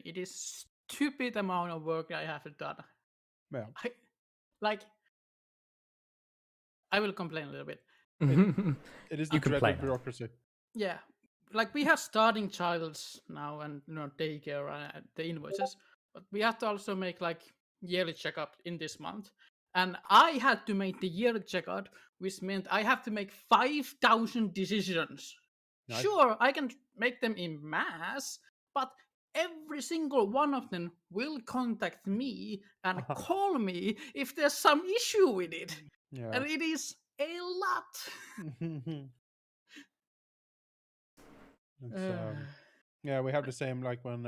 it is stupid amount of work I have done. Yeah. I will complain a little bit. It is You the can dreaded play now. bureaucracy. Yeah, like we have starting childs now and daycare and the invoices, but we have to also make like yearly checkup in this month. And I had to make the yearly checkup, which meant I have to make 5,000 decisions. Nice. Sure, I can make them in mass, but every single one of them will contact me and call me if there's some issue with it. Yeah. And it is a lot. Yeah, we have the same like when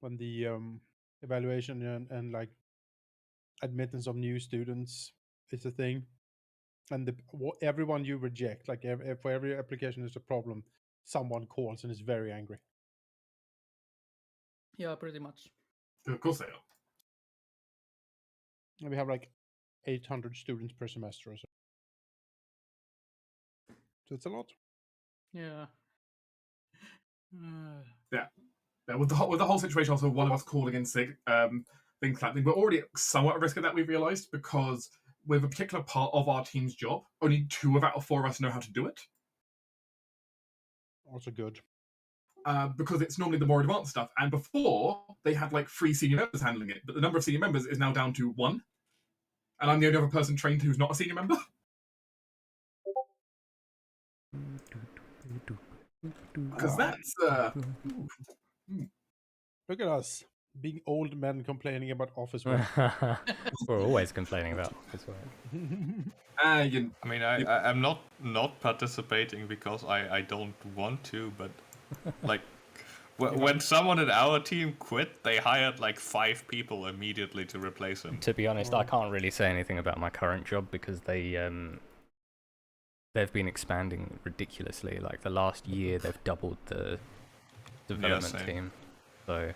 the evaluation and like admittance of new students is a thing, and everyone you reject, like for every application there's a problem, someone calls and is very angry. Yeah, pretty much. Of course they are. And we have like 800 students per semester or so. So it's a lot. Yeah. Yeah, with the whole situation, also one of us calling in sick, things like that. We're already somewhat at risk of that, we've realised, because with a particular part of our team's job, only 2 out of 4 of us know how to do it. Also good. Because it's normally the more advanced stuff. And before, they had like 3 senior members handling it, but the number of senior members is now down to 1. And I'm the only other person trained who's not a senior member. Because that's... Look at us, being old men complaining about office work. We're always complaining about office work. I mean, I'm not participating because I don't want to, but like when someone in our team quit, they hired like 5 people immediately to replace him. To be honest, I can't really say anything about my current job because they've been expanding ridiculously. Like the last year, they've doubled the development team, so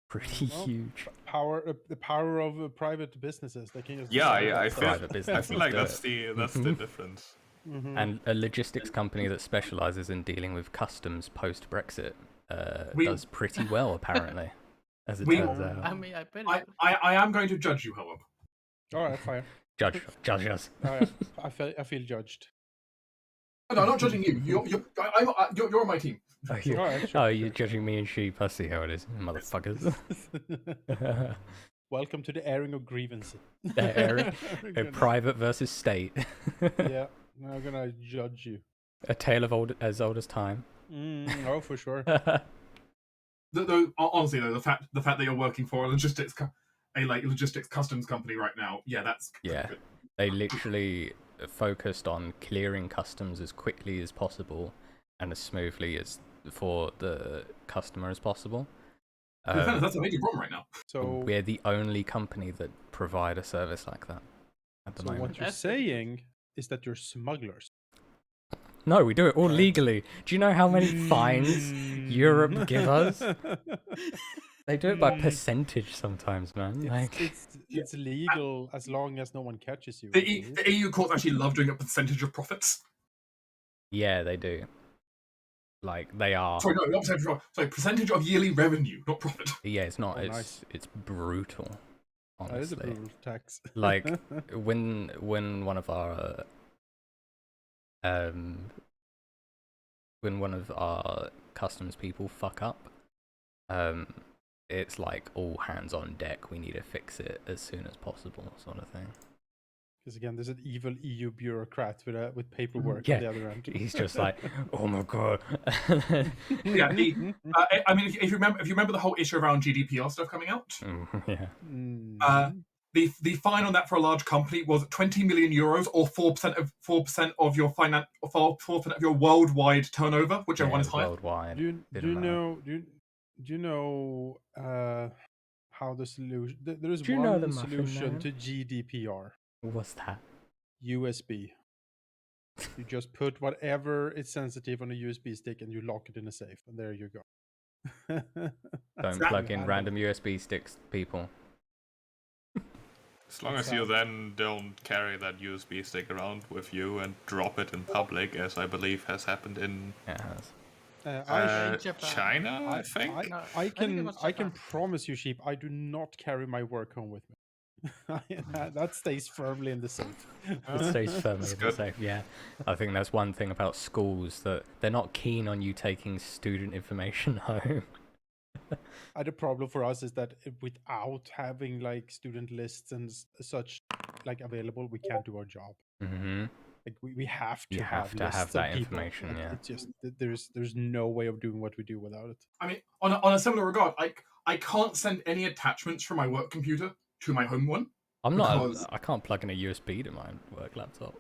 pretty huge. The power of private businesses. They can just I feel like that's the difference. Mm-hmm. And a logistics company that specializes in dealing with customs post Brexit does pretty well, apparently, as it turns out. I mean, I am going to judge you, however. All right, fine. Judge us. All right. I feel judged. No, I'm not judging you. You're on my team. You're judging me and sheep. I see how it is, motherfuckers. Welcome to the airing of grievances. Private versus state. Yeah, I'm gonna judge you. A tale of as old as time. Oh, for sure. Honestly, though, the fact that you're working for a logistics customs company right now, that's good. They literally focused on clearing customs as quickly as possible and as smoothly as for the customer as possible. That's a major problem right now. So we're the only company that provide a service like that at the moment. What you're saying is that you're smugglers. No, we do it all legally. Do you know how many fines Europe give us? They do it by percentage sometimes, man. It's legal as long as no one catches you. The EU courts actually love doing a percentage of profits. Yeah, they do. Like they are. Sorry, no, not percentage of profit. Sorry, percentage of yearly revenue, not profit. Yeah, it's not. It's brutal. Honestly, that is a brutal tax. Like when one of our customs people fuck up, it's like all hands on deck. We need to fix it as soon as possible, sort of thing. Because again, there's an evil EU bureaucrat with paperwork on the other end. He's just like, oh my god. I mean, if you remember the whole issue around GDPR stuff coming out, the fine on that for a large company was 20 million euros, or 4% of your 4% of your worldwide turnover, whichever one is higher. Worldwide. Do you know how the solution? There is one solution to GDPR. What's that? USB. You just put whatever is sensitive on a USB stick and you lock it in a safe, and there you go. Don't plug in random USB sticks, people. As long as you then don't carry that USB stick around with you and drop it in public, as I believe has happened in in Japan. China, I think. No, I think it can was I can Japan. promise you, Sheep, I do not carry my work home with me. That stays firmly in the safe. It stays firmly That's in the good. safe. Yeah, I think that's one thing about schools, that they're not keen on you taking student information home. The problem for us is that without having like student lists and such like available, we can't do our job. Mm-hmm. Like we have to You have to lists have of that people. information. Yeah. It's just there's no way of doing what we do without it. I mean, on a similar regard, I can't send any attachments from my work computer to my home one. I'm not. Because- I can't plug in a USB to my work laptop.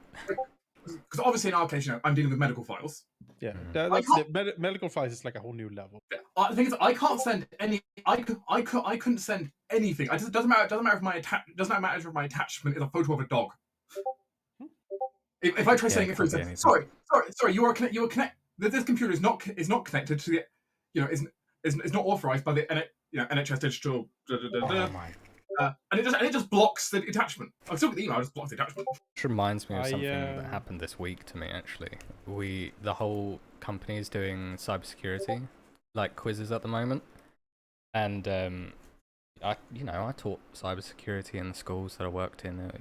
Because obviously in our case, I'm dealing with medical files. Yeah, Mhm. that's medical files is like a whole new level. The thing is, I can't send any. I couldn't send anything. It doesn't matter. Doesn't matter if my attachment is a photo of a dog. If I try sending it through, can't be sorry, you are connect. This computer is not connected to the, is not authorized by the NHS Digital. Oh my. And it just blocks the attachment. I'll still get the email. It just blocks the attachment. Which reminds me of something I, that happened this week to me. Actually, the whole company is doing cybersecurity like quizzes at the moment, and I taught cybersecurity in the schools that I worked in.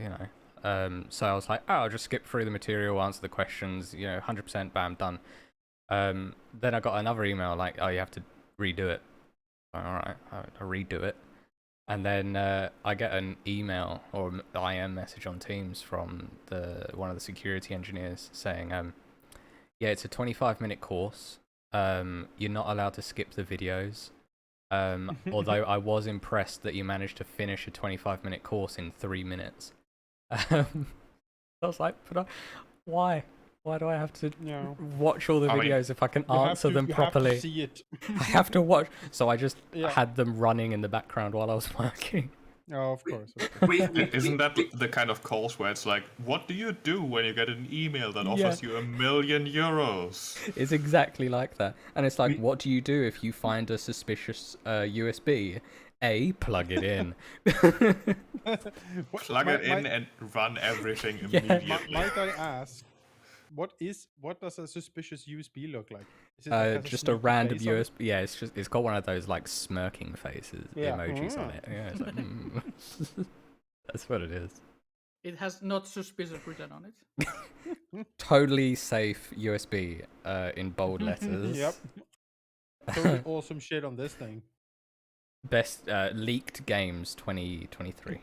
So I was like, I'll just skip through the material, answer the questions. 100%, bam, done. Then I got another email like, oh, you have to redo it. All right, I'll redo it. And then I get an email or IM message on Teams from one of the security engineers saying, yeah, it's a 25-minute course. You're not allowed to skip the videos. Although I was impressed that you managed to finish a 25-minute course in 3 minutes. I was like, why? Why do I have to watch all the videos if I can answer them properly? You have to see it. I have to watch. So I just had them running in the background while I was working. Oh, of course. Isn't that the kind of calls where it's like, what do you do when you get an email that offers you €1 million? It's exactly like that. And it's like, what do you do if you find a suspicious USB? A, plug it in. Plug it in and run everything immediately. Might I ask, what does a suspicious USB look like? Is it like Just a random USB. Yeah, it's got one of those like smirking faces emojis on it. Yeah, it's like, That's what it is. It has not suspicious written on it. Totally safe USB in bold letters. Yep. Totally awesome shit on this thing. Best leaked games 2023.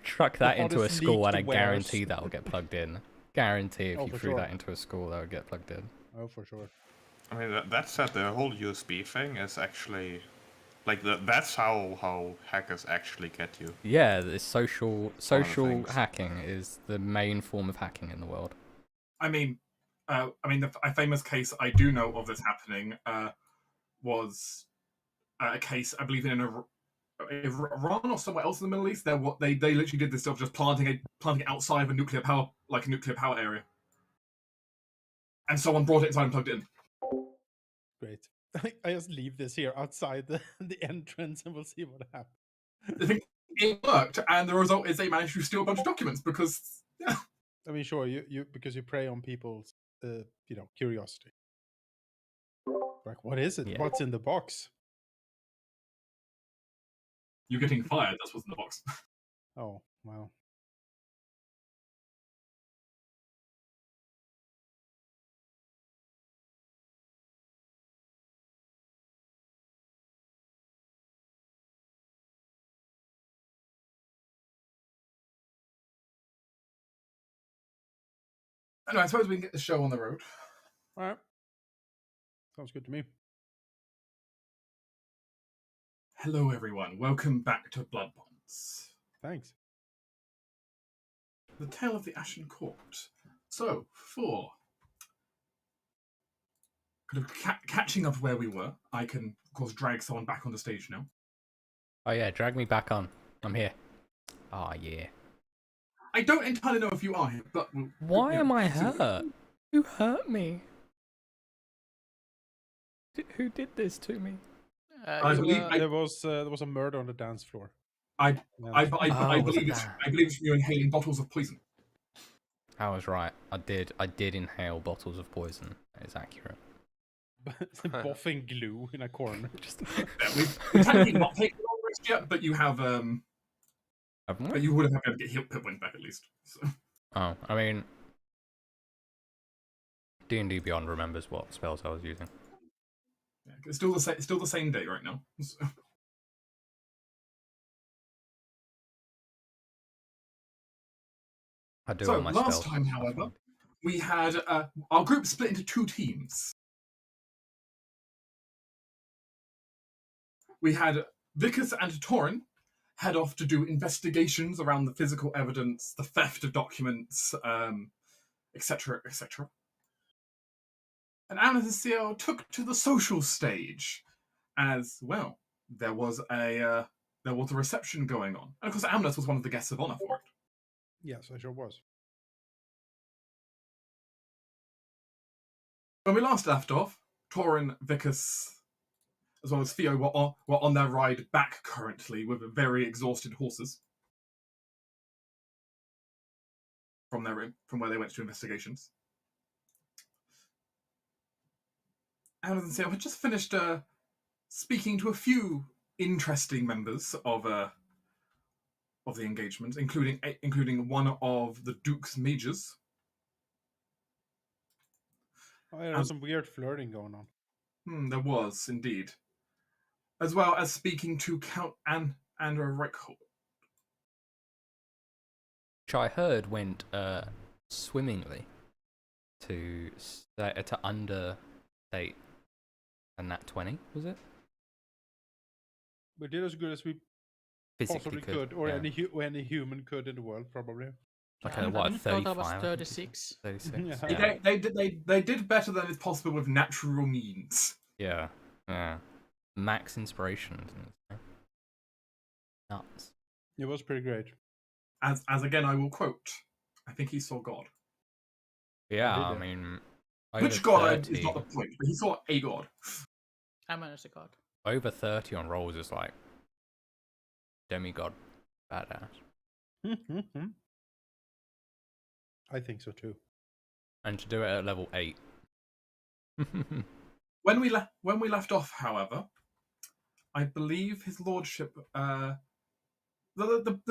Truck that into a school and I guarantee that'll get plugged in. Guarantee if you threw that into a school, that would get plugged in. Oh, for sure. I mean, that said, the whole USB thing is actually like that's how hackers actually get you. Yeah, the social hacking is the main form of hacking in the world. I mean, a famous case I do know of this happening was a case, I believe, in Iran or somewhere else in the Middle East. They literally did this stuff, just planting it outside of a nuclear power area, and someone brought it inside and plugged it in. Great. I just leave this here outside the entrance, and we'll see what happens. I think it worked, and the result is they managed to steal a bunch of documents because. Yeah. I mean, sure, you because you prey on people's curiosity. Like, what is it? Yeah. What's in the box? You're getting fired. That's what's in the box. Oh, wow. Anyway, I suppose we can get the show on the road. All right. Sounds good to me. Hello, everyone. Welcome back to Blood Bonds. Thanks. The Tale of the Ashen Court. So, for kind of catching up where we were, I can, of course, drag someone back on the stage now. Oh yeah, drag me back on. I'm here. Oh yeah. I don't entirely know if you are here, but... Why am I hurt? Who hurt me? Who did this to me? I believe there was a murder on the dance floor. I believe it's you inhaling bottles of poison. I was right. I did inhale bottles of poison. That is accurate. Boffing glue in a corner. Just We've technically not taken on risk yet, but you have haven't but we? you would have been able to get hit points back at least. So. Oh, I mean, D&D Beyond remembers what spells I was using. Yeah, it's still the same day right now. So. I do So all my last spells. time, however, we had our group split into 2 teams. We had Vickers and Torin head off to do investigations around the physical evidence, the theft of documents, etc., etc. And Anna and Ciel took to the social stage, as well. There was a reception going on, and of course, Amnes was one of the guests of honor for it. Yes, I sure was. When we last left off, Torin, Vickers, as well as Theo were on their ride back currently with very exhausted horses from where they went to do investigations. Amnes and Ciel had just finished speaking to a few interesting members of the engagement, including one of the Duke's mages. Oh, there was some weird flirting going on. There was indeed, as well as speaking to Count Andrew Reichhold. Which I heard went swimmingly to understate a nat 20, was it? We did as good as we Physically possibly could, or yeah. any human could in the world, probably. Like I what, thought I 35? was I think it is. 36. 36. Yeah. Yeah. They did better than is possible with natural means. Yeah. Max inspiration. Nuts. It was pretty great. As again, I will quote. I think he saw God. Yeah, did I it. mean, Which over God 30, is not the point, but he saw a God. Amon is a god. over 30 on rolls is like demigod badass. I think so too. And to do it at level 8. When we left off, however, I believe his lordship, the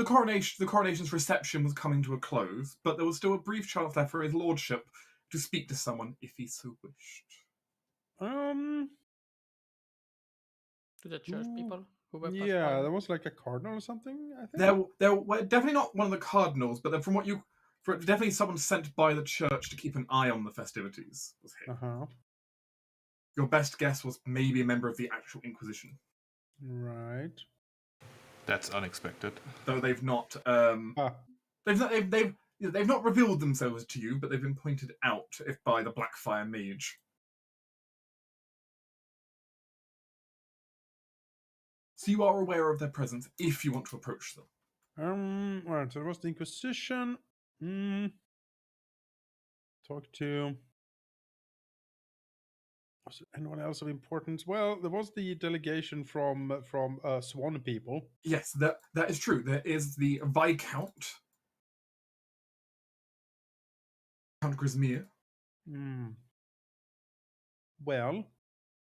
coronation's reception was coming to a close, but there was still a brief chance left for his lordship to speak to someone if he so wished. To the church people who were Yeah, there was like a cardinal or something, I think. There were definitely not one of the cardinals, but then definitely someone sent by the church to keep an eye on the festivities was him. Uh-huh. Your best guess was maybe a member of the actual Inquisition. Right. That's unexpected. Though they've not Ah. they've not revealed themselves to you, but they've been pointed out if by the Blackfire Mage. So you are aware of their presence if you want to approach them. Alright, so there was the Inquisition. Talk to... Was there anyone else of importance? Well, there was the delegation from Swan people. Yes, that is true. There is the Viscount, Count Grismere. Well,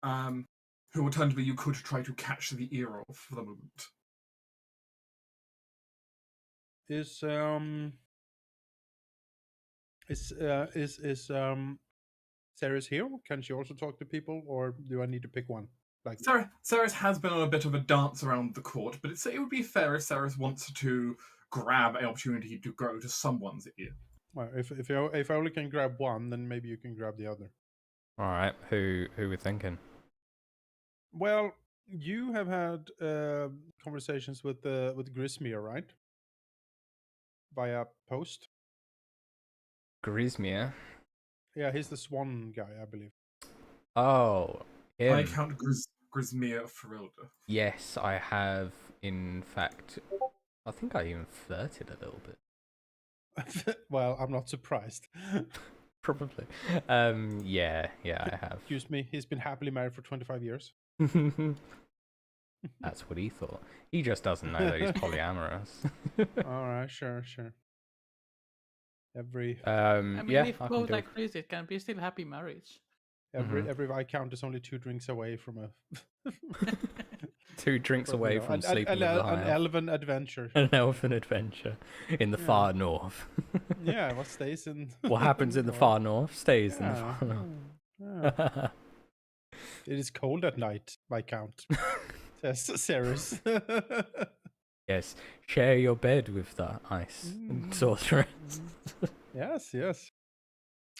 who alternatively you could try to catch the ear of for the moment. is Ceres here? Can she also talk to people, or do I need to pick one? Like Ceres has been on a bit of a dance around the court, but it would be fair if Ceres wants to grab an opportunity to go to someone's ear. Well, if I only can grab one, then maybe you can grab the other. All right, who we're thinking? Well, you have had conversations with Grismere, right? Via post. Grismere. Yeah, he's the Swan guy, I believe. Oh, him. Viscount Grismere Ferilda. Yes, I have. In fact, I think I even flirted a little bit. Well, I'm not surprised. Probably. Yeah, I have. Excuse me, he's been happily married for 25 years. That's what he thought. He just doesn't know that he's polyamorous. All right, sure. Every I mean, Yeah, if I can both do. agree, it can be still happy marriage. every Viscount is only 2 drinks away from a 2 drinks from, away from an, sleeping with the an high elf. elven adventure. An elven adventure in the Yeah. far north. Yeah, what stays in What happens in the far north stays in the Yeah, far north. yeah. It is cold at night, Viscount, says Ceres. Yes, share your bed with the ice sorceress. Yes.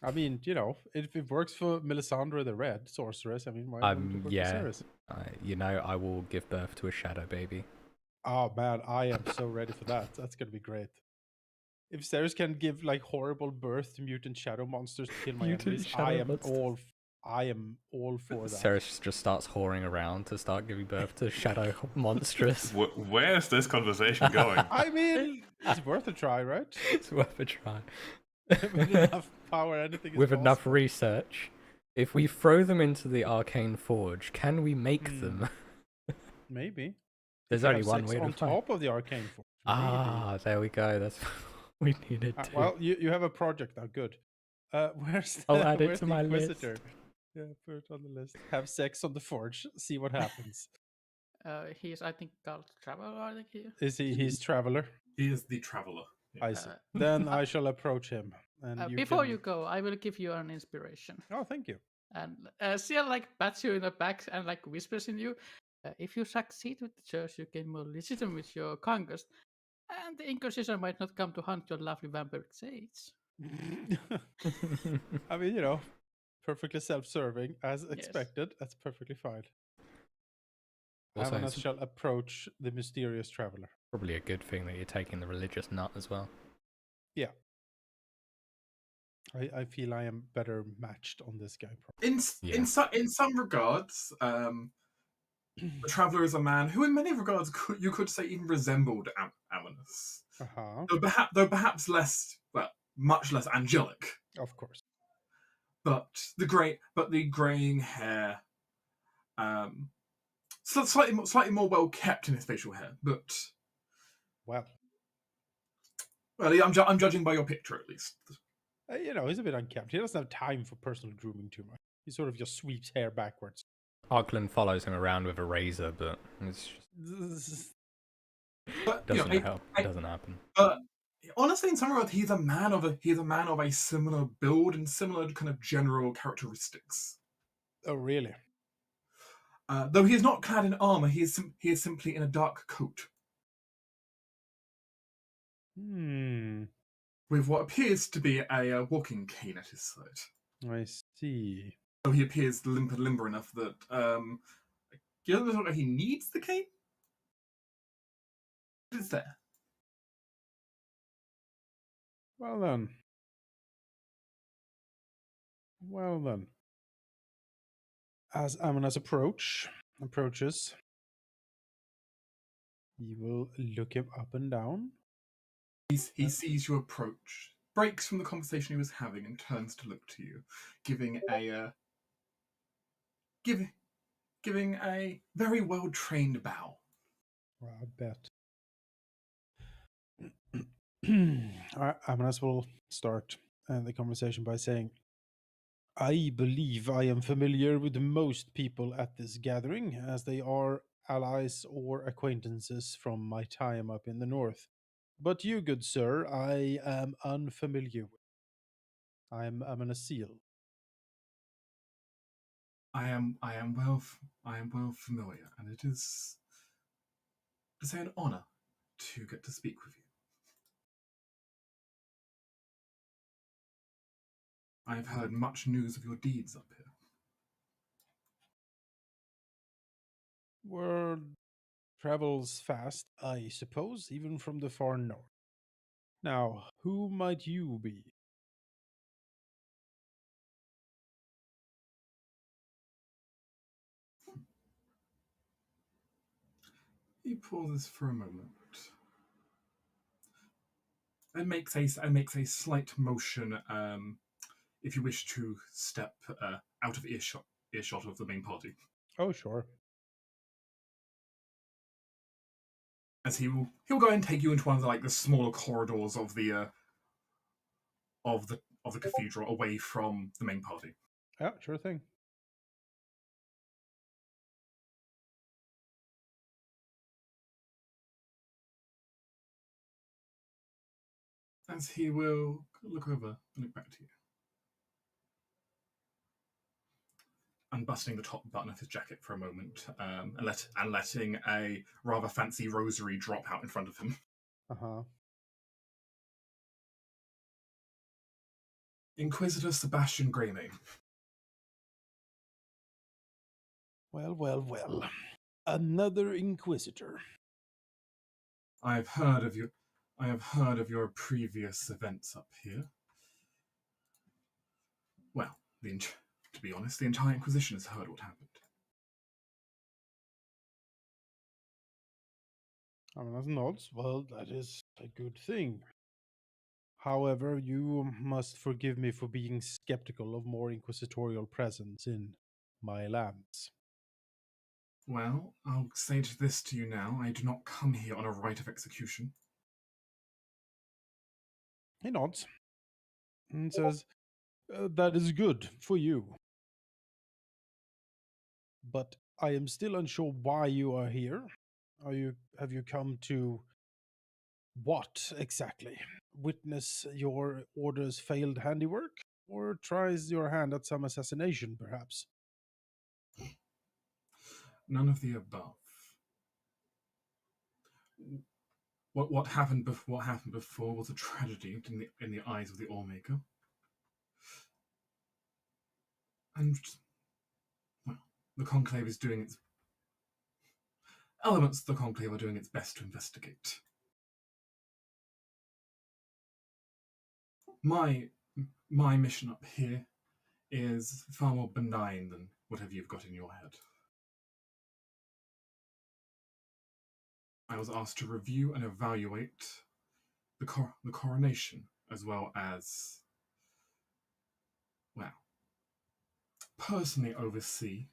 I mean, if it works for Melisandre the Red Sorceress, I mean, why wouldn't it work for Yeah, Ceres? I will give birth to a shadow baby. Oh man, I am so ready for that. That's gonna be great. If Ceres can give like horrible birth to mutant shadow monsters to kill my Mutant enemies, shadow monsters. I am all for that. Ceres just starts whoring around to start giving birth to shadow monstrous. Where is this conversation going? I mean, it's worth a try, right? It's worth a try. With enough power, anything is With enough possible. research, if we throw them into the Arcane Forge, can we make them? Maybe. There's You could only have one sex way to on find. top of the Arcane Forge. Ah, there we go. That's what we needed to. Well, you have a project now. Good. Where's the, I'll add it where's to the my Inquisitor? list. Yeah, put it on the list. Have sex on the Forge. See what happens. He's, I think, called Traveler, I think he. Is he's Traveler? He is the traveler. Yeah. I see. Then I shall approach him. And Before can... you go, I will give you an inspiration. Oh, thank you. And Ciel like pats you in the back and like whispers in you. If you succeed with the church, you gain more legitimacy with your conquest, and the Inquisition might not come to hunt your lovely vampiric saints. I mean, perfectly self-serving as expected. That's perfectly fine. Also, Amanas it's shall approach the mysterious traveler. probably a good thing that you're taking the religious nut as well. Yeah. I feel I am better matched on this guy. In some regards, the traveler is a man who, in many regards, you could say even resembled Amanus. Though perhaps less, much less angelic. Of course. But the graying hair, slightly more well kept in his facial hair. But well, I'm judging by your picture at least. He's a bit unkempt. He doesn't have time for personal grooming too much. He sort of just sweeps hair backwards. Arkland follows him around with a razor, but it's just... doesn't happen. Honestly, in some regards, he's a man of a similar build and similar kind of general characteristics. Oh, really? Though he is not clad in armor, he is simply in a dark coat. With what appears to be a walking cane at his side. I see. So he appears limber enough that he doesn't look like he needs the cane. It's there. Well then. As Amanas approaches, he will look him up and down. He sees you approach, breaks from the conversation he was having, and turns to look to you, giving a very well trained bow. Well, I bet. Amanas will start the conversation by saying, I believe I am familiar with most people at this gathering, as they are allies or acquaintances from my time up in the north. But you, good sir, I am unfamiliar with. I'm an seal. I am well familiar, and it is, to say, an honor to get to speak with you. I have heard much news of your deeds up here. Word travels fast, I suppose, even from the far north. Now, who might you be? He pauses for a moment and makes a slight motion. If you wish to step out of earshot of the main party. Oh, sure. As he'll go and take you into one of the smaller corridors of the of the cathedral away from the main party. Yeah, sure thing. As he will look over and look back to you. Unbuttoning the top button of his jacket for a moment, and letting a rather fancy rosary drop out in front of him. Uh-huh. Inquisitor Sebastian Greymane. Well, well, well. Another Inquisitor. I have heard of you. I have heard of your previous events up here. Well, to be honest, the entire Inquisition has heard what happened. I mean, that's nods. Well, that is a good thing. However, you must forgive me for being skeptical of more inquisitorial presence in my lands. Well, I'll say this to you now. I do not come here on a right of execution. He nods and says, that is good for you. But I am still unsure why you are here. Have you come to what exactly? Witness your order's failed handiwork? Or tries your hand at some assassination, perhaps? None of the above. What happened before was a tragedy in the eyes of the Allmaker. And well, the Conclave is doing its elements of the Conclave are doing its best to investigate. My mission up here is far more benign than whatever you've got in your head. I was asked to review and evaluate the coronation, as well as, well, personally oversee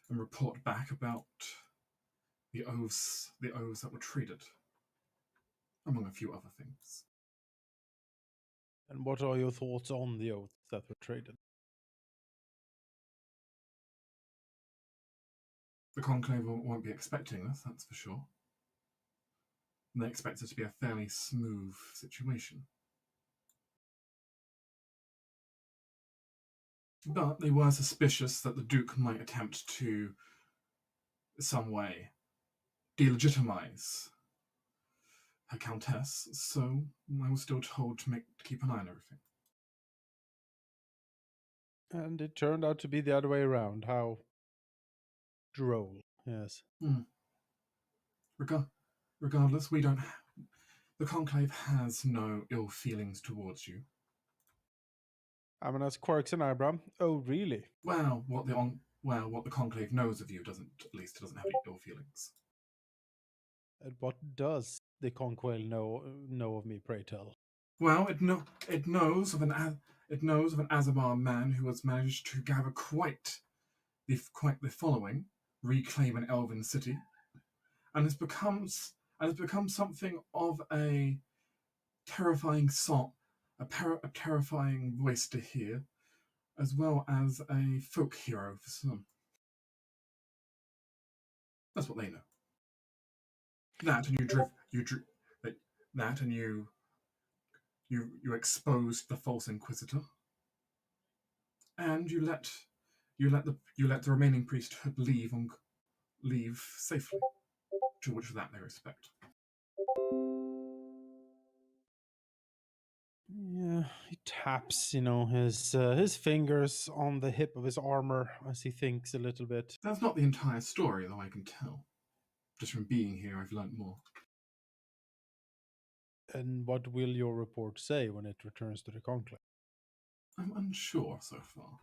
and report back about the oaths that were treated, among a few other things. And what are your thoughts on the oaths that were traded? The Conclave won't be expecting this, that's for sure. They expect it to be a fairly smooth situation. But they were suspicious that the Duke might attempt to, some way, delegitimize her Countess, so I was still told to keep an eye on everything. And it turned out to be the other way around. How droll, yes. Regardless, the Conclave has no ill feelings towards you. Amenas quirks an eyebrow. Oh, really? Well, what the Conclave knows of you doesn't have any ill feelings. And what does the Conclave know of me, pray tell? Well, it knows of an Azamar man who has managed to gather quite the following, reclaim an elven city, and has become something of a terrifying song, a terrifying voice to hear, as well as a folk hero for some. That's what they know. That and you exposed the false inquisitor, and you let the remaining priesthood leave safely. To which of that they respect. Yeah, he taps, his fingers on the hip of his armor as he thinks a little bit. That's not the entire story, though I can tell. Just from being here, I've learnt more. And what will your report say when it returns to the Conclave? I'm unsure so far.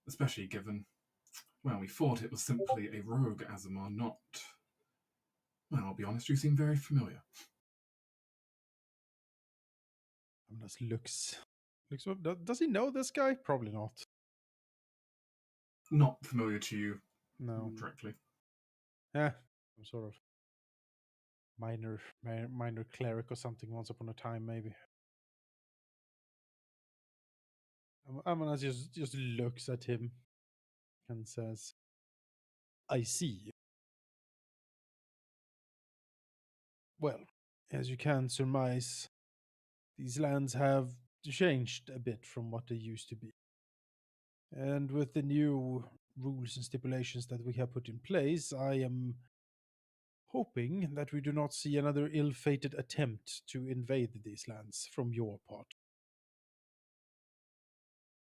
Especially given, well, we thought it was simply a rogue Azamar, not... Well, I'll be honest, you seem very familiar. Just looks. Does he know this guy? Probably not. Not familiar to you. No. Directly. Yeah, some sort of minor cleric or something once upon a time, maybe. Amanas just looks at him and says, I see. Well, as you can surmise, these lands have changed a bit from what they used to be. And with the new rules and stipulations that we have put in place, I am hoping that we do not see another ill fated attempt to invade these lands from your part.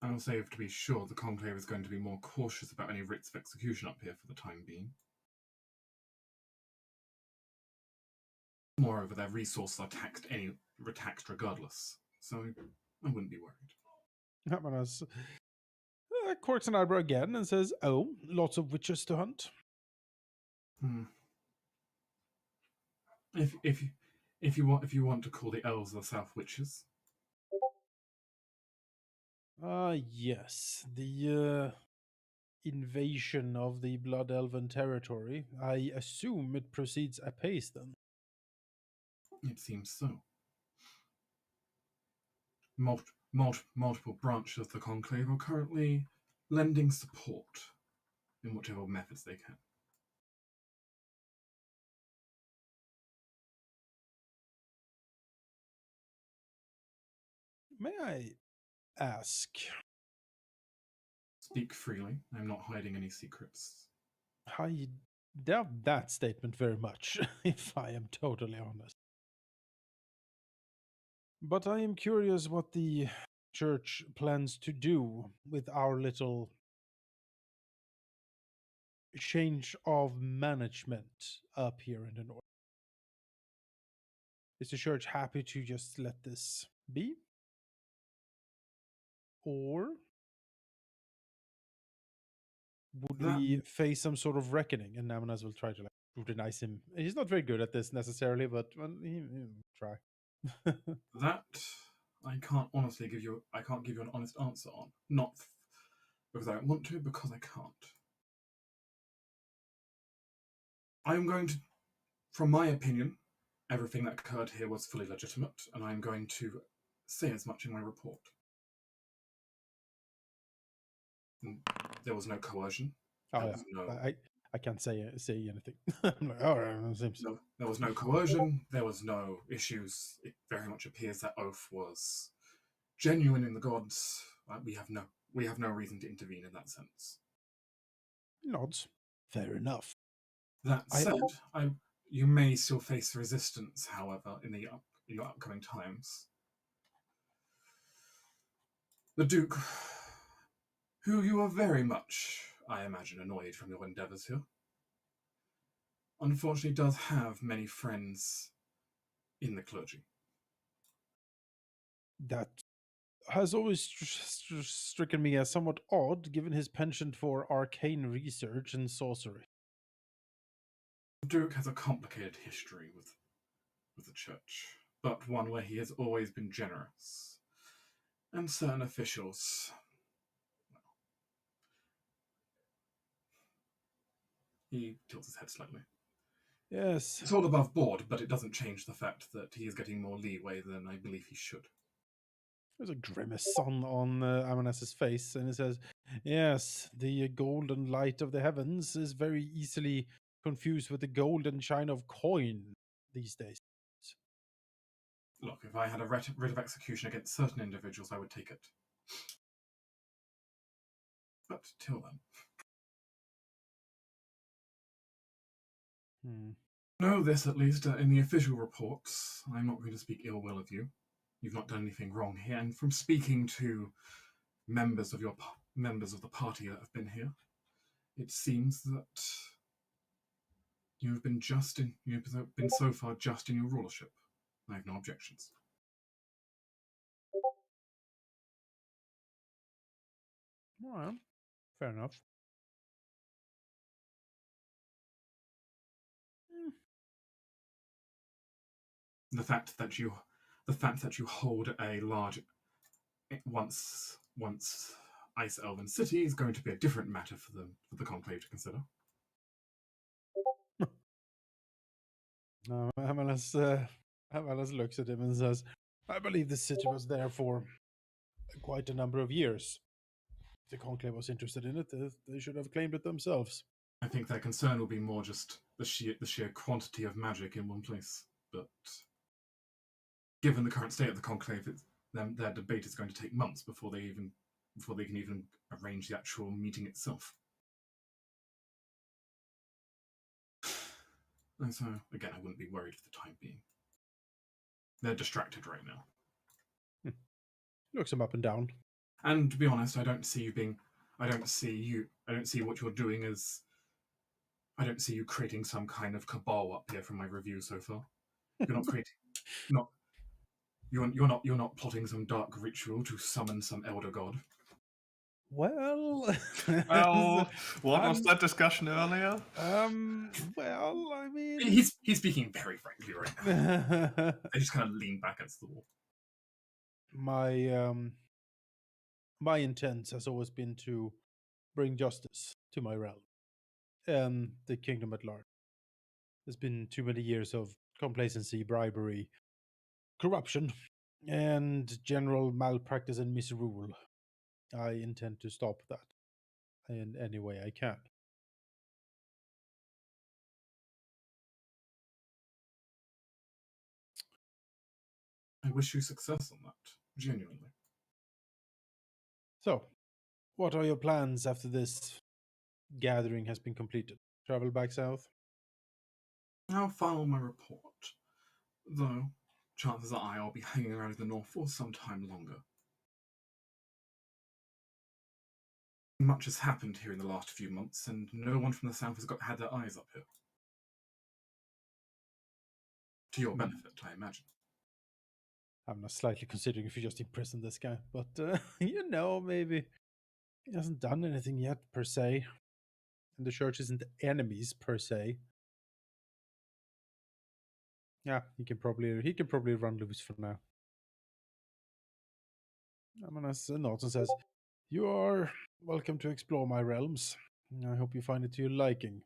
I'll say, to be sure, the Conclave is going to be more cautious about any writs of execution up here for the time being. Moreover, their resources are taxed regardless, so I wouldn't be worried. Amanas quirks an eyebrow again and says, "Oh, lots of witches to hunt." If you want to call the elves the South Witches. Yes, the invasion of the Blood Elven territory. I assume it proceeds apace then. It seems so. Multiple branches of the Conclave are currently lending support in whatever methods they can. May I ask? Speak freely. I'm not hiding any secrets. I doubt that statement very much, if I am totally honest. But I am curious what the church plans to do with our little change of management up here in the north. Is the church happy to just let this be? Or would we face some sort of reckoning? And Namanas will try to scrutinize him. He's not very good at this necessarily, but he'll try. That I can't honestly give you. I can't give you an honest answer on. Not because I don't want to, because I can't. I'm going to, from my opinion, everything that occurred here was fully legitimate, and I'm going to say as much in my report. There was no coercion. I can't say anything. I'm like, all right, seems... No, there was no coercion. There was no issues. It very much appears that oath was genuine in the gods. We have no reason to intervene in that sense. Nods. Fair enough. That said, you may still face resistance, however, in your upcoming times. The Duke, who you are very much, I imagine, annoyed from your endeavours here, unfortunately does have many friends in the clergy. That has always stricken me as somewhat odd, given his penchant for arcane research and sorcery. The Duke has a complicated history with the church, but one where he has always been generous. And certain officials, he tilts his head slightly. Yes. It's all above board, but it doesn't change the fact that he is getting more leeway than I believe he should. There's a grimace on Amanas's face, and it says, "Yes, the golden light of the heavens is very easily confused with the golden shine of coin these days." Look, if I had a writ of execution against certain individuals, I would take it. But till then. Know this, at least, in the official reports, I'm not going to speak ill will of you. You've not done anything wrong here, and from speaking to members of the party that have been here, it seems that you've been so far just in your rulership. I have no objections. Well, fair enough. The fact that you hold a large once ice elven city is going to be a different matter for the conclave to consider. Hamalas looks at him and says, "I believe the city was there for quite a number of years. If the Conclave was interested in it, they should have claimed it themselves. I think their concern will be more just the sheer quantity of magic in one place. But given the current state of the Conclave, their debate is going to take months before they can even arrange the actual meeting itself. And so, again, I wouldn't be worried for the time being. They're distracted right now. Looks them up and down. And to be honest, I don't see what you're doing as. I don't see you creating some kind of cabal up here from my review so far. You're not creating, you're not plotting some dark ritual to summon some elder god. Well, Well, what was that discussion earlier? well, I mean, He's speaking very frankly right now. I just kind of lean back against the wall. My intent has always been to bring justice to my realm and the kingdom at large. There's been too many years of complacency, bribery, corruption, and general malpractice and misrule. I intend to stop that in any way I can. I wish you success on that, genuinely. So, what are your plans after this gathering has been completed? Travel back south? I'll file my report, though chances are I'll be hanging around in the north for some time longer. Much has happened here in the last few months, and no one from the south has had their eyes up here. To your benefit, I imagine. I'm not slightly considering if you just imprison this guy, but maybe he hasn't done anything yet per se, and the church isn't enemies per se. Yeah, he can probably run loose for now. Amanas nods and says, "You are welcome to explore my realms. I hope you find it to your liking."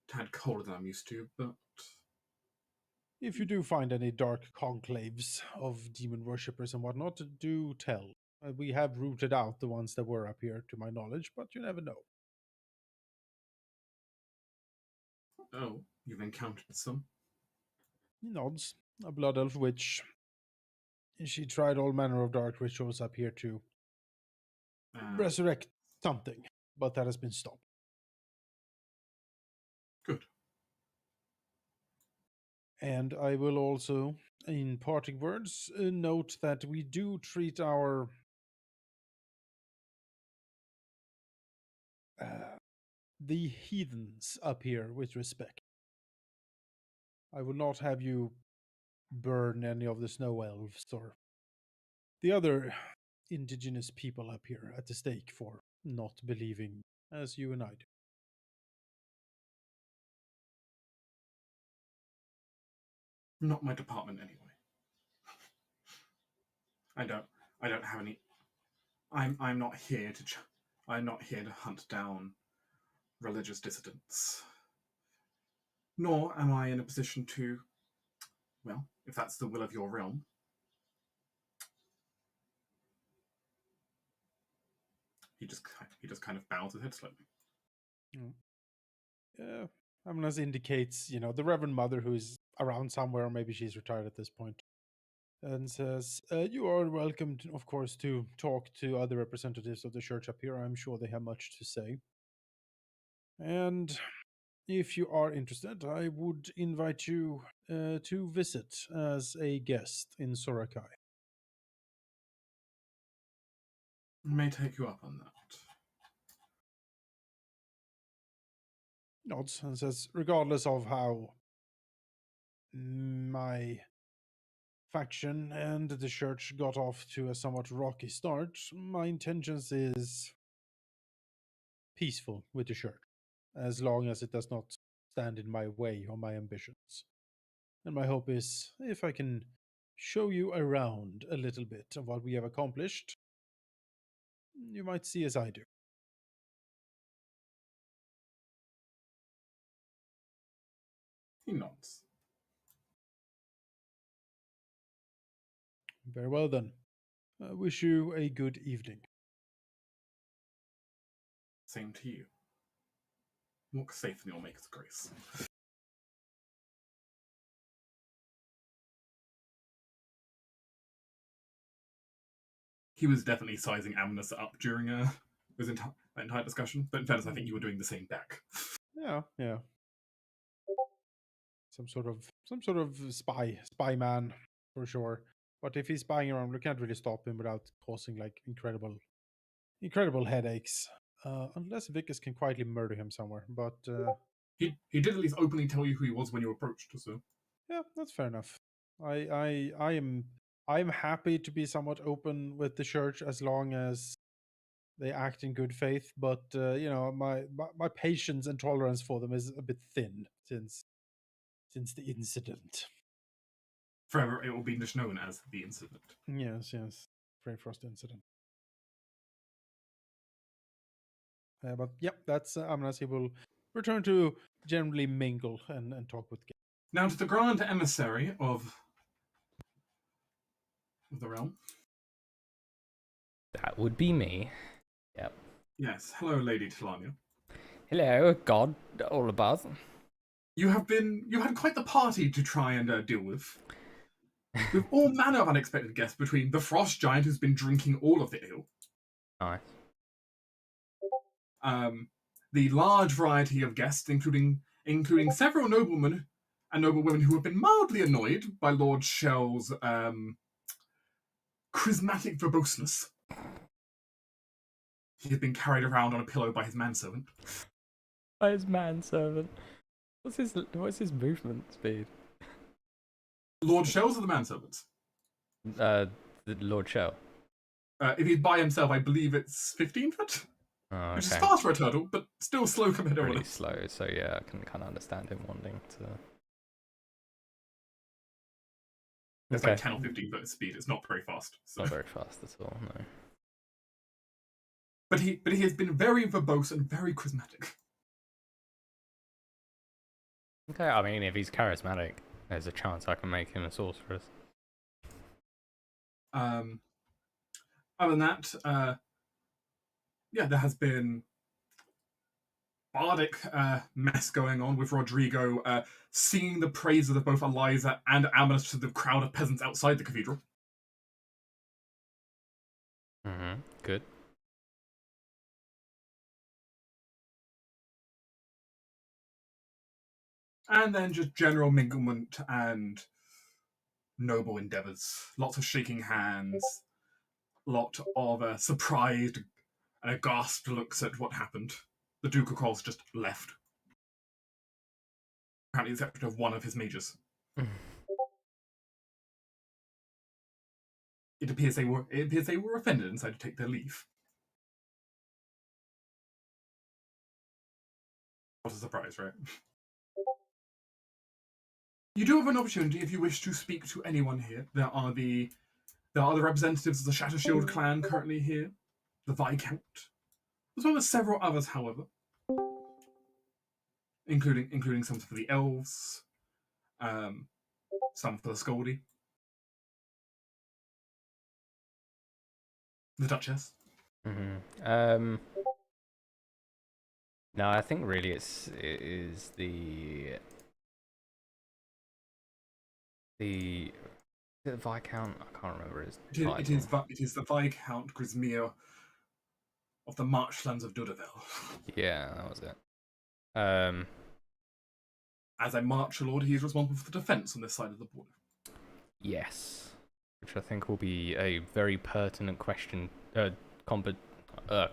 Tad colder than I'm used to, but If you do find any dark conclaves of demon worshippers and whatnot, do tell. We have rooted out the ones that were up here, to my knowledge, but you never know. oh, you've encountered some? He nods. A blood elf witch. She tried all manner of dark rituals up here to resurrect something, but that has been stopped. Good. And I will also, in parting words, note that we do treat our the heathens up here with respect. I will not have you burn any of the snow elves or the other indigenous people up here at the stake for not believing as you and I do. Not my department anyway. I don't have any. I'm not here to. I'm not here to hunt down religious dissidents. Nor am I in a position to. Well, if that's the will of your realm. He just kind of bows his head slightly. Yeah, Amnas indicates, the Reverend Mother, who's around somewhere, or maybe she's retired at this point, and says, "You are welcome, of course, to talk to other representatives of the church up here. I'm sure they have much to say. And if you are interested, I would invite you to visit as a guest in Sorakai." May take you up on that. Nods and says, "Regardless of how my faction and the church got off to a somewhat rocky start, my intentions is peaceful with the church, as long as it does not stand in my way or my ambitions. And my hope is, if I can show you around a little bit of what we have accomplished, you might see as I do." He nods. Very well then. I wish you a good evening. Same to you. Walk safe in your Maker's grace. He was definitely sizing Amnes up during his entire discussion, but in fairness, I think you were doing the same back. Yeah. Some sort of spy man for sure. But if he's spying around, we can't really stop him without causing like incredible headaches. Unless Vickers can quietly murder him somewhere. But He did at least openly tell you who he was when you approached, so yeah, that's fair enough. I'm happy to be somewhat open with the church as long as they act in good faith. But my patience and tolerance for them is a bit thin since the incident. forever it will be just known as the incident. Yes. Frost incident. But yep, that's Amnas. He will return to generally mingle and talk with. Now to the Grand Emissary of the realm. That would be me. Yep. Yes, hello, Lady Talania. Hello, God, all about. You had quite the party to try and deal with. With all manner of unexpected guests between the Frost Giant, who's been drinking all of the ale. Nice. The large variety of guests, including several noblemen and noblewomen who have been mildly annoyed by Lord Shell's charismatic verboseness. He has been carried around on a pillow by his manservant. By his manservant. What's his movement speed? Lord Shell's or the manservants? The Lord Shell. If he's by himself, I believe it's 15 foot. Oh, okay. Which is fast for a turtle, but still slow compared to everyone Really else. slow, so yeah, I can kind of understand him wanting to. It's like 10 or 15 foot speed. It's not very fast. So. Not very fast at all, no. But he has been very verbose and very charismatic. Okay, I mean, if he's charismatic, there's a chance I can make him a sorceress. Other than that, there has been bardic mess going on with Rodrigo singing the praises of both Eliza and Amnes to the crowd of peasants outside the cathedral. Mm-hmm. Good. And then just general minglement and noble endeavours. Lots of shaking hands. Lot of surprised and aghast looks at what happened. The Duke of Coles just left. Apparently, except of one of his mages. It appears they were offended and decided to take their leave. What a surprise, right? You do have an opportunity if you wish to speak to anyone here. There are the representatives of the Shattershield clan currently here, the Viscount, as well as several others, however, including some for the elves, some for the Scoldy, the Duchess. Mm-hmm. No, I think really it is the Viscount. I can't remember his title. It is the Viscount Grismere of the Marchlands of Dudavel. Yeah, that was it. As a martial lord, he is responsible for the defence on this side of the border. Yes, which I think will be a very pertinent question,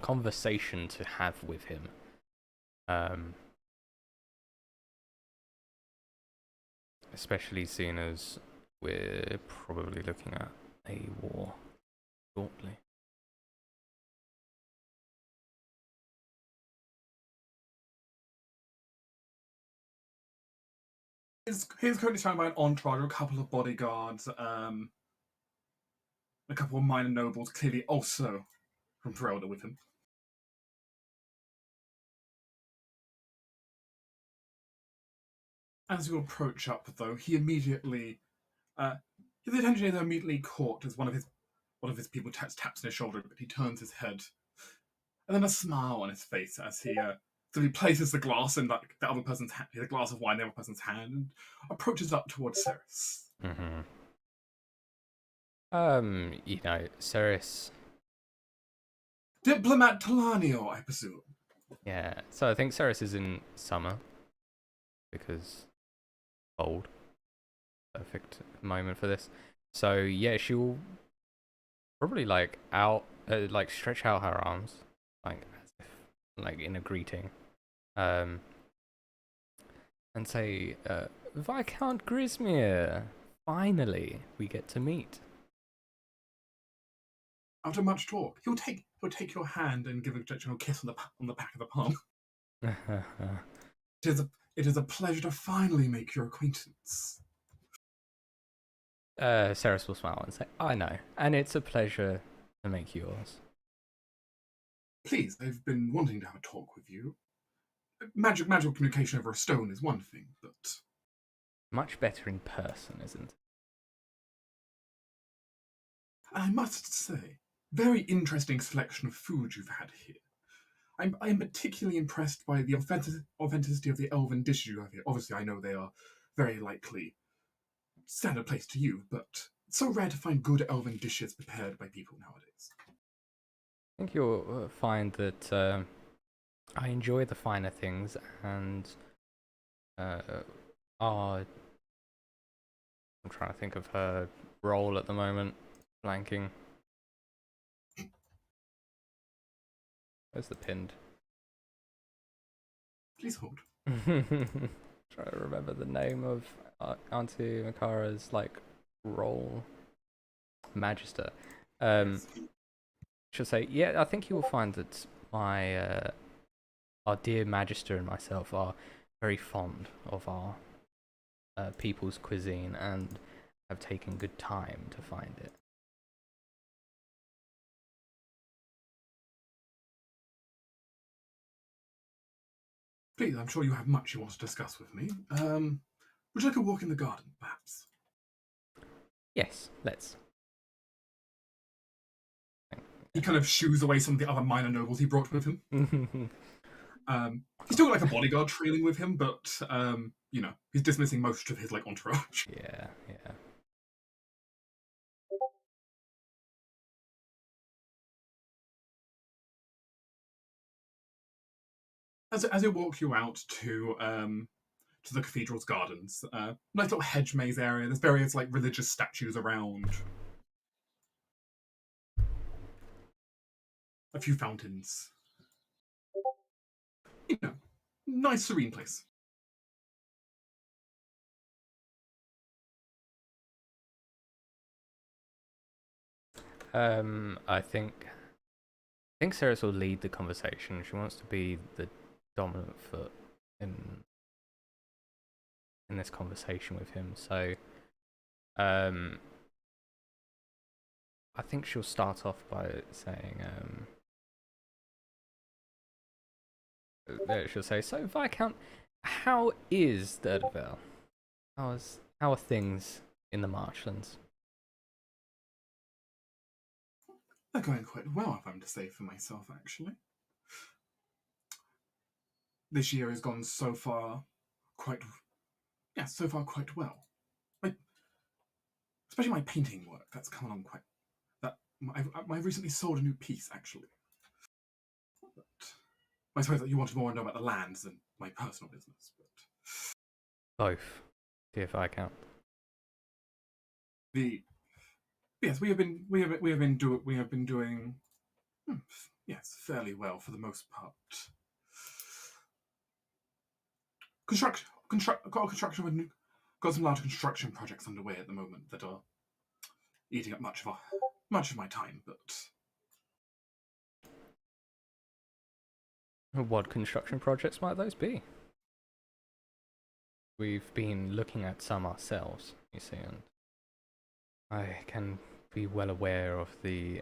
conversation to have with him. Especially seeing as we're probably looking at a war shortly. He's currently surrounded by an entourage, a couple of bodyguards, a couple of minor nobles, clearly also from Ferelda with him. As you approach up, though, he immediately, his attention is immediately caught as one of his people taps on his shoulder, but he turns his head, and then a smile on his face as he places the glass in like the other person's hand, the glass of wine in the other person's hand, and approaches up towards Ceres. Mm-hmm. Ceres. Diplomat Talanio, I presume. Yeah. So I think Ceres is in summer because cold. Perfect moment for this. So yeah, she will probably like stretch out her arms, like as if like in a greeting, and say, Viscount Grismere, finally we get to meet. After much talk, he'll take your hand and give a gentle kiss on the back of the palm. It is a pleasure to finally make your acquaintance. Ceres will smile and say, I know, and it's a pleasure to make yours. Please, I've been wanting to have a talk with you. Magical communication over a stone is one thing, but Much better in person, isn't it? I must say, very interesting selection of food you've had here. I'm particularly impressed by the authenticity of the elven dishes you have here. Obviously, I know they are very likely standard place to you, but it's so rare to find good elven dishes prepared by people nowadays. I think you'll find that I enjoy the finer things, and I'm trying to think of her role at the moment. Blanking. Where's the pinned? Please hold. Try to remember the name of Auntie Makara's like role. Magister. She'll say, yeah, I think you will find that our dear Magister and myself are very fond of our people's cuisine and have taken good time to find it. Please, I'm sure you have much you want to discuss with me. Would you like a walk in the garden, perhaps? Yes, let's. He kind of shoos away some of the other minor nobles he brought with him. He's still got like a bodyguard trailing with him, but he's dismissing most of his like entourage. Yeah. As he walks you out to the cathedral's gardens, nice little hedge maze area. There's various like religious statues around. A few fountains. Nice serene place. I think Ceres will lead the conversation. She wants to be the dominant foot in this conversation with him. So, I think she'll start off by saying, she'll say, so Viscount, how is Derdevel? How are things in the marshlands? They're going quite well, if I'm to say for myself, actually. This year has gone so far quite well. Especially my painting work, that's come along quite. I recently sold a new piece, actually. But I suppose that you want to more know about the lands than my personal business. But both, dear Viscount. Yes, we have been doing yes, fairly well for the most part. Got some large construction projects underway at the moment that are eating up much of my time, but what construction projects might those be? We've been looking at some ourselves, you see, and I can be well aware of the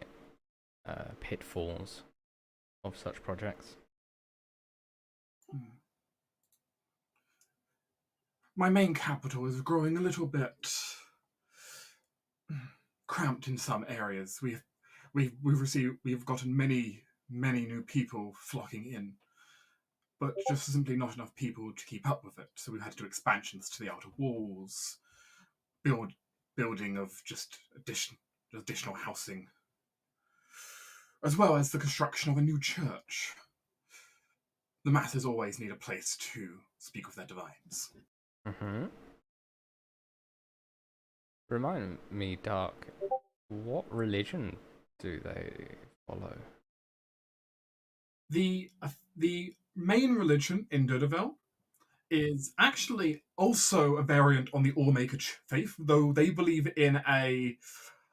pitfalls of such projects. my main capital is growing a little bit cramped in some areas. We've gotten many new people flocking in, but just simply not enough people to keep up with it. So we've had to do expansions to the outer walls, building of just additional housing, as well as the construction of a new church. The masses always need a place to speak with their divines. Mm-hmm. Remind me, Dark, what religion do they follow? The main religion in Dodavel is actually also a variant on the Allmaker faith, though they believe in a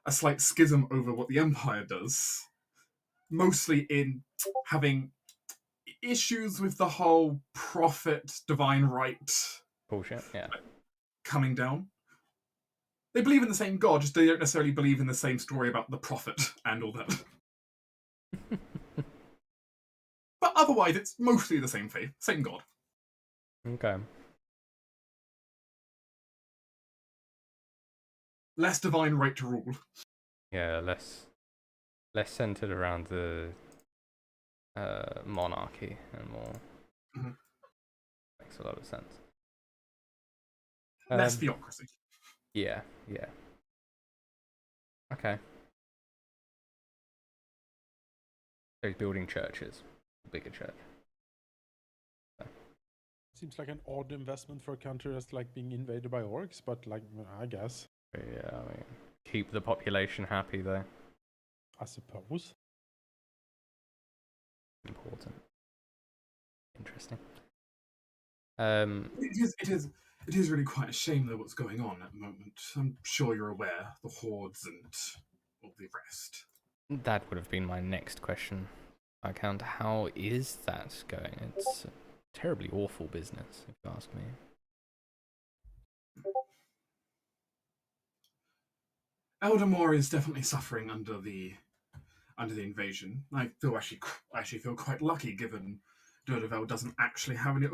slight schism over what the Empire does, mostly in having issues with the whole prophet divine right Bullshit, yeah. coming down. They believe in the same god, just they don't necessarily believe in the same story about the prophet and all that. But otherwise, it's mostly the same faith, same god. Okay. Less divine right to rule. Yeah, less centered around the monarchy and more. Mm-hmm. Makes a lot of sense. Less theocracy. Yeah. Okay. So he's building churches, a bigger church. Seems like an odd investment for a country that's like being invaded by orcs, but like, I guess. Yeah, I mean, keep the population happy though. I suppose. Important. Interesting. It is really quite a shame though what's going on at the moment. I'm sure you're aware, the hordes and all the rest. That would have been my next question. Viscount, how is that going? It's a terribly awful business, if you ask me. Halldamir is definitely suffering under the invasion. I actually feel quite lucky, given Dodavel doesn't actually have any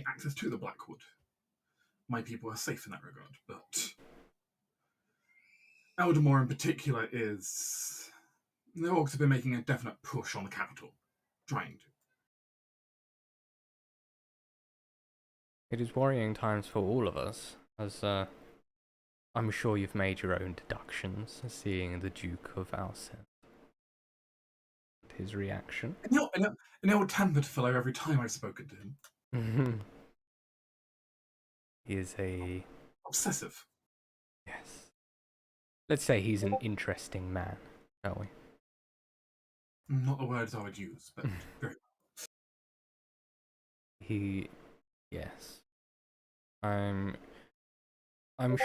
access to the Blackwood. My people are safe in that regard, but Halldamir in particular is. The orcs have been making a definite push on the capital, trying to. It is worrying times for all of us, as I'm sure you've made your own deductions, seeing the Duke of Alcen. His reaction. An ill-tempered fellow every time I've spoken to him. He is a... obsessive. Yes. Let's say he's an interesting man, shall we? Not the words I would use, but very. Yes. I'm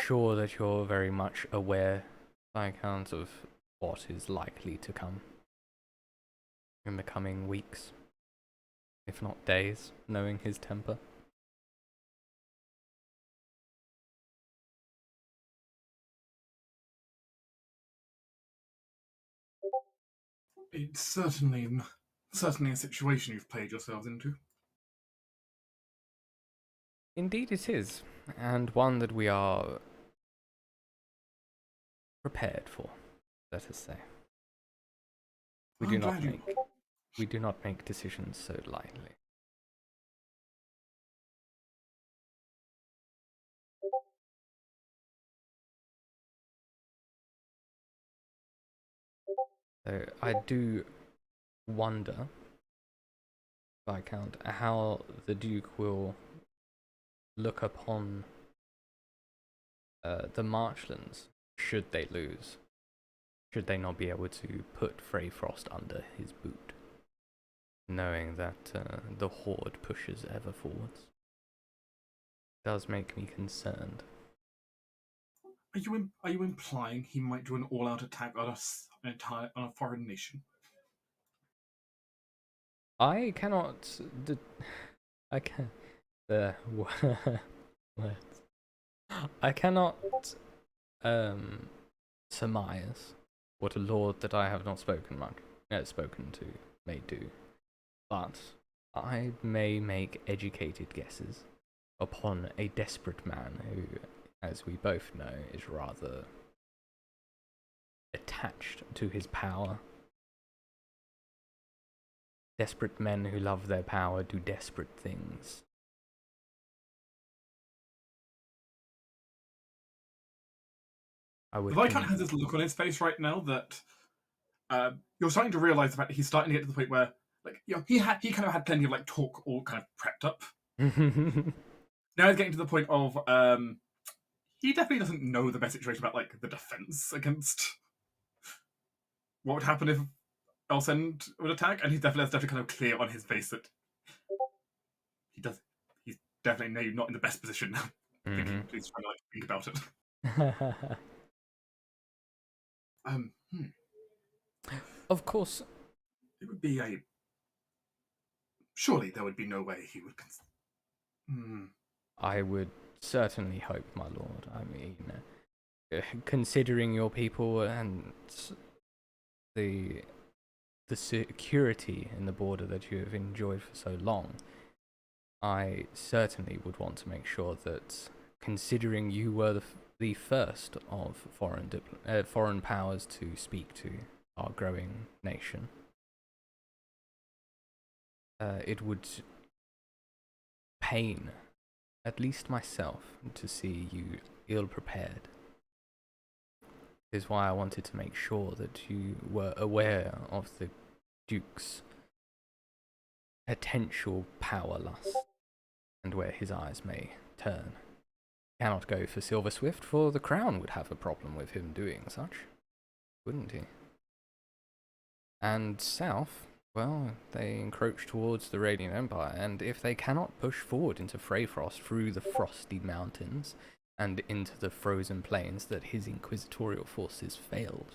sure that you're very much aware, by account of what is likely to come in the coming weeks, if not days, knowing his temper. It's certainly a situation you've played yourselves into. Indeed it is, and one that we are prepared for, let us say. We do not make decisions so lightly. So I do wonder, Viscount, how the Duke will look upon the marshlands should they lose. Should they not be able to put Freyfrost under his boot, knowing that the Horde pushes ever forwards. It does make me concerned. Are you implying he might do an all-out attack on a foreign nation? I cannot. I can. I cannot surmise what a lord that I have not spoken to may do, but I may make educated guesses upon a desperate man who, as we both know, is rather attached to his power. Desperate men who love their power do desperate things. The Viscount has this look on his face right now that you're starting to realise the fact that he's starting to get to the point where, like, you know, he kind of had plenty of like talk all kind of prepped up. Now he's getting to the point of he definitely doesn't know the best situation about like the defense against what would happen if Elsend would attack, and that's definitely kind of clear on his face that he's definitely not in the best position now. He's trying to like think about it. Of course. It would be surely there would be no way he would I would certainly hope, my lord. I mean, considering your people and the security in the border that you have enjoyed for so long, I certainly would want to make sure that, considering you were the first of foreign powers to speak to our growing nation, it would pain at least myself to see you ill-prepared. Is why I wanted to make sure that you were aware of the Duke's potential power lust and where his eyes may turn. Cannot go for Silver Swift, for the Crown would have a problem with him doing such, wouldn't he? And South, well, they encroach towards the Radiant Empire, and if they cannot push forward into Freyfrost through the frosty mountains and into the frozen plains that his inquisitorial forces failed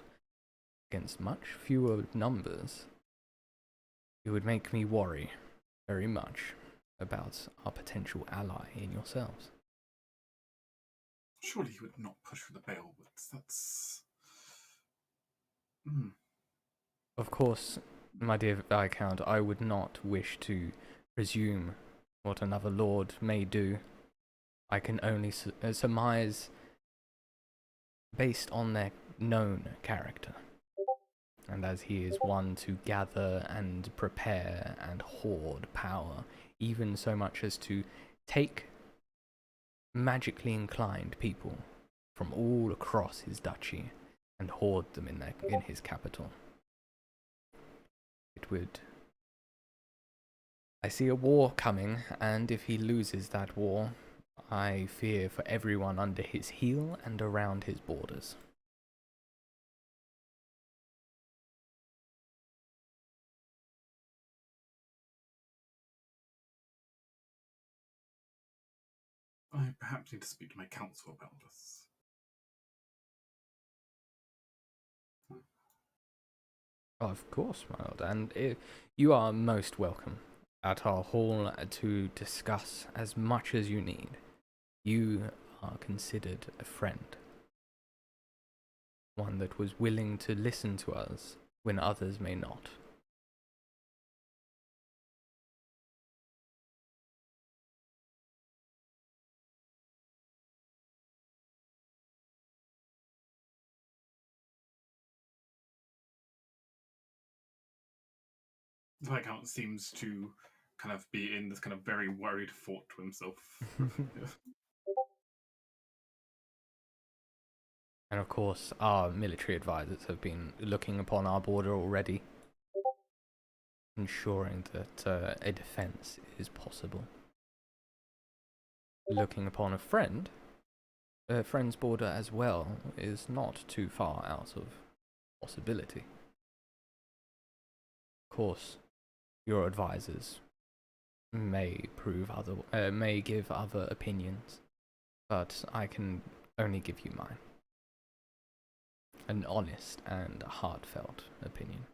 against much fewer numbers, it would make me worry very much about our potential ally in yourselves. Surely he would not push for the Balewoods. That's... Of course, my dear Viscount, I would not wish to presume what another lord may do. I can only surmise based on their known character. And as he is one to gather and prepare and hoard power, even so much as to take magically inclined people from all across his duchy and hoard them in his capital. It would... I see a war coming, and if he loses that war, I fear for everyone under his heel and around his borders. I perhaps need to speak to my council about this. Of course, my lord, and you are most welcome at our hall to discuss as much as you need. You are considered a friend. One that was willing to listen to us when others may not. The Viscount seems to kind of be in this kind of very worried thought to himself. And of course, our military advisors have been looking upon our border already, ensuring that a defense is possible. Looking upon a friend's border as well is not too far out of possibility. Of course, your advisors may may give other opinions, but I can only give you mine. An honest and heartfelt opinion.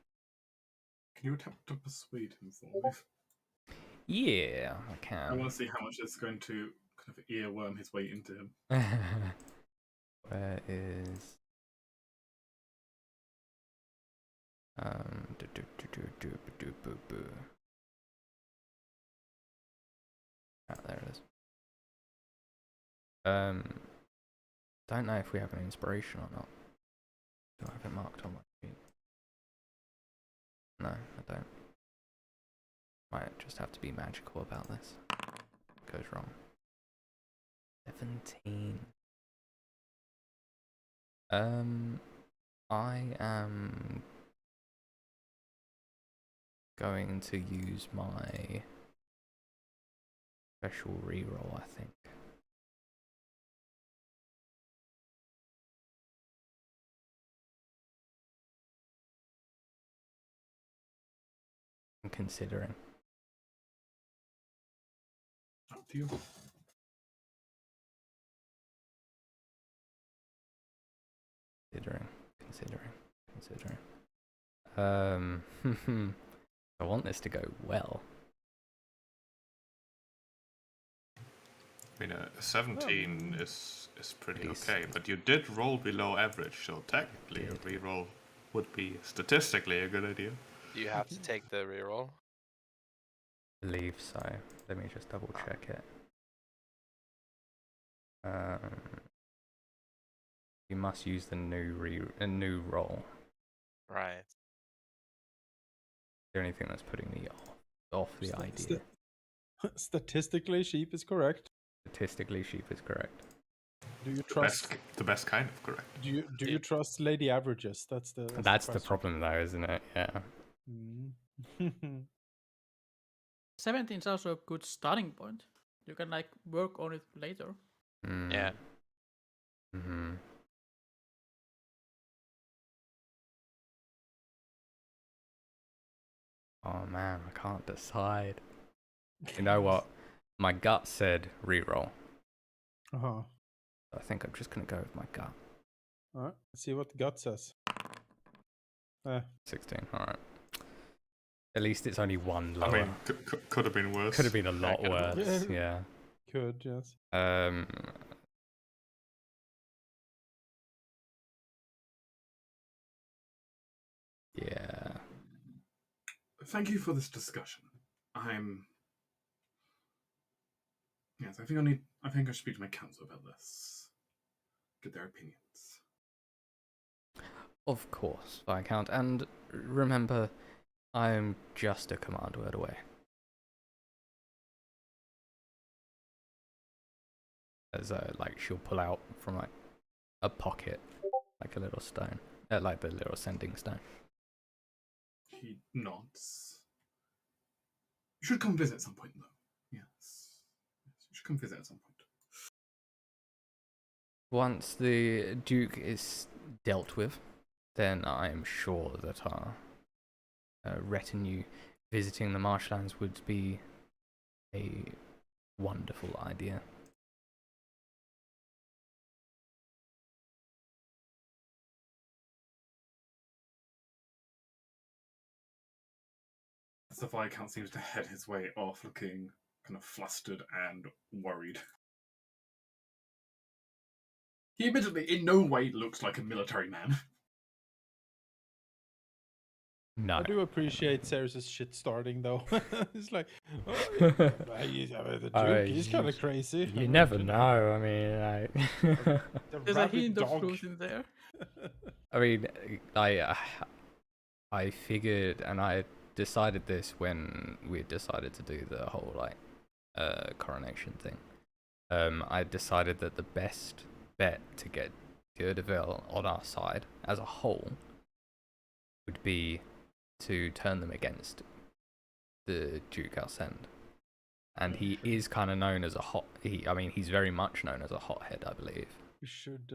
Can you attempt to persuade him for me? Yeah, I can. I want to see how much it's going to kind of earworm his way into him. Where is... there it is. Don't know if we have an inspiration or not. Do I have it marked on my sheet? No, I don't. Might just have to be magical about this. Goes wrong. 17. I am going to use my special reroll, I think. I'm considering. Up to you. Considering. I want this to go well. I mean, 17 is pretty Decent. okay, but you did roll below average, so technically a reroll would be statistically a good idea. You have to take the reroll. I believe so. Let me just double check it. You must use the new roll. Right. The only thing that's putting me off the idea. Statistically, sheep is correct. Statistically, sheep is correct. Do you trust? The best kind of correct. Do you trust lady averages? That's the That's the problem, though, isn't it? Yeah. 17 is also a good starting point. You can like work on it later. Yeah. Mm-hmm. Oh man, I can't decide. You know what? My gut said reroll. Uh-huh. I think I'm just gonna go with my gut. Alright, let's see what the gut says. 16, alright. At least it's only one lower. I mean, could have been worse. Could have been a lot Heck of a lot. worse, yeah. Could, yes. Yeah. Thank you for this discussion. Yes, I think I should speak to my council about this. Get their opinions. Of course, Viscount. And remember, I am just a command word away. As like she'll pull out from like a pocket, like a little stone, like the little sending stone. He nods. You should come visit at some point, though. Yes, you should come visit at some point. Once the Duke is dealt with, then I am sure that our retinue visiting the marshlands would be a wonderful idea. The Viscount seems to head his way off, looking kind of flustered and worried. He admittedly in no way looks like a military man. No. I do appreciate Ceres's shit starting though. It's like, the Duke, he's kind of crazy. You never know. I mean, There's a hint of truth in there. I mean, I figured, and I decided this when we decided to do the whole like coronation thing. I decided that the best bet to get Gdpr on our side as a whole would be to turn them against the Duke Alcend. And he is kind of known as he's very much known as a hothead, I believe. We should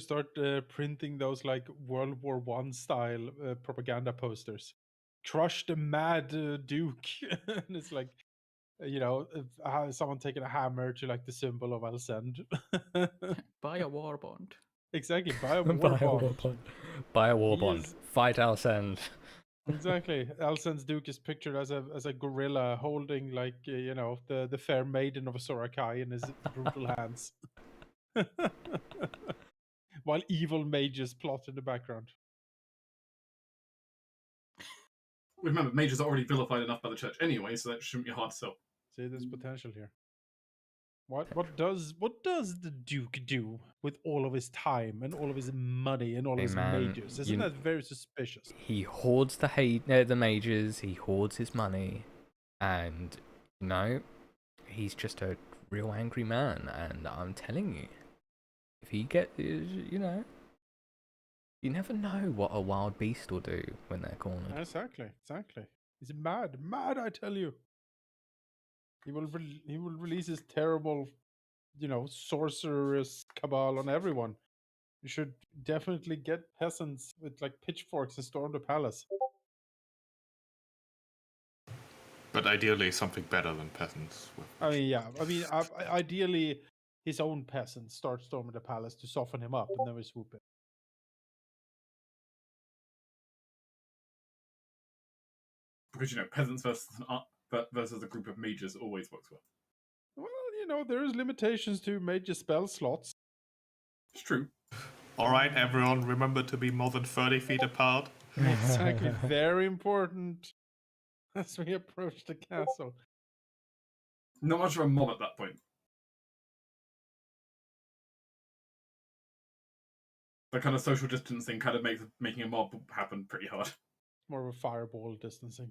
start printing those like World War I style propaganda posters. Crush the mad Duke, and it's like, someone taking a hammer to like the symbol of Alcend. Buy a war bond. Exactly, buy a war bond. Buy a war bond. Fight Alcend. Exactly. Alcend's Duke is pictured as a gorilla holding like the fair maiden of Sorakai in his brutal hands. While evil mages plot in the background. Remember, mages are already vilified enough by the church anyway, so that shouldn't be hard to sell. See, there's potential here. What does the Duke do with all of his time and all of his money and all of Hey, his man, mages? Isn't that very suspicious? He hoards the mages. He hoards his money, and you know, he's just a real angry man. And I'm telling you, if he you know, you never know what a wild beast will do when they're cornered. Exactly. He's mad, I tell you. He will release his terrible, sorceress cabal on everyone. You should definitely get peasants with like pitchforks and storm the palace. But ideally, something better than peasants. I mean, yeah. I mean, ideally, his own peasants start storming the palace to soften him up, and then we swoop in. Because peasants versus a group of mages always works well. Well, there is limitations to major spell slots. It's true. All right, everyone, remember to be more than 30 feet apart. Exactly. Very important as we approach the castle. Not much of a mob at that point. The kind of social distancing kind of makes making a mob happen pretty hard. More of a fireball distancing.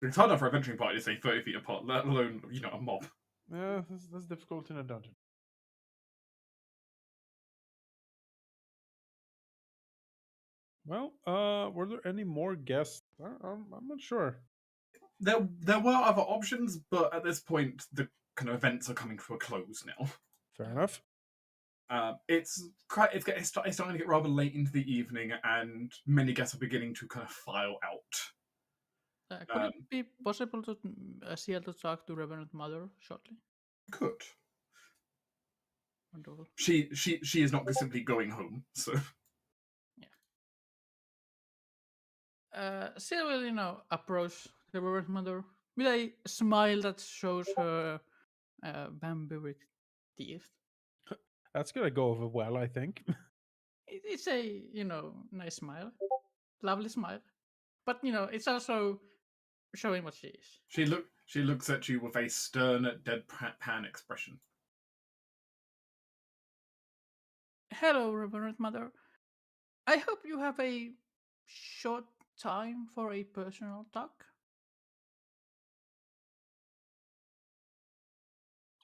It's hard enough for a venturing party to stay 30 feet apart, let alone, a mob. Yeah, that's difficult in a dungeon. Well, were there any more guests? I'm not sure. There were other options, but at this point, the kind of events are coming to a close now. Fair enough. It's starting to get rather late into the evening, and many guests are beginning to kind of file out. Could it be possible to see to talk to Reverend Mother shortly? Could. Wonderful. She is not simply going home, so. Sil will, approach the Reverend Mother with a smile that shows her vampiric teeth. That's gonna go over well, I think. It's a, nice smile. Lovely smile. But, it's also showing what she is. She looks at you with a stern, deadpan expression. Hello, Reverend Mother. I hope you have a short time for a personal talk.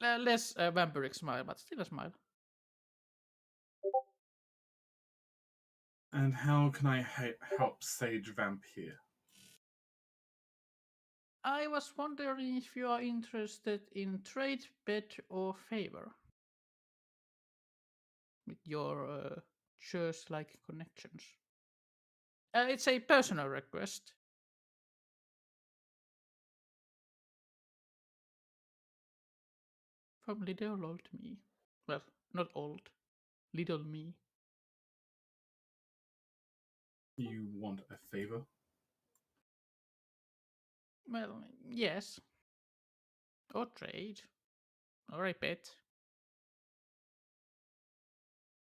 Less vampiric smile, but still a smile. And how can I help Sage Vampire? I was wondering if you are interested in trade, bet, or favor with your church-like connections. It's a personal request. From little old me. Well, not old. Little me. You want a favor? Well, yes. Or trade. Or a bet.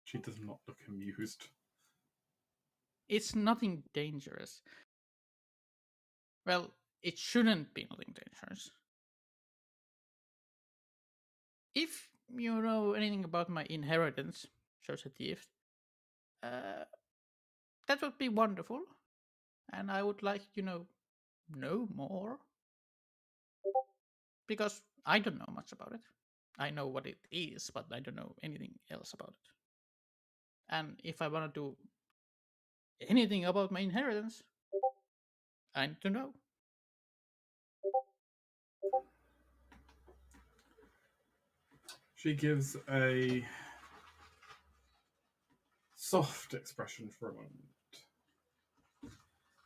She does not look amused. It's nothing dangerous. Well, it shouldn't be nothing dangerous. If you know anything about my inheritance, shows a thief, that would be wonderful. And I would like, know more. Because I don't know much about it. I know what it is, but I don't know anything else about it. And if I want to do anything about my inheritance, I need to know. She gives a soft expression for a moment.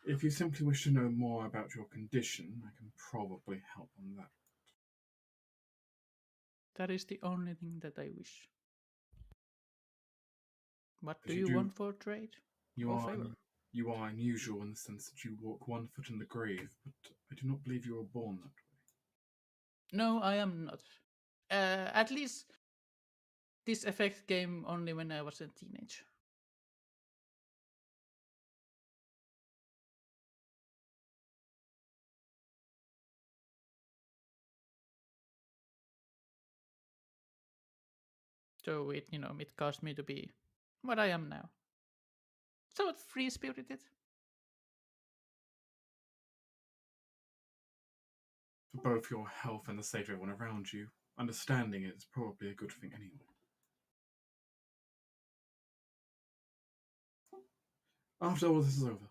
If you simply wish to know more about your condition, I can probably help on that. That is the only thing that I wish. What But do you want for trade? You or are favor? you are unusual in the sense that you walk 1 foot in the grave, but I do not believe you were born that way. No, I am not. At least this effect came only when I was a teenager. So it caused me to be what I am now. Somewhat free spirited. For both your health and the safety of everyone around you, understanding it is probably a good thing anyway. After all this is over,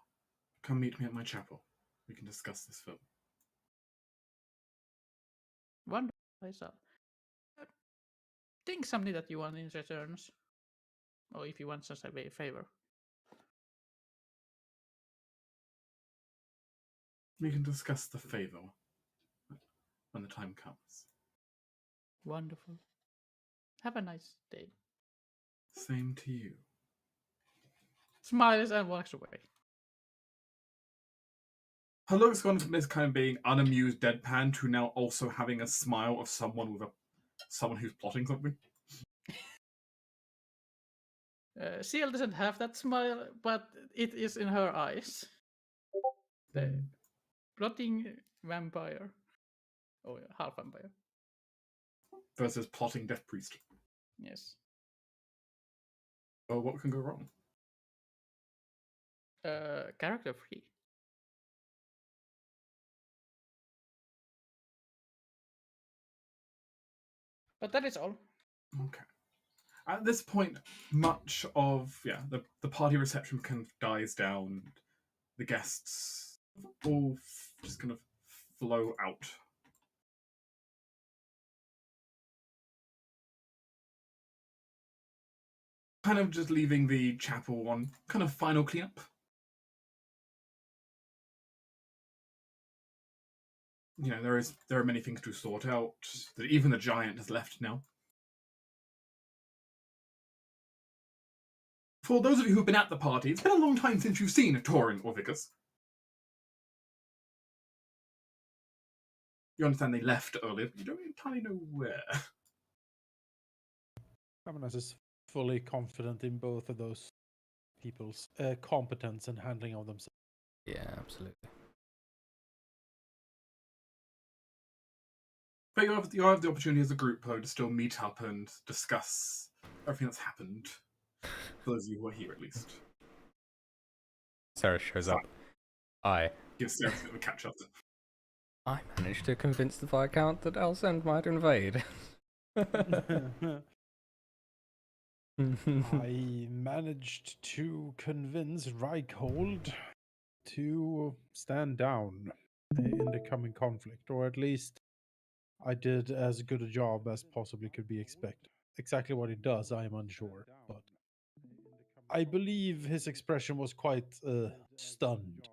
come meet me at my chapel. We can discuss this further. Wonderful, I saw. Think something that you want in returns. Or if you want just a favor. We can discuss the favor when the time comes. Wonderful. Have a nice day. Same to you. Smiles and walks away. Her look's gone from this kind of being unamused deadpan to now also having a smile of someone who's plotting something. Seal doesn't have that smile, but it is in her eyes. The plotting vampire. Oh, yeah, half vampire. Versus plotting death priest. Yes. Oh, what can go wrong? Character free. But that is all. Okay. At this point, much of the party reception kind of dies down. The guests all just kind of flow out. Kind of just leaving the chapel on kind of final cleanup. There are many things to sort out. That even the giant has left now. For those of you who've been at the party, it's been a long time since you've seen Torin or Vickers. You understand they left earlier, but you don't entirely know where. Amanas is fully confident in both of those people's competence and handling of themselves. Yeah, absolutely. But you have the opportunity as a group, though, to still meet up and discuss everything that's happened. For those of you who are here, at least. Sarah shows up. Give Sarah a bit of a catch up. I managed to convince the Viscount that Alcend might invade. I managed to convince Reichhold to stand down in the coming conflict, or at least I did as good a job as possibly could be expected. Exactly what he does, I am unsure, but I believe his expression was quite stunned.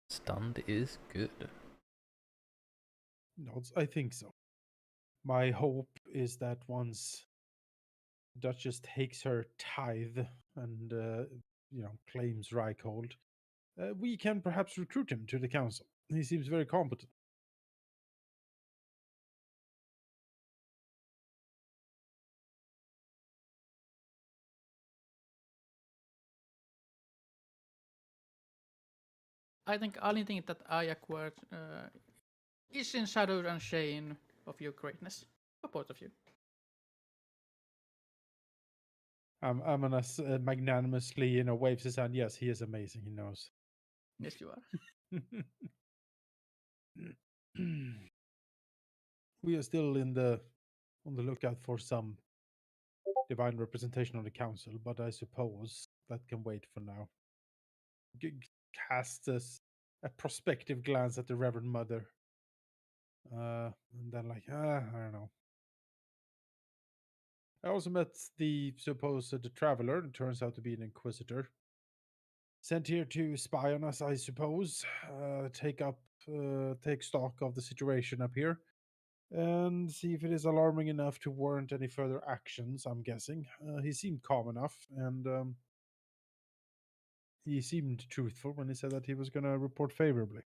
Stunned is good. No, I think so. My hope is that once Duchess takes her tithe and claims Reichhold, we can perhaps recruit him to the council. He seems very competent. I think only thing that I acquired is in shadow and shame of your greatness. For both of you. Amanas magnanimously, waves his hand. Yes, he is amazing. He knows. Yes, you are. We are still on the lookout for some divine representation on the council, but I suppose that can wait for now. Cast a prospective glance at the Reverend Mother, and then I don't know. I also met the supposed traveler. It turns out to be an inquisitor. Sent here to spy on us, I suppose. Take stock of the situation up here, and see if it is alarming enough to warrant any further actions. I'm guessing. He seemed calm enough, and he seemed truthful when he said that he was going to report favorably.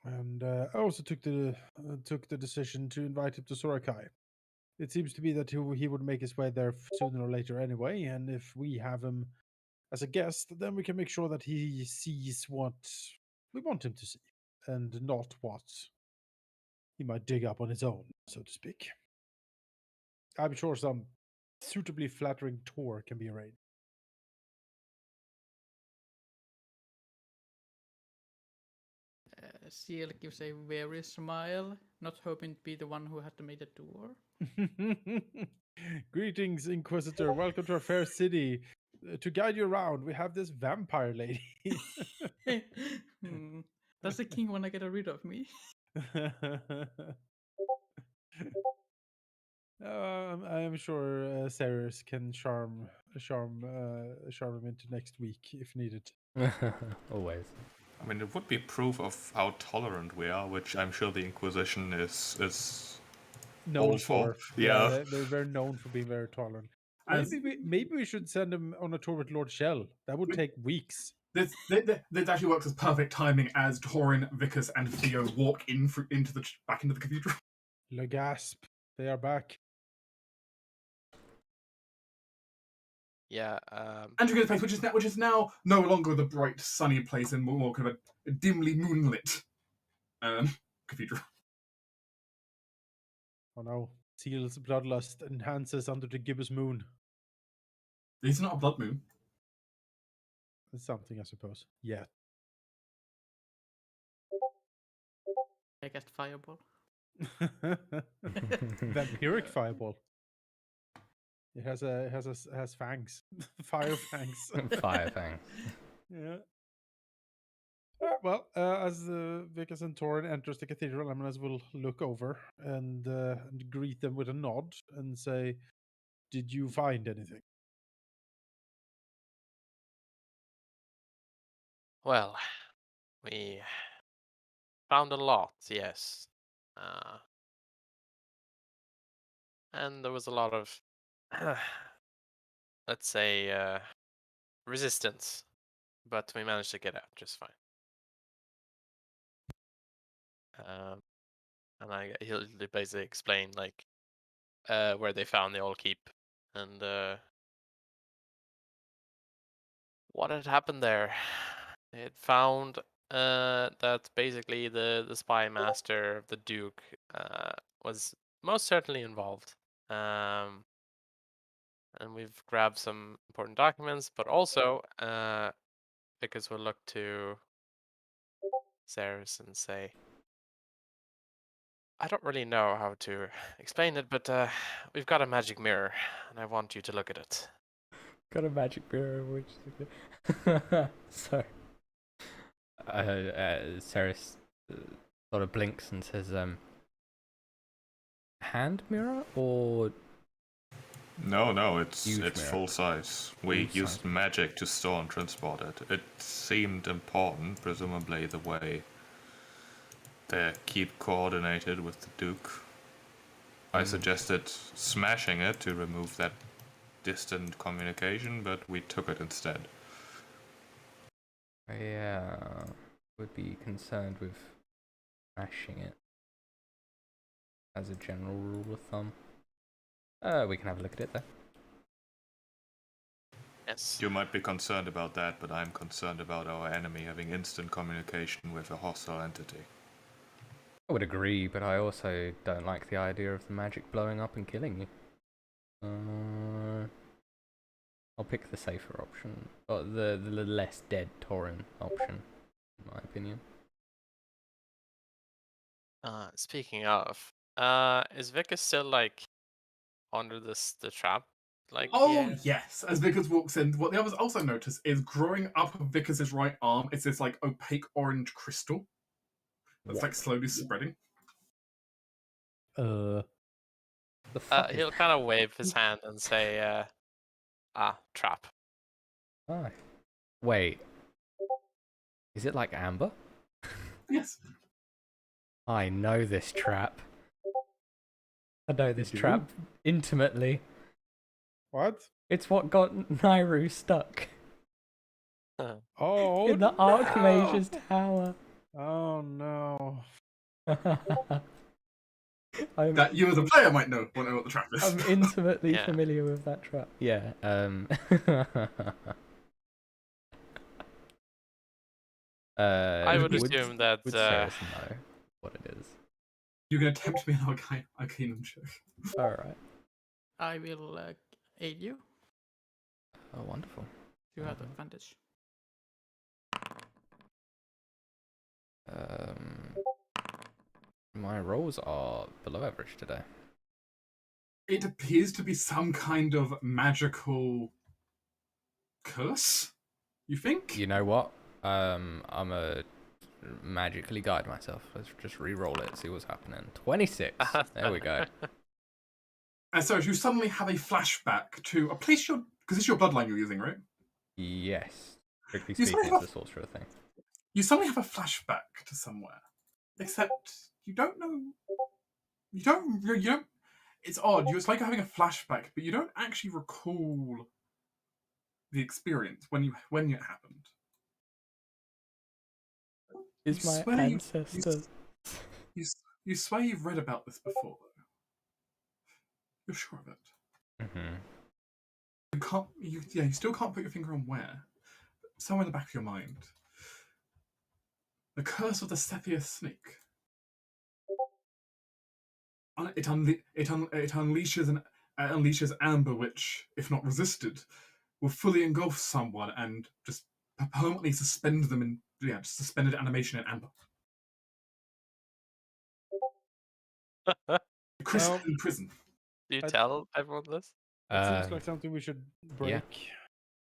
And I also took the decision to invite him to Sorakai. It seems to be that he would make his way there sooner or later anyway, and if we have him as a guest, then we can make sure that he sees what we want him to see, and not what he might dig up on his own, so to speak. I'm sure some suitably flattering tour can be arranged. Ciel gives a weary smile, not hoping to be the one who had to make the tour. Greetings, Inquisitor. Welcome to our fair city. To guide you around, we have this vampire lady. Does the king want to get rid of me? I am sure Ceres can charm him into next week if needed. Always. I mean, it would be proof of how tolerant we are, which I'm sure the Inquisition is Known all for. Yeah. They're very known for being very tolerant. As Maybe we should send him on a tour with Lord Shell. That would take weeks. this actually works as perfect timing as Torin, Vicus, and Theo walk back into the cathedral. Le gasp. They are back. Yeah. And you get a place which is now no longer the bright, sunny place and more kind of a dimly moonlit cathedral. Oh no. Seal's bloodlust enhances under the gibbous moon. It's not a blood moon. It's something, I suppose. Yeah. I cast fireball. Vampiric fireball. It has fangs. Fire fangs. Fire fangs. Yeah. Well, as Vicus and Torin enters the cathedral, Eminas will look over and greet them with a nod and say, "Did you find anything?" Well, we found a lot, yes. And there was a lot of, let's say, resistance, but we managed to get out just fine. And he'll basically explain like where they found the old keep and what had happened there. They had found that basically the spy master of the Duke was most certainly involved. And we've grabbed some important documents, but also because we'll look to Ceres and say, I don't really know how to explain it, but we've got a magic mirror, and I want you to look at it. Got a magic mirror, which sorry. Ceres sort of blinks and says, hand mirror or No, it's Huge mirror. full size. We Full used size. magic to store and transport it. It seemed important, presumably the way they keep coordinated with the Duke. I suggested smashing it to remove that distant communication, but we took it instead. I would be concerned with smashing it as a general rule of thumb. We can have a look at it though. Yes. You might be concerned about that, but I'm concerned about our enemy having instant communication with a hostile entity. I would agree, but I also don't like the idea of the magic blowing up and killing you. I'll pick the safer option, or the less dead Torin option, in my opinion. Speaking of, is Vicus still like under the trap? Like, Yes. As Vickers walks in, what the others also notice is growing up Vickers' right arm is this like opaque orange crystal that's like slowly spreading. The fuck is he'll kind of wave his hand and say, trap. Oh. Wait. Is it like amber? Yes. I know this trap. I know this You do? trap intimately. What? It's what got Nairu stuck Oh, in the no. Archmage's tower. Oh no. I'm, That you as a player might know what the trap is. I'm intimately Yeah. familiar with that trap. Yeah. I would assume that would Ceres know what it is? You're going to tempt me in Arcane check. All right. I will aid you. Oh, wonderful. You have the advantage. My rolls are below average today. It appears to be some kind of magical curse, you think? You know what? I'm a magically guide myself. Let's just re-roll it, see what's happening. 26. There we go. And so you suddenly have a flashback to a place because it's your bloodline you're using, right? Yes. Strictly You speaking, suddenly it's a sorcerer thing. You suddenly have a flashback to somewhere, except you don't know. You don't. It's odd. It's like you're having a flashback, but you don't actually recall the experience when it happened. Is You my swear ancestor... You swear you've read about this before, though. You're sure of it. Mm-hmm. You can't. You still can't put your finger on where. Somewhere in the back of your mind. The curse of the Sepia snake. It unleashes amber, which, if not resisted, will fully engulf someone and just permanently suspend them in just suspended animation in amber. Crystal in prison. Do you tell everyone this? That seems like something we should break.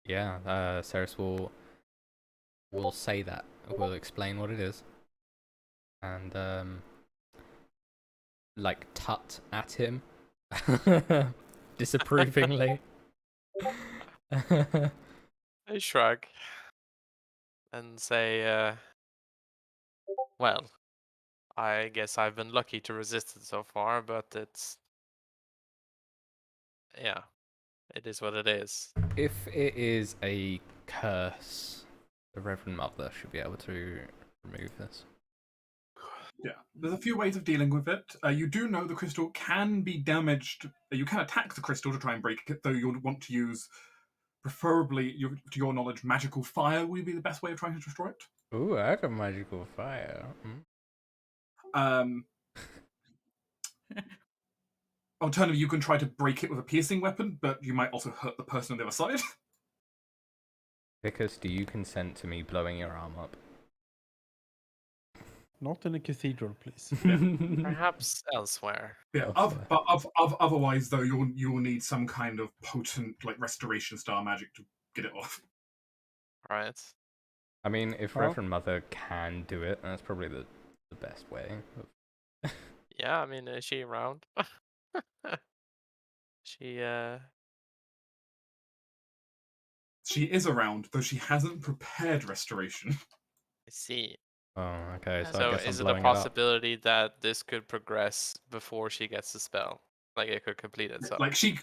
Yeah, Ceres will say that. We'll explain what it is. And, like, tut at him. Disapprovingly. I shrug and say, well, I guess I've been lucky to resist it so far, but yeah, it is what it is. If it is a curse, the Reverend Mother should be able to remove this. Yeah, there's a few ways of dealing with it. You do know the crystal can be damaged. You can attack the crystal to try and break it, though you'll want to use, preferably, to your knowledge, magical fire would be the best way of trying to destroy it. Ooh, I got magical fire. Alternatively, you can try to break it with a piercing weapon, but you might also hurt the person on the other side. Vicus, do you consent to me blowing your arm up? Not in a cathedral, please. Perhaps elsewhere. Yeah, otherwise, though, you'll need some kind of potent, like, restoration style magic to get it off. Right. I mean, if Well- Reverend Mother can do it, that's probably the best way. Yeah, I mean, is she around? She She is around, though she hasn't prepared restoration. I see. Oh, okay, so I So guess I'm is it a blowing it up. possibility that this could progress before she gets the spell? Like it could complete itself. Like she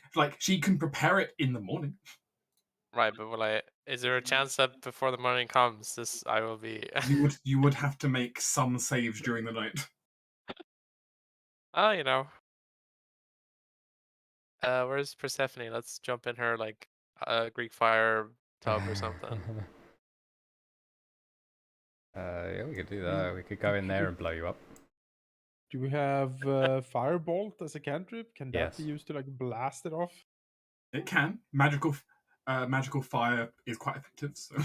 can prepare it in the morning. Right, but is there a chance that before the morning comes, I will be You would have to make some saves during the night. Oh, where's Persephone? Let's jump in her like Greek fire tub or something. Yeah, we could do that. We could go in there and blow you up. Do we have Firebolt as a cantrip? Can that Yes. be used to like blast it off? It can. Magical fire is quite effective, so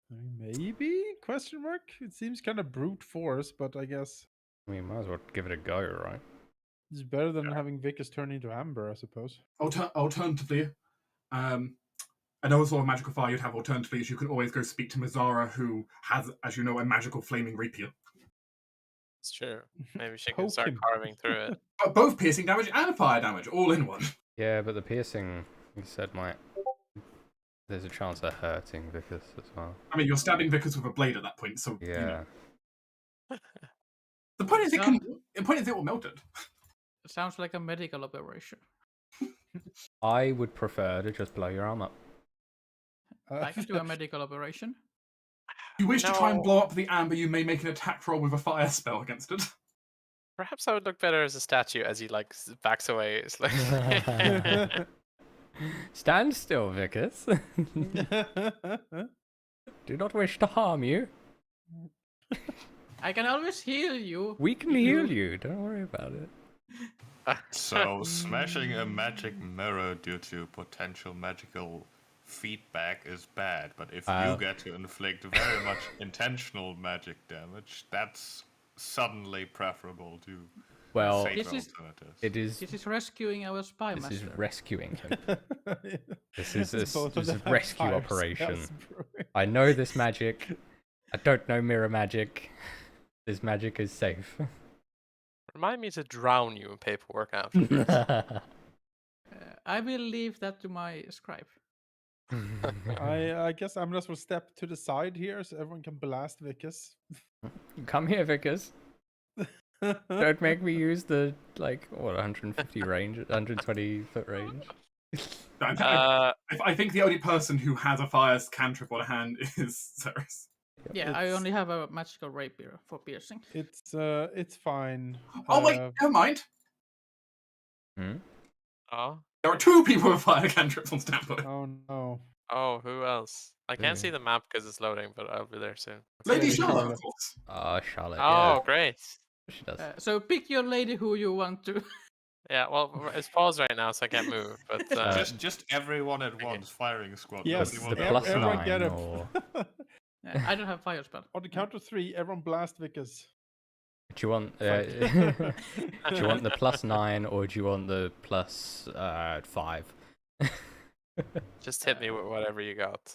Maybe? Question mark? It seems kind of brute force, but I guess I mean, might as well give it a go, right? it's better than having Vicus turn into amber, I suppose. alternatively, I know sort of magical fire you'd have alternatively is you can always go speak to Mizara, who has, as you know, a magical flaming rapier. It's true. Maybe she can Poke start him. carving through it. But both piercing damage and fire damage, all in one. Yeah, but the piercing, you said, there's a chance of hurting Vicus as well. I mean, you're stabbing Vickers with a blade at that point, so Yeah. you know. The point is, it will melt it. It sounds like a medical operation. I would prefer to just blow your arm up. I can do a medical operation. If you wish to try and No. blow up the amber, you may make an attack roll with a fire spell against it. Perhaps I would look better as a statue as he like backs away. It's like Stand still, Vickers. Do not wish to harm you. I can always heal you. We can if heal you. Don't worry about it. So, smashing a magic mirror due to potential magical feedback is bad, but if you get to inflict very much intentional magic damage, that's suddenly preferable to safer alternatives. This is rescuing our spy This is master. rescuing him. This is a Both of them have rescue fire operation. spells brewing. I know this magic. I don't know mirror magic. This magic is safe. Remind me to drown you in paperwork after. I will leave that to my scribe. I guess Amnes will step to the side here so everyone can blast Vickers. Come here, Vickers. Don't make me use the 150 range, 120 foot range. I think the only person who has a fire cantrip on hand is Ceres. Yeah, I only have a magical rapier for piercing. It's fine. Oh wait, never mind. Oh. There are 2 people with fire cantrips on standby. Oh no. Oh, who else? I can't see the map because it's loading, but I'll be there soon. Lady Lady Charlotte, Charlotte. of course. Charlotte. Oh, Yeah. great. She does. So pick your lady who you want to. Yeah, well, it's paused right now, so I can't move. But just everyone at once, firing squad. Yes, the Everyone plus everyone 9 get him. or... I don't have fire spell. On the count of 3, everyone blast Vickers. Do you want do you want the plus 9 or do you want the plus 5? just hit me with whatever you got.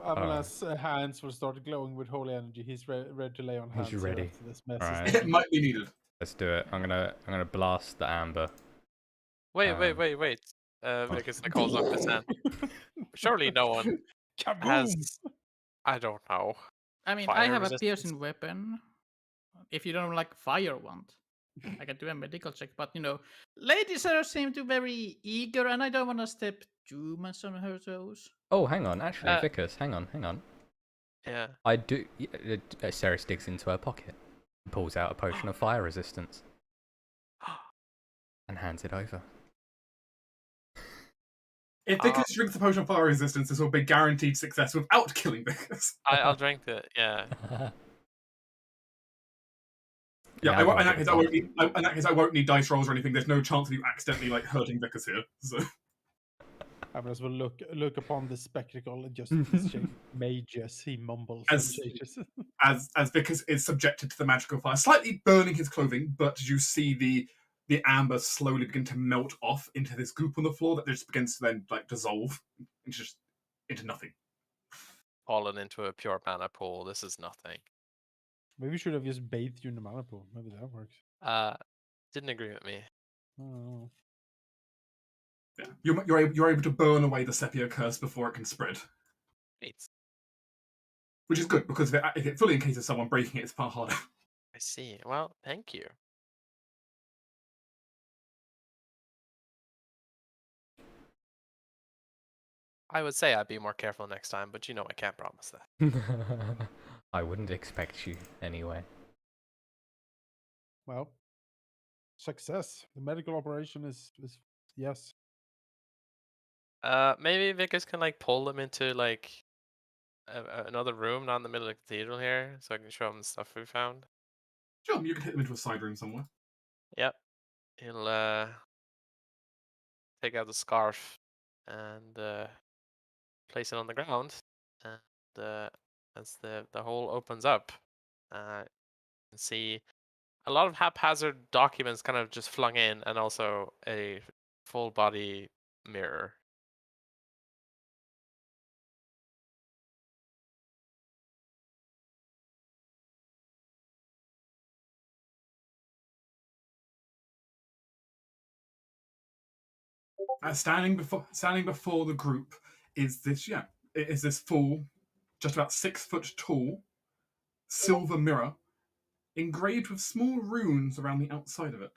Amnes' hands will start glowing with holy energy. He's ready to lay on hands. He's ready. After this mess Alright. is It might be needed. Let's do it. I'm gonna blast the amber. Wait. Because Nick holds up his hand. Surely no one Kaboom! has. I don't know. I mean, Fire I have resistance? a piercing weapon. If you don't like fire wand, I can do a medical check. But ladies seem to be very eager, and I don't want to step too much on her toes. Oh, hang on. Actually, Vickers, hang on. Yeah. I do. Ceres digs into her pocket, and pulls out a potion of fire resistance, and hands it over. If Vickers drinks the potion of fire resistance, this will be guaranteed success without killing Vickers. I'll drink it. Yeah. Yeah, in that case, I won't need dice rolls or anything. There's no chance of you accidentally hurting Vickers here. So. Amnes will look upon the spectacle and just mages. He mumbles. As Vickers is subjected to the magical fire, slightly burning his clothing, but you see the amber slowly begin to melt off into this goop on the floor that just begins to then dissolve into nothing. Fallen into a pure mana pool. This is nothing. Maybe we should have just bathed you in the mana pool. Maybe that works. Didn't agree with me. Oh. Yeah, you're able to burn away the sepia curse before it can spread, Great. which is good because if it fully encases someone, breaking it is far harder. I see. Well, thank you. I would say I'd be more careful next time, but I can't promise that. I wouldn't expect you anyway. Well, success. The medical operation is yes. Maybe Vickers can pull them into another room, not in the middle of the cathedral here, so I can show them the stuff we found. Sure, you can hit them into a side room somewhere. Yep. He'll take out the scarf and place it on the ground, and as the hole opens up, you can see a lot of haphazard documents kind of just flung in, and also a full body mirror. Standing before the group is this full, just about 6 foot tall, silver mirror, engraved with small runes around the outside of it.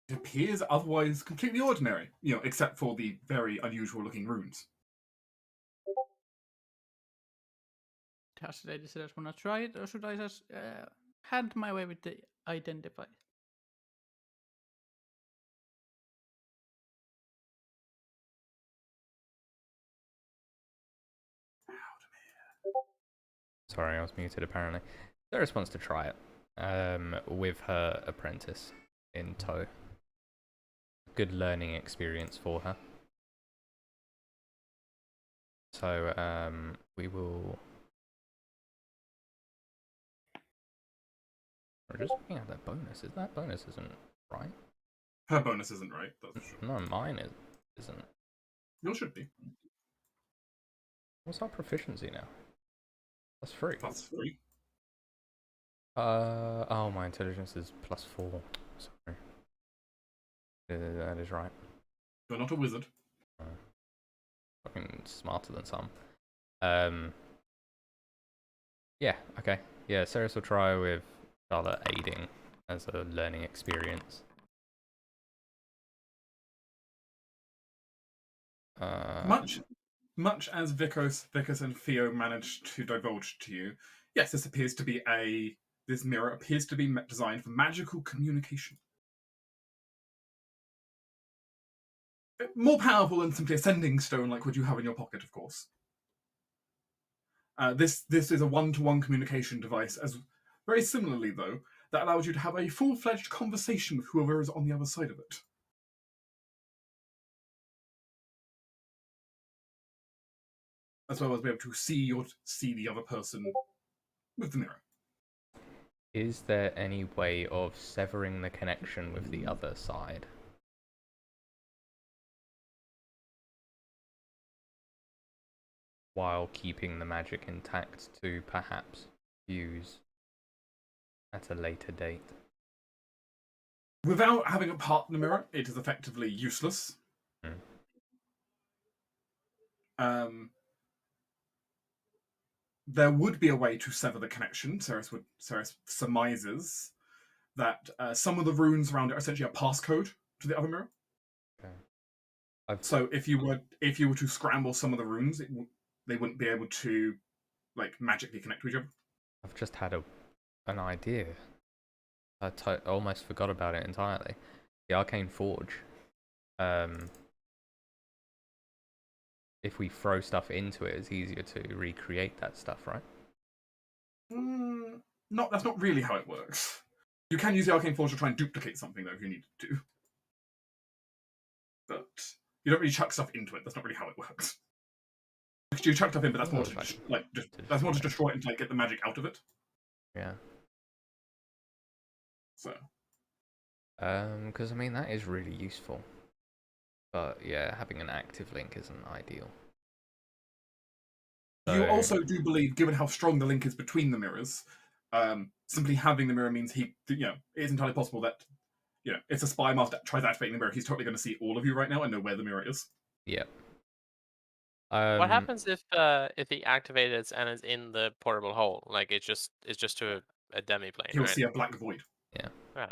It appears otherwise completely ordinary, except for the very unusual looking runes. Does Lady Ceres want to try it, or should I just hand my way with the identify? Sorry, I was muted apparently. Ceres wants to try it with her apprentice in tow. Good learning experience for her. So we will. We're just looking at that bonus. That bonus isn't right? Her bonus isn't right. That's for sure. No, mine isn't. Yours should be. What's our proficiency now? That's 3. That's 3. Oh, my intelligence is +4. Sorry. That is right. You're not a wizard. Fucking smarter than some. Yeah, okay. Yeah, Ceres will try with Charlotte aiding as a learning experience. Much as Vicus and Theo managed to divulge to you, yes, this mirror appears to be designed for magical communication. More powerful than simply a sending stone like what you have in your pocket, of course. This is a one-to-one communication device, as very similarly, though, that allows you to have a full-fledged conversation with whoever is on the other side of it. As well as be able to see the other person with the mirror. Is there any way of severing the connection with the other side? While keeping the magic intact to perhaps use at a later date? Without having a partner mirror, it is effectively useless. There would be a way to sever the connection. Ceres surmises that some of the runes around it are essentially a passcode to the other mirror. Okay. So if you were to scramble some of the runes, they wouldn't be able to magically connect to each other. I've just had an idea. I almost forgot about it entirely. The Arcane Forge. If we throw stuff into it, it's easier to recreate that stuff, right? That's not really how it works. You can use the Arcane Forge to try and duplicate something, though, if you need to. But you don't really chuck stuff into it. That's not really how it works. You chuck stuff in, but that's more to destroy it and get the magic out of it. Yeah. So. Because I mean that is really useful. But yeah, having an active link isn't ideal. You also do believe, given how strong the link is between the mirrors, simply having the mirror means it is entirely possible that, if a spy master tries activating the mirror, he's totally going to see all of you right now and know where the mirror is. Yep. What happens if he activates it and it's in the portable hole? Like it's just to a demi plane. He'll right? see a black void. Yeah.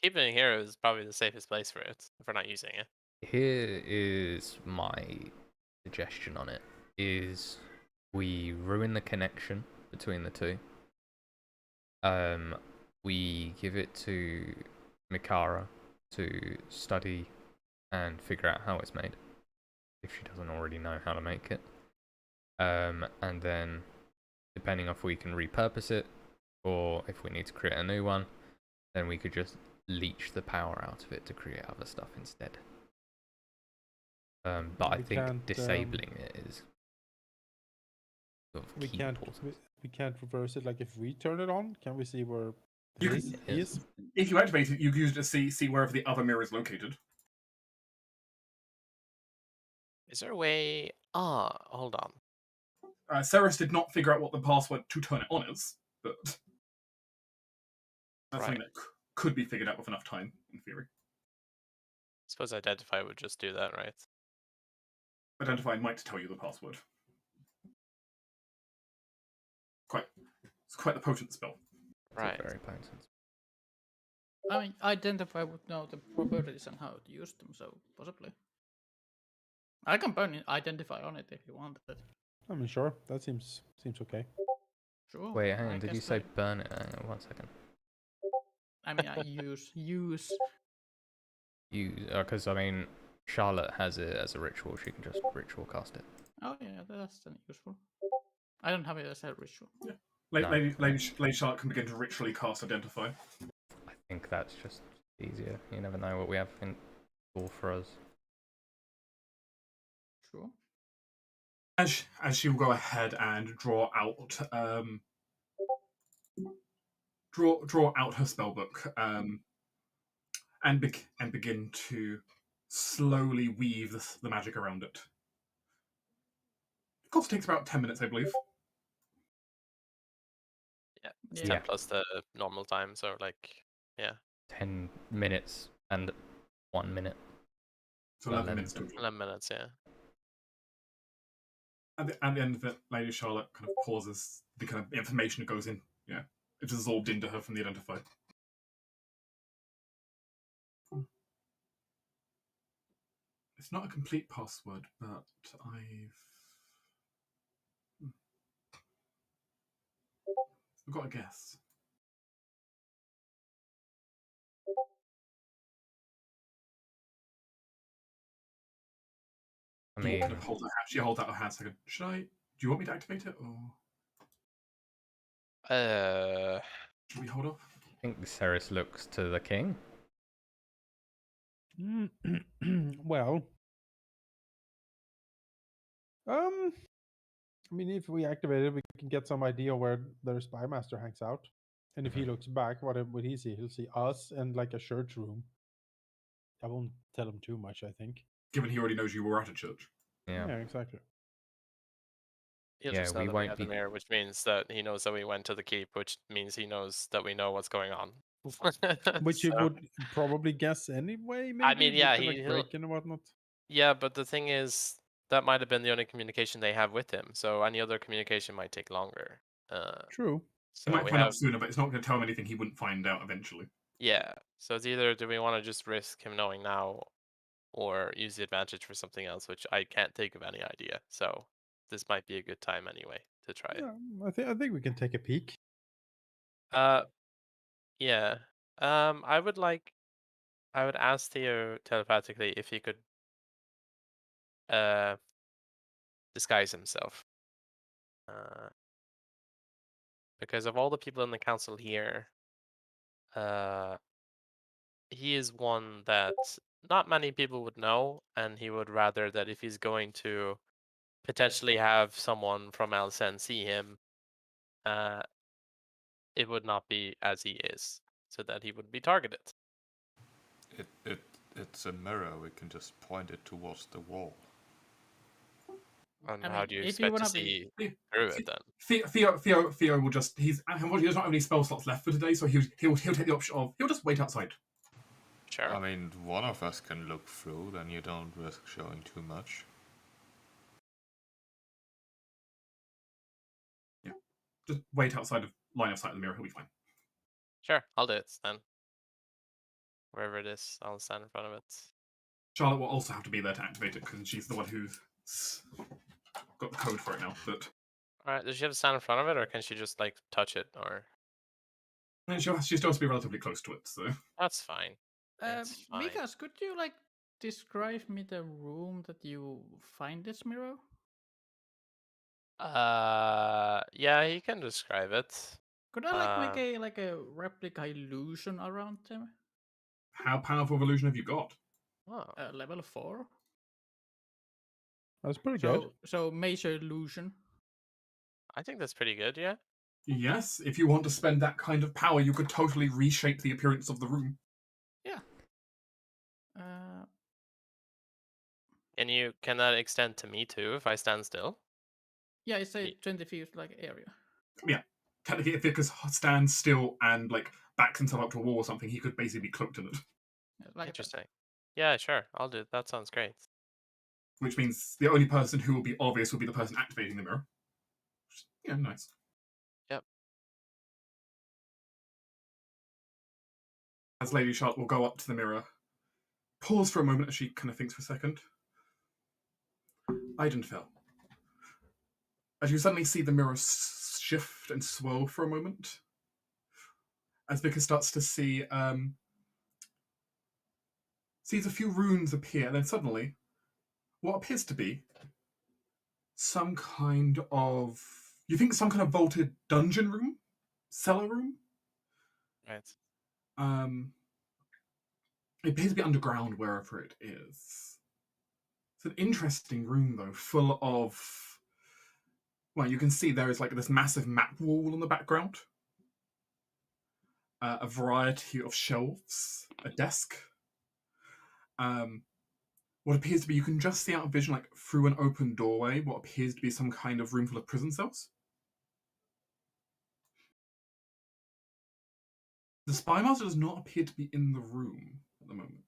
Keeping it here is probably the safest place for it if we're not using it. Here is my suggestion on it: is we ruin the connection between the two. We give it to Mikara to study and figure out how it's made, if she doesn't already know how to make it. And then, depending on if we can repurpose it, or if we need to create a new one, then we could just leech the power out of it to create other stuff instead. But I think disabling it is sort of key important. We can't reverse it. Like if we turn it on, can we see where he is? If you activate it, you can use it to see wherever the other mirror is located. Is there a way? Hold on. Ceres did not figure out what the password to turn it on is, but that's something that could be figured out with enough time, in theory. I suppose Identify would just do that, right? Identify might tell you the password. It's quite the potent spell. Right. It's very potent. I mean, Identify would know the properties and how to use them, so possibly. I can burn Identify on it if you want it. I mean, sure, that seems okay. Sure. Wait, hang I on. Did guess you say burn it? Hang on 1 second. I mean, I use. Because I mean, Charlotte has it as a ritual. She can just ritual cast it. Oh yeah, that's then useful. I don't have it as a ritual. Yeah. No, Lady Charlotte can begin to ritually cast Identify. I think that's just easier. You never know what we have in store for us. Sure. As she'll go ahead and draw out her spellbook and begin to slowly weave the magic around it. Of course, it takes about 10 minutes, I believe. Yeah, it's Yeah. 10 plus the normal time, so like, yeah. 10 minutes and 1 minute. So 11 minutes total. 11 minutes, yeah. At the end of it, Lady Charlotte kind of pauses the kind of information that goes in. Yeah, it's absorbed into her from the Identify. It's not a complete password, but I've got a guess. I mean, She holds out her hand. So do you want me to activate it, or should we hold off? I think Ceres looks to the king. Well, I mean, if we activate it, we can get some idea where their spy master hangs out. And if he looks back, what would he see? He'll see us and like a church room. I won't tell him too much, I think. Given he already knows you were at a church. Yeah. Yeah, exactly. He'll Yeah, just know we that won't we have be- the mirror, which means that he knows that we went to the keep, which means he knows that we know what's going on. Which you So- would probably guess anyway, maybe. I mean, yeah, with the, like, he'll- break-in and whatnot. Yeah, but the thing is, that might have been the only communication they have with him. So any other communication might take longer. True. So He might we find have, out sooner, but it's not going to tell him anything he wouldn't find out eventually. yeah. So it's either do we want to just risk him knowing now, or use the advantage for something else, which I can't think of any idea. So this might be a good time anyway to try it. Yeah, I think we can take a peek. Yeah. I would ask Theo telepathically if he could disguise himself. Because of all the people in the council here, he is one that not many people would know, and he would rather that if he's going to potentially have someone from Alcen see him, it would not be as he is, so that he would be targeted. It's a mirror. We can just point it towards the wall. And I how mean, do you if you expect to wanna see be- through it then? Theo will just he doesn't have any spell slots left for today, so he'll take the option of he'll just wait outside. Sure. I mean, one of us can look through, then you don't risk showing too much. Yeah, just wait outside of line of sight of the mirror. He'll be fine. Sure, I'll do it then. Wherever it is, I'll stand in front of it. Charlotte will also have to be there to activate it because she's the one who's got the code for it now. But Alright, does she have to stand in front of it, or can she just like touch it, or and she still has to be relatively close to it. So that's fine. It's fine. Mikas, could you like describe me the room that you find this mirror? Yeah, you can describe it. Could I make a replica illusion around them? how powerful of illusion have you got? Oh, Level 4. That's pretty good. So major illusion. I think that's pretty good, yeah. Yes, if you want to spend that kind of power, you could totally reshape the appearance of the room. Yeah. Can that extend to me too if I stand still? Yeah, it's a 20 feet like area. Yeah, technically, if Vickers stands still and like backs himself up to a wall or something, he could basically be cloaked in it. Yeah, like that. Interesting. Yeah, sure. I'll do it. That sounds great. Which means the only person who will be obvious will be the person activating the mirror. Yeah, nice. Yep. As Lady Charlotte will go up to the mirror, pause for a moment as she kind of thinks for a second. Eidenfell. as you suddenly see the mirror shift and swirl for a moment, as Vickers starts to see sees a few runes appear, and then suddenly, what appears to be some kind of, you think some kind of vaulted dungeon room, cellar room. Right. It appears to be underground wherever it is. It's an interesting room though, full of, well, you can see there is like this massive map wall in the background, a variety of shelves, a desk. What appears to be, you can just see out of vision, like through an open doorway, what appears to be some kind of room full of prison cells. The spy master does not appear to be in the room at the moment.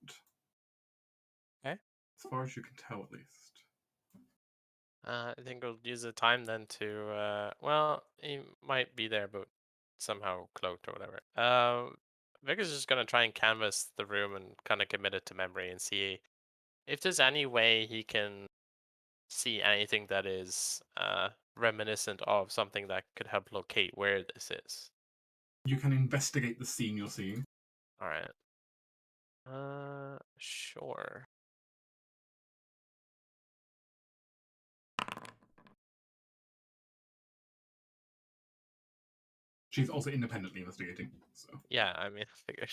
Okay. As far as you can tell, at least. I think we'll use the time then to. Well, he might be there, but somehow cloaked or whatever. Vickers is just gonna try and canvas the room and kind of commit it to memory and see if there's any way he can see anything that is reminiscent of something that could help locate where this is. You can investigate the scene you're seeing. All right. Sure. She's also independently investigating. So Yeah, I mean, I figured.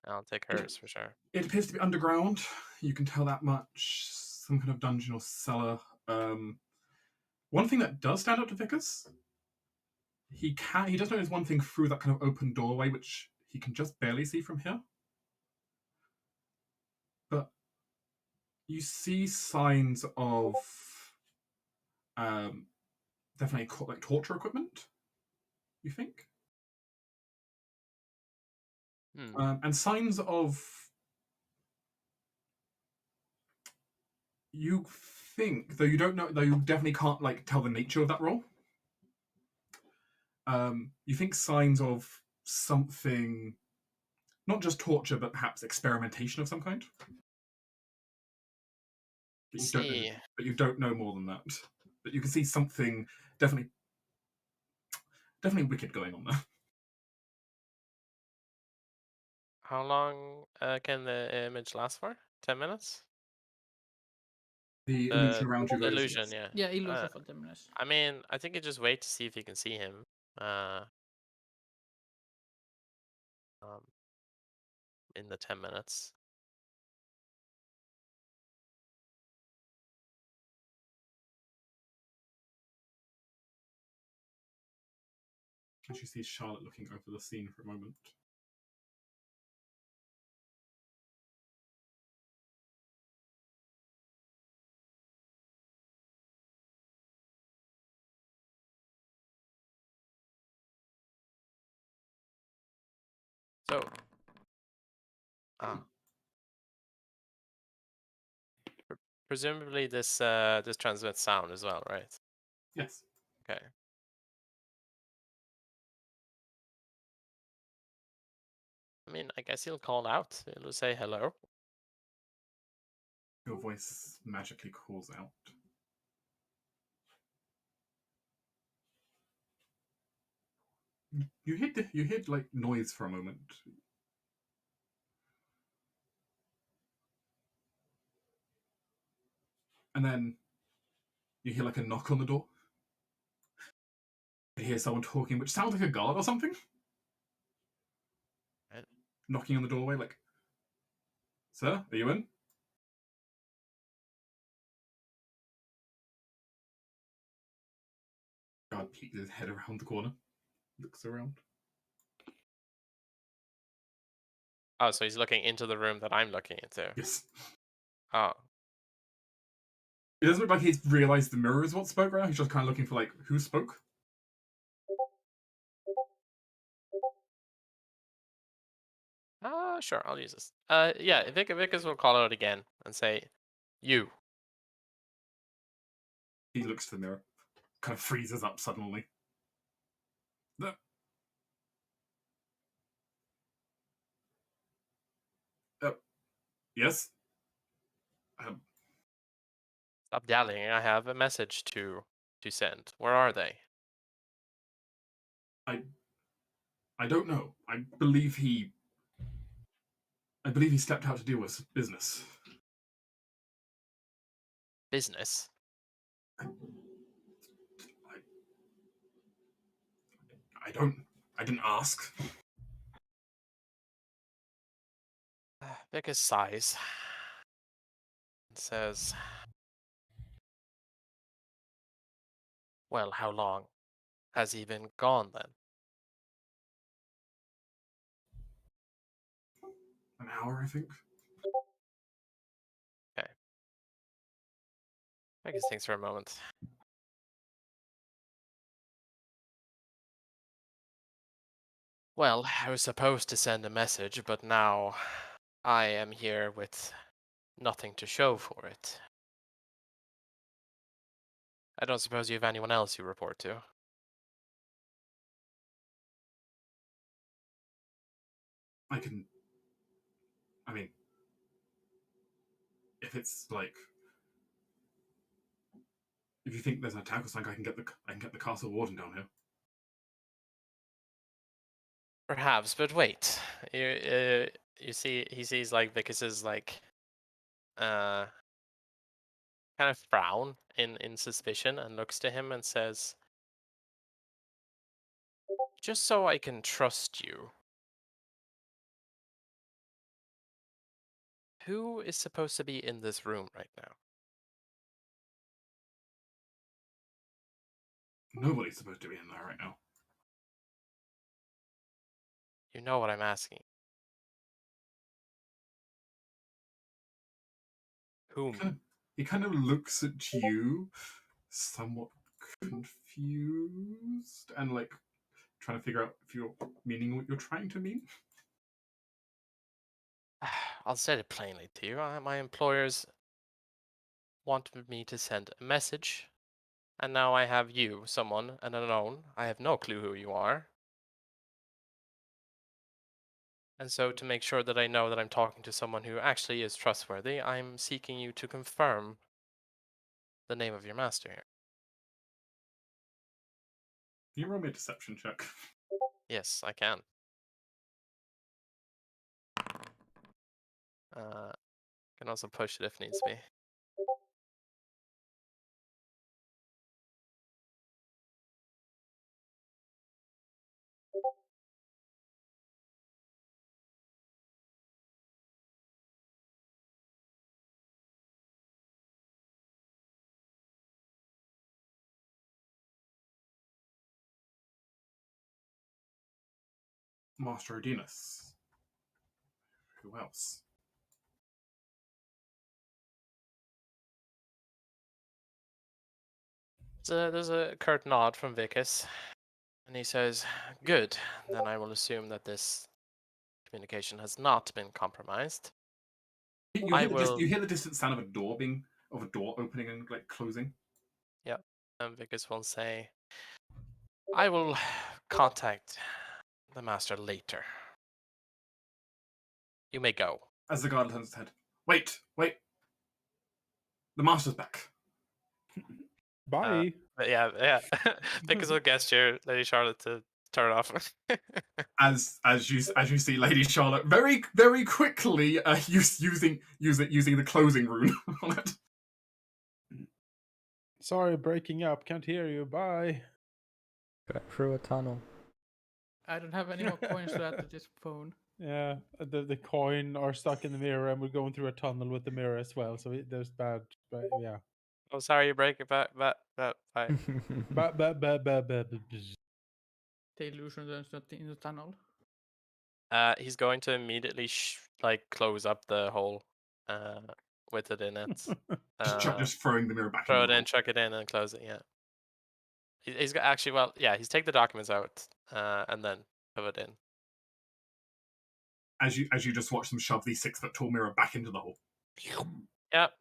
I'll take hers for sure. it appears to be underground. You can tell that much. Some kind of dungeon or cellar. One thing that does stand out to Vickers, he does notice one thing through that kind of open doorway, which he can just barely see from here. But you see signs of definitely like torture equipment, you think? And signs of, you think, though you don't know, though you definitely can't like tell the nature of that role. You think signs of something, not just torture, but perhaps experimentation of some kind. But you don't know more than that. But you can see something definitely wicked going on there. How long can the image last for? 10 minutes? The illusion around you The goes. illusion, Yes. yeah. Yeah, illusion for 10 minutes. I mean, I think you just wait to see if you can see him. In the 10 minutes. As you see Charlotte looking over the scene for a moment. So, presumably this this transmits sound as well, right? Yes. Okay. I mean, I guess he'll call out. He'll say hello. Your voice magically calls out. You heard like noise for a moment. And then you hear like a knock on the door. You hear someone talking, which sounds like a guard or something. Right. Knocking on the doorway, like, "Sir, are you in?" Guard peeks his head around the corner, looks around. Oh, so he's looking into the room that I'm looking into. Yes. Oh. It doesn't look like he's realised the mirror is what spoke right now. He's just kind of looking for like who spoke. Sure, I'll use this. Yeah, Vickers will call out again and say, "You." He looks to the mirror, kind of freezes up suddenly. Yes. Stop dallying. I have a message to send. Where are they? I don't know. I believe he stepped out to deal with business. Business? I, I didn't ask. Vickers sighs and says, well, how long has he been gone then? An hour, I think. Okay. Vickers thinks for a moment. Well, I was supposed to send a message, but now I am here with nothing to show for it. I don't suppose you have anyone else you report to? I mean, if it's like, if you think there's an attack or something, I can get the castle warden down here. Perhaps, but wait. You see, he sees like Vickus's like, kind of frown in suspicion and looks to him and says, just so I can trust you, who is supposed to be in this room right now? Nobody's supposed to be in there right now. You know what I'm asking. Whom? He kind of looks at you, somewhat confused, and like trying to figure out if you're meaning what you're trying to mean. I'll say it plainly to you. My employers wanted me to send a message, and now I have you, someone, an unknown. I have no clue who you are. And so, to make sure that I know that I'm talking to someone who actually is trustworthy, I'm seeking you to confirm the name of your master here. Can you roll me a deception check? Yes, I can. Can also push it if needs be. Master Odinus. Who else? So there's a curt nod from Vicus, and he says, good, then I will assume that this communication has not been compromised. You hear the distant sound of a door opening and like closing. Yep. And Vicus will say, I will contact the master later. You may go. As the guard turns his head. Wait. The master's back. Bye. But yeah. Vicus will gesture Lady Charlotte to turn it off. As you see Lady Charlotte very very quickly using the closing rune on it. Sorry, breaking up. Can't hear you. Bye. Go through a tunnel. I don't have any more coins to add to this phone. Yeah, the coin are stuck in the mirror, and we're going through a tunnel with the mirror as well. So there's bad, but yeah. Oh, sorry, you break it back. Bye. But The illusion turns not in the tunnel. He's going to immediately like close up the hole, with it in it. Just throwing the mirror back. Throw it in, chuck it in, and close it. Yeah. He's got actually. Well, yeah. He's take the documents out, and then put it in. As you just watch them shove the 6-foot tall mirror back into the hole. Yep.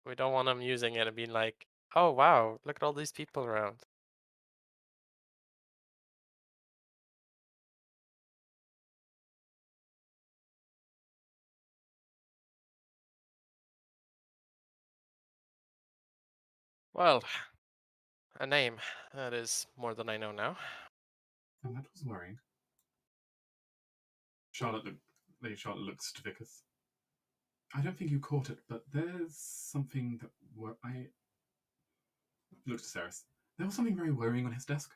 We don't want him using it and being like, "Oh wow, look at all these people around." Well, a name. That is more than I know now. And that was worrying. Lady Charlotte looks to Vickers. I don't think you caught it, but there's something that I looked at Ceres. There was something very worrying on his desk.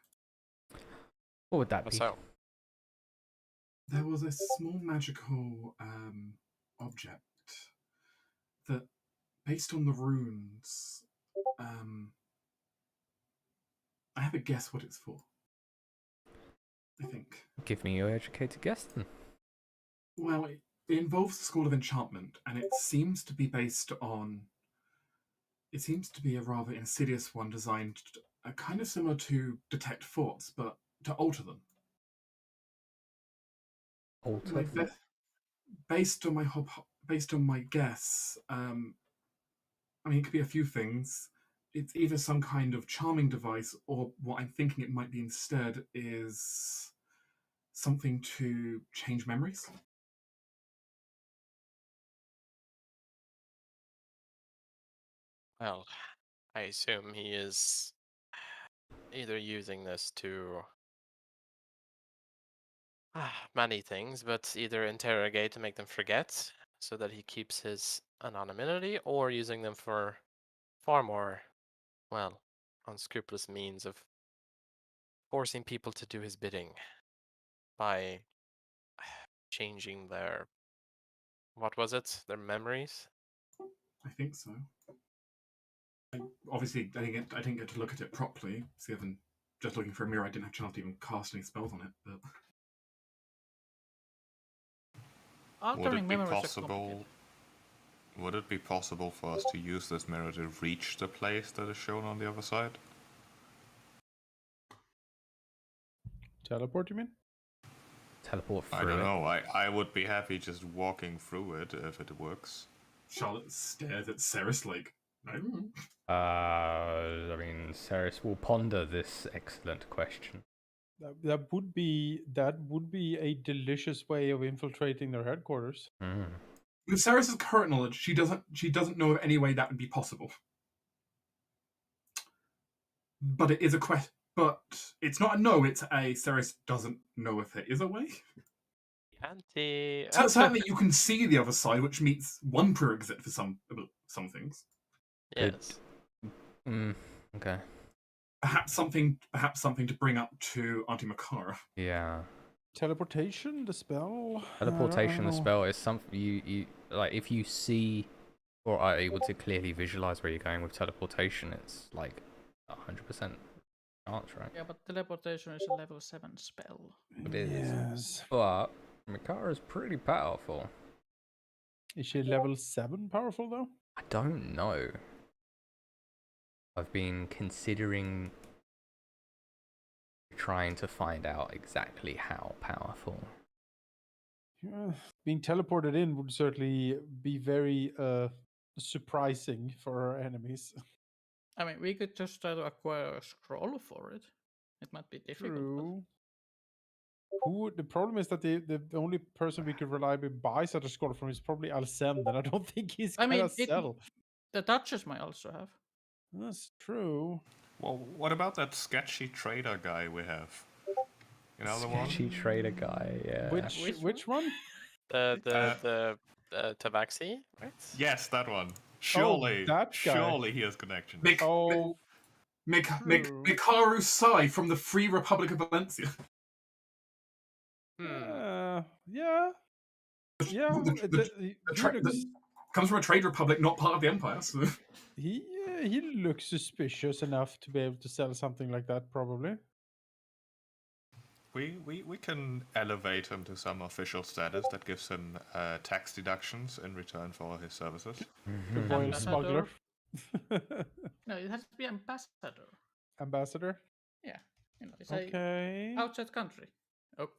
What would that What's be? so? There was a small magical object that, based on the runes, I have a guess what it's for. I think. Give me your educated guess then. Well, it involves the School of Enchantment, and it seems to be based on. It seems to be a rather insidious one designed kind of similar to detect thoughts, but to alter them. Alter. Like based on my guess, I mean, it could be a few things. It's either some kind of charming device, or what I'm thinking it might be instead is something to change memories. Well, I assume he is either using this to many things, but either interrogate to make them forget so that he keeps his anonymity, or using them for far more, well, unscrupulous means of forcing people to do his bidding by changing their, what was it? Their memories? I think so. Obviously, I didn't get to look at it properly. See, other than just looking for a mirror, I didn't have a chance to even cast any spells on it. But Would Altering it be memories are possible? complicated. Would it be possible for us to use this mirror to reach the place that is shown on the other side? Teleport, you mean? Teleport through I don't it. know. I would be happy just walking through it if it works. Charlotte stares at Ceres like, I don't know. I mean, Ceres will ponder this excellent question. That would be a delicious way of infiltrating their headquarters. Mm. With Ceres' current knowledge, she doesn't know of any way that would be possible. But it is a question. But it's not a no. It's a Ceres doesn't know if there is a way. Certainly, you can see the other side, which meets one prerequisite for some things. Yes. Okay. Perhaps something to bring up to Auntie Makara. Yeah. Teleportation, the spell. Teleportation, the spell is something you like. If you see or are able to clearly visualize where you're going with teleportation, it's like 100% chance, right? Yeah, but teleportation is a level 7 spell. It is. Yes. But Mikara is pretty powerful. Is she level 7 powerful though? I don't know. I've been considering trying to find out exactly how powerful. Yeah, being teleported in would certainly be very surprising for our enemies. I mean, we could just try to acquire a scroll for it. It might be difficult. True. The problem is that the only person we could reliably buy such a scroll from is probably Alcem, and I don't think he's I gonna mean, sell. the Duchess might also have. That's true. Well, what about that sketchy trader guy we have? You know the one? Sketchy trader guy, yeah. Which one? The Tabaxi, right? Yes, that one. Surely, that guy. surely he has connections. Mikaru Sai from the Free Republic of Valencia. Yeah. Comes from a trade republic, not part of the Empire. So. He looks suspicious enough to be able to sell something like that, probably. We can elevate him to some official status that gives him tax deductions in return for his services. The royal smuggler. No, it has to be ambassador. Ambassador? Yeah. You know, it's okay. a outside country.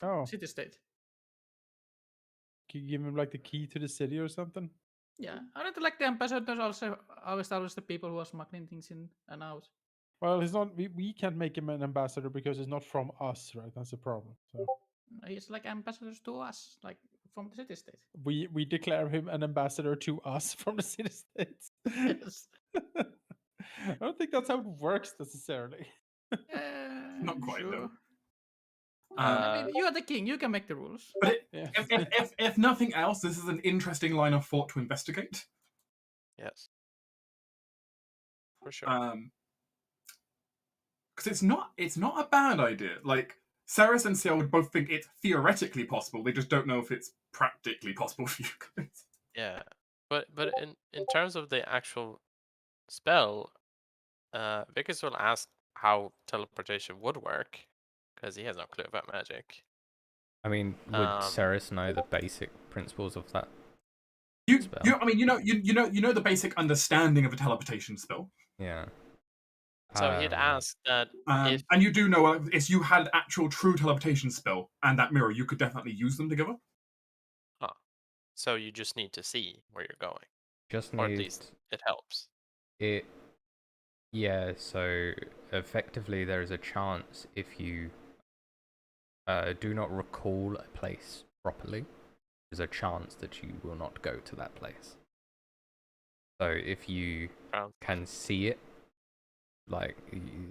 Oh. City state. Can you give him like the key to the city or something? Yeah. I don't like the ambassadors also always the people who are smuggling things in and out. Well, he's not. We can't make him an ambassador because he's not from us, right? That's the problem. So he's like ambassadors to us, like from the city state. We declare him an ambassador to us from the city states. Yes. I don't think that's how it works necessarily. Not quite, sure. no. I mean, you are the king. You can make the rules. But Yeah. if nothing else, this is an interesting line of thought to investigate. Yes. For sure. Because it's not a bad idea. Like Ceres and Ciel would both think it's theoretically possible. They just don't know if it's practically possible for you guys. Yeah. But in terms of the actual spell, Vickers will ask how teleportation would work, because he has no clue about magic. I mean, would Ceres know the basic principles of that spell? I mean, you know the basic understanding of a teleportation spell. Yeah. So he'd ask that if and you do know if you had actual true teleportation spell and that mirror, you could definitely use them together. so you just need to see where you're going, Just or at need least it helps. it. Yeah. So effectively, there is a chance if you do not recall a place properly, there's a chance that you will not go to that place. So if you can see it, like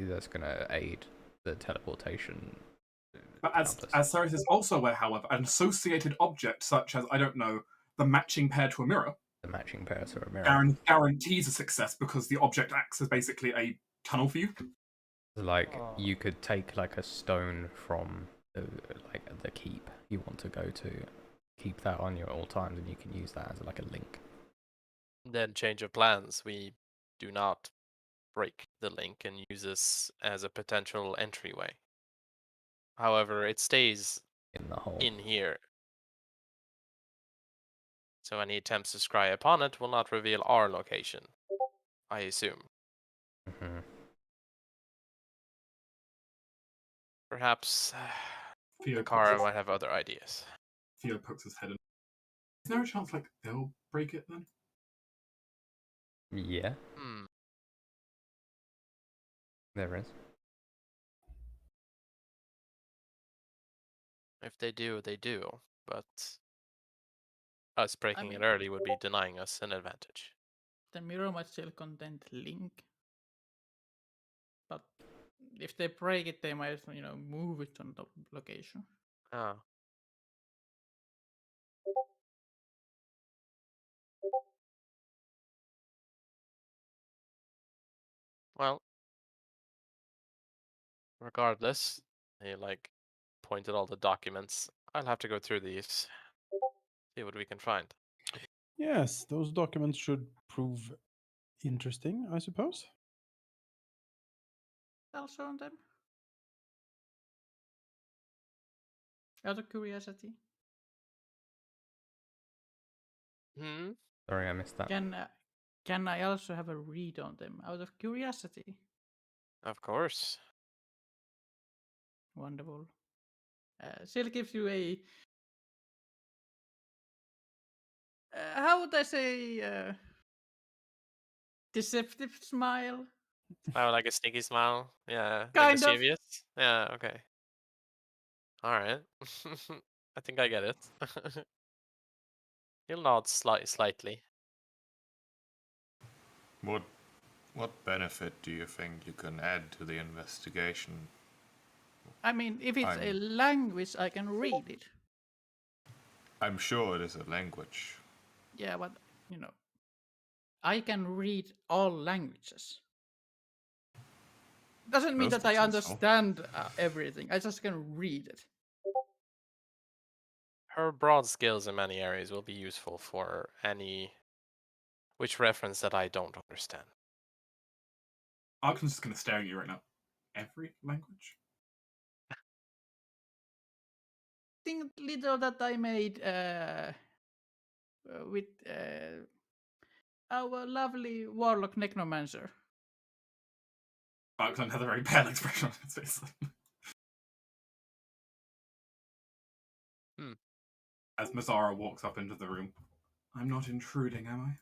that's gonna aid the teleportation. But as Ceres is also aware, however, an associated object such as, I don't know, the matching pair to a mirror, the matching pair to a mirror guarantees a success because the object acts as basically a tunnel for you. Like you could take like a stone from the keep you want to go to, keep that on you at all times, and you can use that as like a link. Then change of plans. We do not break the link and use this as a potential entryway. However, it stays In the hole. in here. So any attempts to scry upon it will not reveal our location, I assume. Mm-hmm. Perhaps Theo Kara might have other ideas. Theo pokes his head in. Is there a chance like they'll break it then? Yeah. There is. If they do, they do. But us breaking it early would be denying us an advantage. The mirror might still contain link, but if they break it, they might move it on the location. Oh. Well, regardless, he pointed all the documents. I'll have to go through these, see what we can find. Yes, those documents should prove interesting, I suppose. Also on them. Out of curiosity. Sorry, I missed that. Can I also have a read on them out of curiosity? Of course. Wonderful. She'll give you a how would I say deceptive smile? Oh, like a sneaky smile? Yeah. Kind of. Mischievous? Yeah, okay. Alright. I think I get it. He'll nod slightly. What benefit do you think you can add to the investigation? I mean, if it's a language, I can read it. I'm sure it is a language. Yeah, but, I can read all languages. Doesn't mean that I understand everything. I just can read it. Her broad skills in many areas will be useful for which reference that I don't understand. Arkham's just going to stare at you right now. Every language? Thing little that I made with our lovely warlock necromancer. Arkhan has a very pale expression on his face. As Mazzara walks up into the room. I'm not intruding, am I?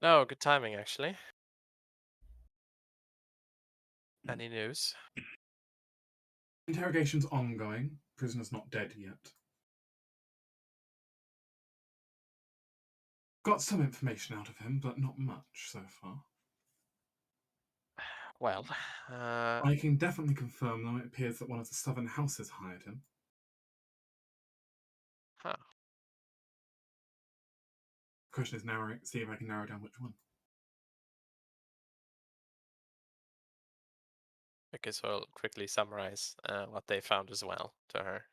No, good timing, actually. Any news? Interrogation's ongoing. Prisoner's not dead yet. Got some information out of him, but not much so far. Well, I can definitely confirm, though, it appears that one of the southern houses hired him. huh. The question is see if I can narrow down which one. Okay, so I'll quickly summarize what they found as well to her.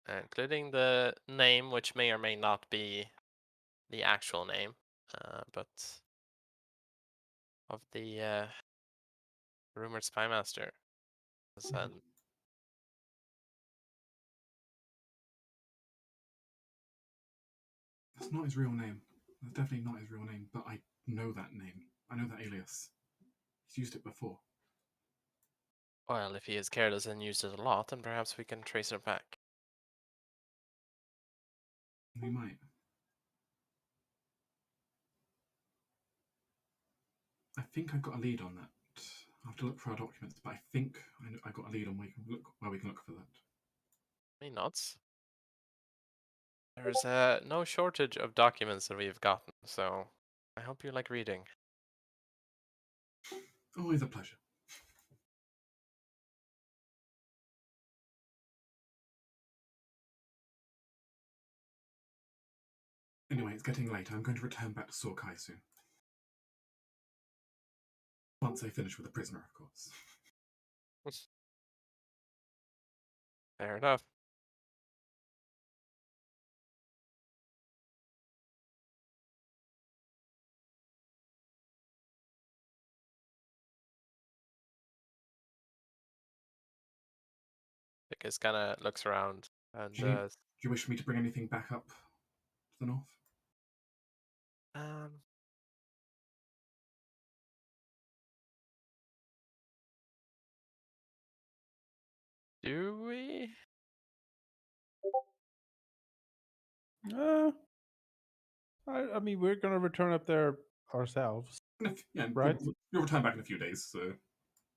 Including the name, which may or may not be the actual name, but of the rumored spy master. And That's not his real name. That's definitely not his real name, but I know that name. I know that alias. He's used it before. well, if he is careless and used it a lot, then perhaps we can trace it back. We might. I think I've got a lead on that. I have to look for our documents, but I think I got a lead on where we can look for that. May nots. There's no shortage of documents that we've gotten, so I hope you like reading. Always a pleasure. Anyway, it's getting late. I'm going to return back to Sorkai soon. Once I finish with the prisoner, of course. Fair enough. Vickers kind of looks around and Do you wish me to bring anything back up to the north? um, do we? I mean, we're gonna return up there ourselves, Yeah, right? you'll return back in a few days, so...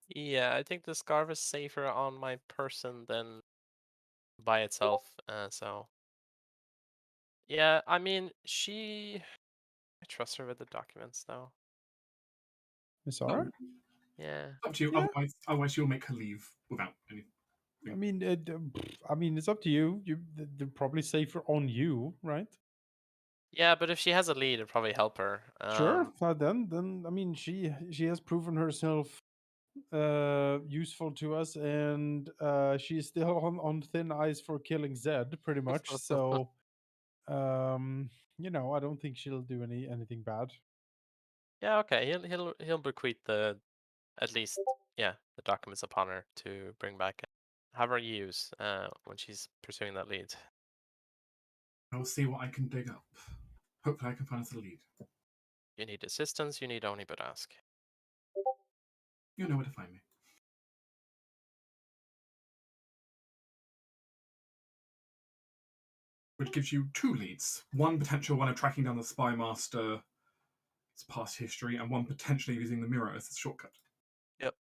Yeah, I think the scarf is safer on my person than by itself. So yeah, I mean, I trust her with the documents, though. Miss Oh, Zara? it's Yeah. up to you. Yeah. Otherwise you'll make her leave without anything. I mean, it's up to you. They're probably safer on you, right? Yeah, but if she has a lead, it'd probably help her. Sure. Then I mean, she has proven herself useful to us, and she's still on thin ice for killing Zed, pretty much. So, I don't think she'll do anything bad. Yeah, okay. He'll bequeath at least the documents upon her to bring back and have her use when she's pursuing that lead. I'll see what I can dig up. Hopefully I can find us a lead. You need assistance, you need only but ask. You know where to find me. Which gives you two leads. One potential one of tracking down the spy master's past history, and one potentially using the mirror as a shortcut. Yep.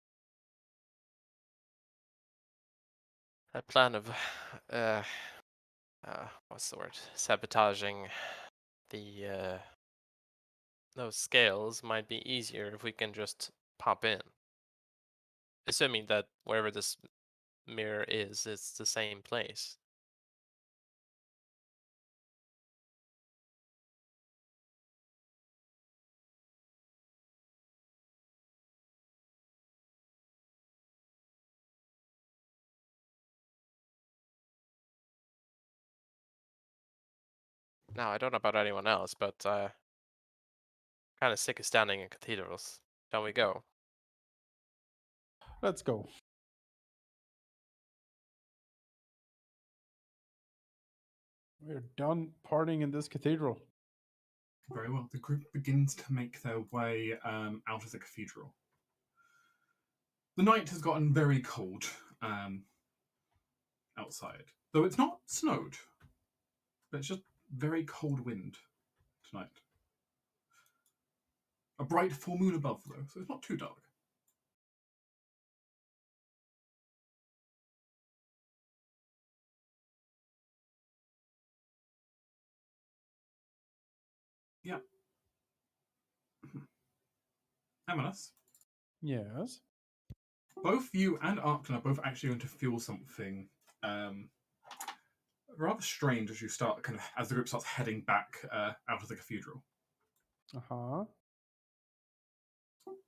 A plan of what's the word? Sabotaging the those scales might be easier if we can just pop in. Assuming that wherever this mirror is, it's the same place. Now, I don't know about anyone else, but kind of sick of standing in cathedrals. Shall we go? Let's go. We're done partying in this cathedral. Very well. The group begins to make their way out of the cathedral. The night has gotten very cold outside. Though it's not snowed, but it's just very cold wind tonight. A bright full moon above, though, so it's not too dark. Yeah. Amanus, Yes. both you and Arkton are both actually going to feel something rather strange as you start as the group starts heading back out of the cathedral. Uh-huh.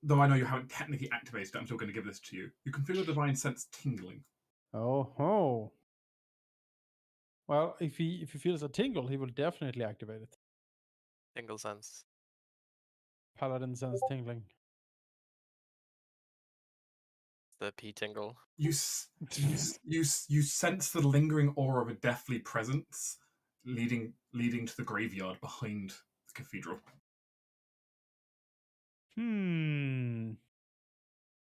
Though I know you haven't technically activated it, I'm still going to give this to you. You can feel the divine sense tingling. Oh ho. Well, if he feels a tingle, he will definitely activate it. Single sense. Paladin sense tingling. The P tingle. You sense the lingering aura of a deathly presence leading to the graveyard behind the cathedral.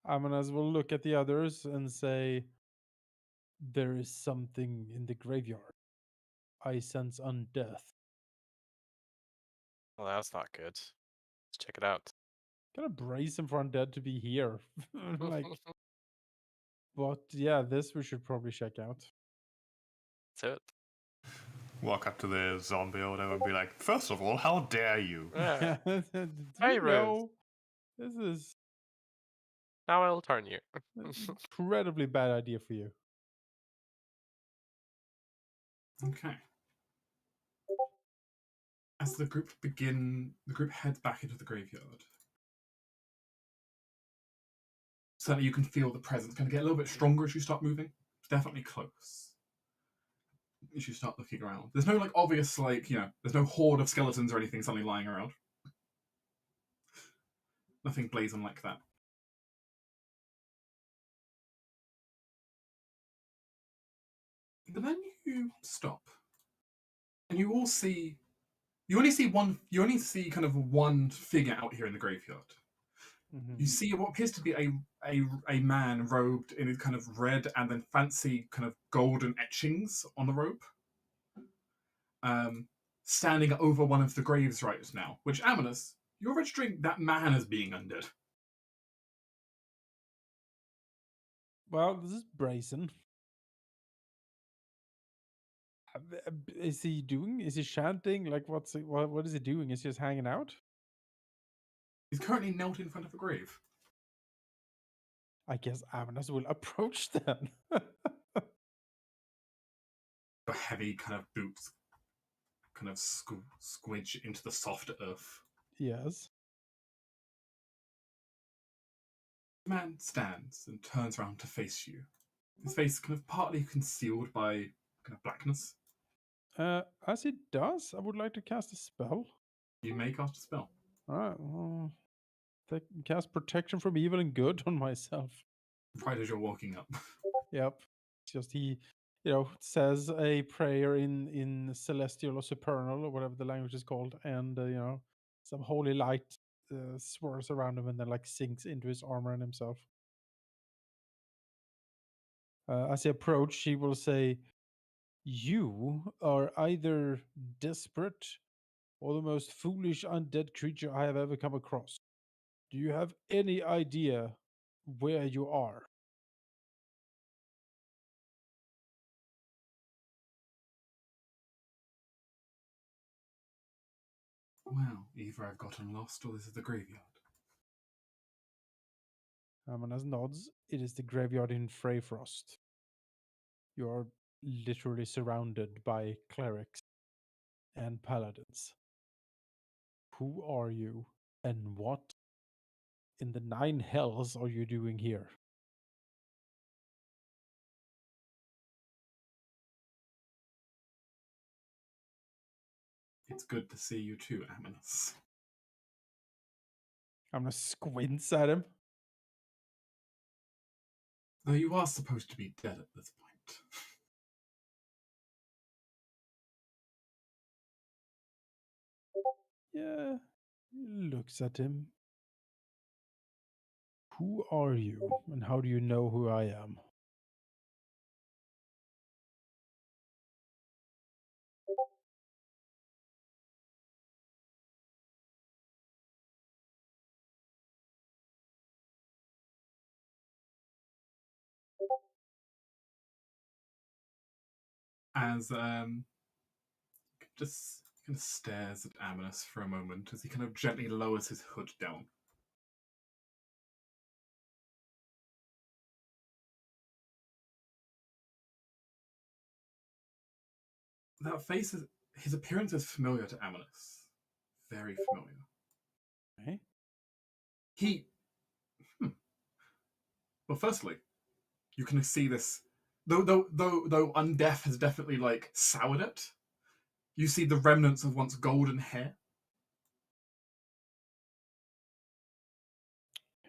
Amanas will look at the others and say, there is something in the graveyard. I sense undeath. Well, that's not good. Let's check it out. Gonna brace him for undead to be here. Like, but yeah, this we should probably check out. That's it. Walk up to the zombie or whatever and be like, first of all, how dare you? Yeah. Do Hey, you Rose. know this is Now I'll turn you. an incredibly bad idea for you. Okay. As the group heads back into the graveyard. Certainly you can feel the presence kind of get a little bit stronger as you start moving. It's definitely close. As you start looking around. There's no obvious there's no horde of skeletons or anything suddenly lying around. Nothing blazing like that. But then you stop. And you only see kind of one figure out here in the graveyard. You see what appears to be a man robed in kind of red and then fancy kind of golden etchings on the robe. Standing over one of the graves right now, which Amanus, you're registering that man as being undead. Well, this is brazen. Is he doing? Is he chanting? Like, what is he doing? Is he just hanging out? He's currently knelt in front of a grave. I guess Amanas will approach them. The heavy kind of boots kind of squidge into the soft earth. Yes. The man stands and turns around to face you. His face kind of partly concealed by kind of blackness. As he does, I would like to cast a spell. You may cast a spell. Alright, well, cast protection from evil and good on myself. Right as you're walking up. Yep. It's just he, says a prayer in celestial or supernal or whatever the language is called, and some holy light swirls around him and then sinks into his armor and himself. As he approaches, he will say, "You are either desperate or the most foolish undead creature I have ever come across. Do you have any idea where you are?" Well, either I've gotten lost or this is the graveyard. Amanas nods. It is the graveyard in Freyfrost. You are literally surrounded by clerics and paladins. Who are you, and what in the nine hells are you doing here? It's good to see you too, Amanus. I'm gonna squints at him. Though you are supposed to be dead at this point. Yeah, he looks at him. Who are you, and how do you know who I am? As just Kind of stares at Aminus for a moment as he kind of gently lowers his hood down. That face is... His appearance is familiar to Aminus. Very familiar. Okay. He... Well, firstly, you can see this... Though Undeath has definitely, like, soured it, you see the remnants of once golden hair.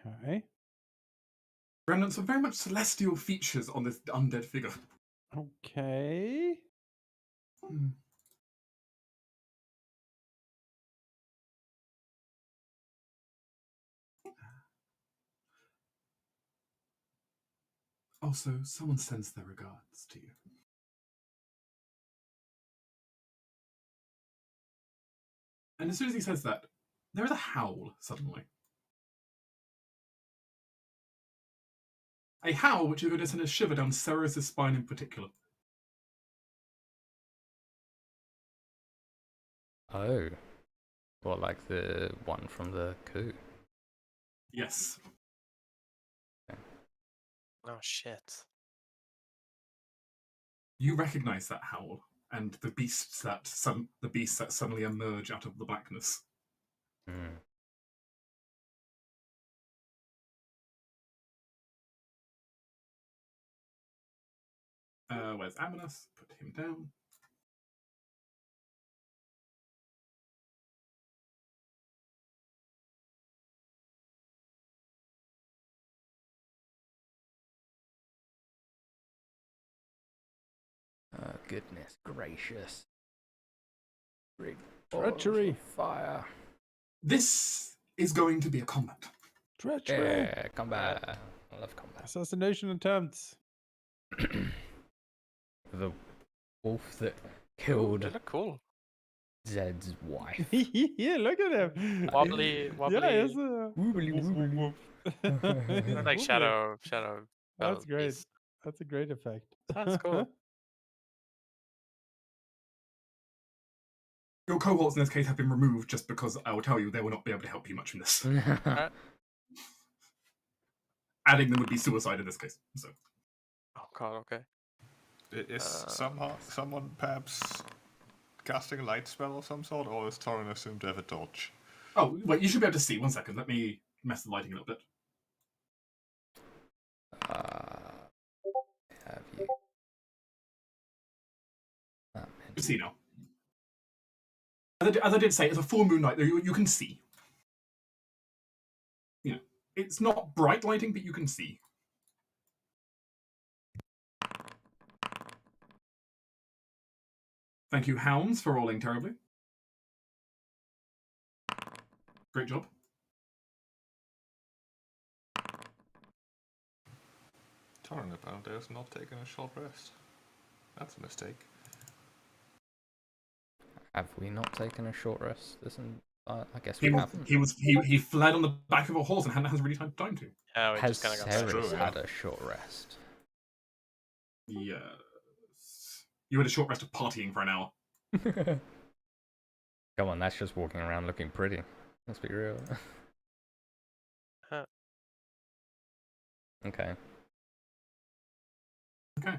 Okay. Remnants of very much celestial features on this undead figure. Okay. Also, someone sends their regards to you. And as soon as he says that, there is a howl suddenly. A howl which is going to send a shiver down Ceres' spine in particular. Oh. Well, like the one from the coup. Yes. Oh shit. You recognize that howl and the beasts that suddenly emerge out of the blackness. Hmm. Where's Aminus? Put him down. Oh, goodness gracious. Big Treachery. Fire. This is going to be a combat. Treachery. Yeah, combat. I love combat. Assassination attempts. The wolf that killed They look cool. Zed's wife. Yeah, look at him. Wobbly. Yeah, it's Woobly woobly. Like Wobbly. shadow. That's great. piece. That's a great effect. That's cool. Your cohorts in this case have been removed just because I will tell you they will not be able to help you much in this. Alright. Adding them would be suicide in this case. So Oh god, okay. Is someone perhaps casting a light spell of some sort, or is Torin assumed to have a torch? Oh, wait, you should be able to see. 1 second. Let me mess the lighting a little bit. Have you? You see now. As I did say, it's a full moon night. You can see. You know, it's not bright lighting, but you can see. Thank you, Hounds, for rolling terribly. Great job. Torin apparently has not taken a short rest. That's a mistake. Have we not taken a short rest? I guess we haven't. He fled on the back of a horse and hasn't really had time to. Yeah, we Has just kind of got Ceres true, had yeah. a short rest? Yes. You had a short rest of partying for an hour. Come on, that's just walking around looking pretty. Let's be real. Huh. Okay. Okay.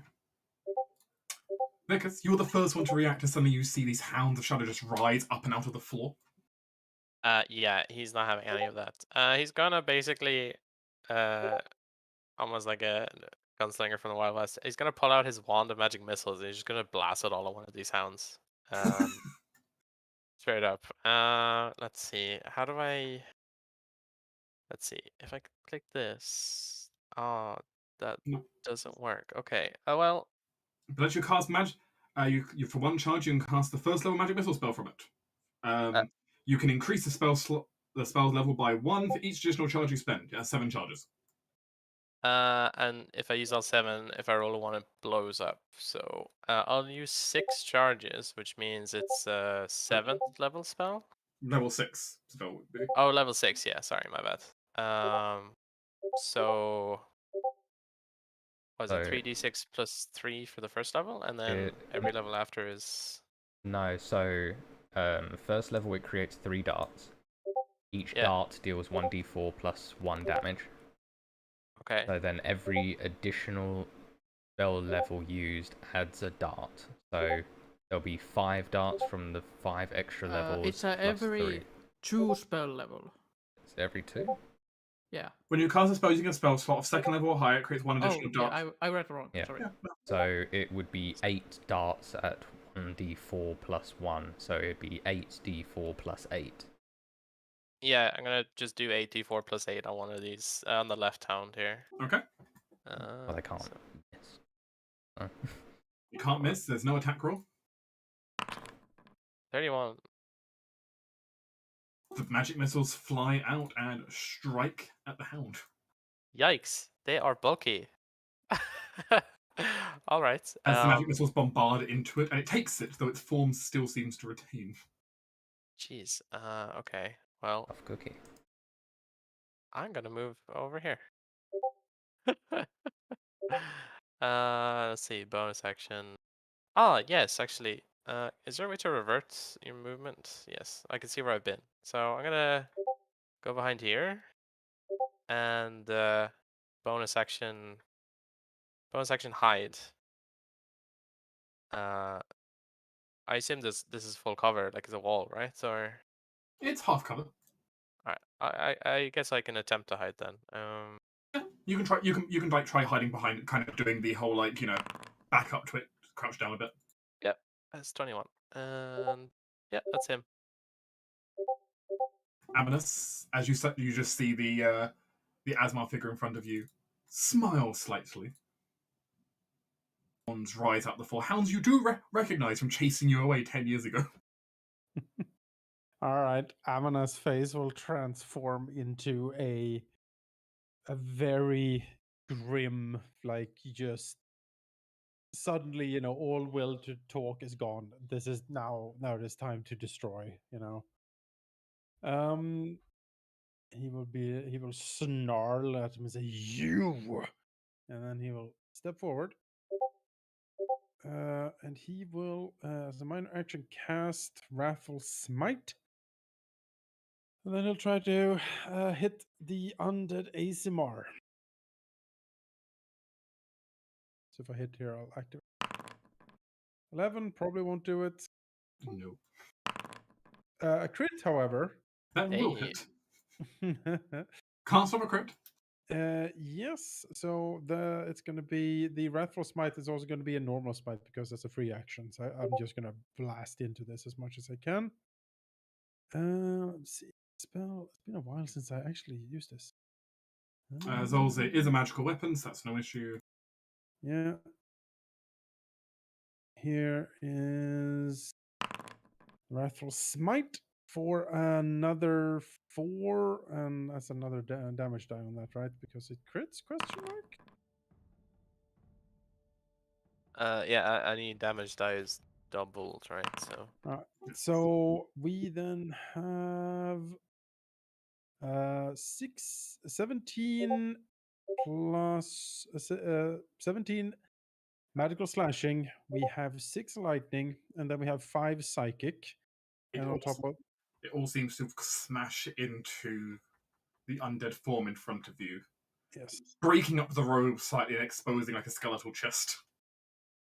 Vickers, you're the first one to react as suddenly you see these hounds of shadow just rise up and out of the floor. Yeah, he's not having any of that. He's gonna basically, almost like a gunslinger from the Wild West. He's gonna pull out his wand of magic missiles and he's just gonna blast it all at one of these hounds. Straight up. Let's see. How do I? Let's see. If I click this, oh, that No. doesn't work. Okay. Oh well. But as you cast magic, you for one charge you can cast the first level magic missile spell from it. You can increase the spell level by 1 for each additional charge you spend. Yeah, 7 charges. And if I use all 7, if I roll a 1, it blows up. So I'll use 6 charges, which means it's a 7th level spell. Level 6 spell would be. Oh, level 6. Yeah, sorry, my bad. So was it 3d6 plus 3 for the first level, and then every level after is. No, so First level, it creates 3 darts. Each Yeah. dart deals 1d4 plus 1 damage. Okay. So then every additional spell level used adds a dart. So there'll be 5 darts from the 5 extra levels It's plus every 3. 2 spell level. It's every 2? Yeah. When you cast a spell using a spell slot of second level or higher, it creates 1 additional Oh, dart. yeah, I read wrong. Yeah. Sorry. So it would be 8 darts at 1d4 plus 1. So it'd be 8d4 plus 8. Yeah, I'm gonna just do 8d4 plus 8 on one of these on the left hand here. Okay. Well, they can't. So Yes. Oh. You can't miss. There's no attack roll. 31. The magic missiles fly out and strike at the hound. Yikes! They are bulky. All right. As the magic missiles bombard into it, and it takes it, though its form still seems to retain. Jeez. Okay. Well, Tough cookie. I'm gonna move over here. Let's see. Bonus action. Ah, yes. Actually, is there a way to revert your movement? Yes, I can see where I've been. So I'm gonna go behind here, and bonus action. Bonus action hide. I assume this is full cover, like it's a wall, right? Or It's half cover. I guess I can attempt to hide then. Yeah, you can try. You can like try hiding behind it, kind of doing the whole like back up to it, crouch down a bit. Yep, that's 21, and yeah, that's him. Aminus, as you just see the Asmar figure in front of you, smile slightly. Hounds rise out the floor. Hounds you do recognize from chasing you away 10 years ago. All right, Amina's face will transform into a very grim, like just suddenly, all will to talk is gone. This is now it is time to destroy. He will snarl at him and say, "You," and then he will step forward. And he will, as a minor action, cast Wrathful Smite. And then he'll try to hit the undead ASMR. So if I hit here, I'll activate. 11 probably won't do it. No. A crit, however. That will Hey. hit. Can't stop a crit. Yes. So it's going to be the Wrathful Smite is also going to be a normal smite because that's a free action. So I'm just going to blast into this as much as I can. Let's see. Spell. It's been a while since I actually used this. Zolze is a magical weapon, so that's no issue. Yeah. Here is Wrathful Smite for another 4, and that's another damage die on that, right? Because it crits? Question mark. Yeah, any damage die is doubled, right? So So we then have 17 plus 17 magical slashing. We have 6 lightning, and then we have 5 psychic. And on top of it all seems to smash into the undead form in front of you, yes, breaking up the robe slightly and exposing like a skeletal chest.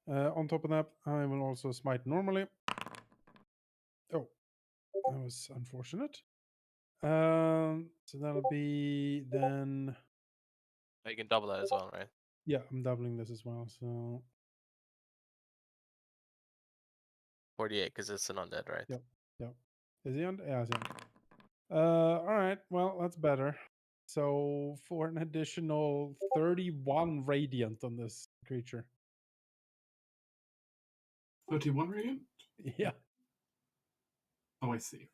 on top of that, I will also smite normally. Oh, that was unfortunate. So that'll be then. you can double that as well, right? Yeah, I'm doubling this as well. So 48 because it's an undead, right? yep. Is he on? Yeah, he's on. All right. Well, that's better. So for an additional 31 radiant on this creature. 31 radiant? Yeah. Oh, I see.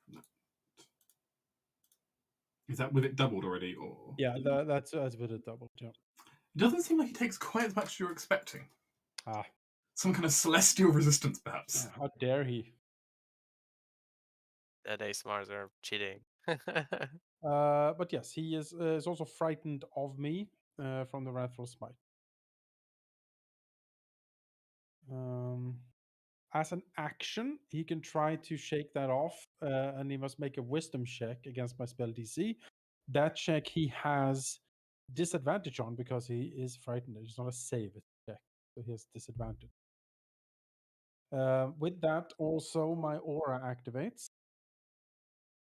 Is that with it doubled already, or? Yeah, that's with it doubled. Yeah. It doesn't seem like it takes quite as much as you're expecting. Ah. Some kind of celestial resistance, perhaps. How dare he? Dead ASMRs are cheating. But yes, he is also frightened of me from the Wrathful Smite. as an action, he can try to shake that off, and he must make a wisdom check against my spell DC. That check he has disadvantage on because he is frightened. It's not a save check, so he has disadvantage. With that, also my aura activates,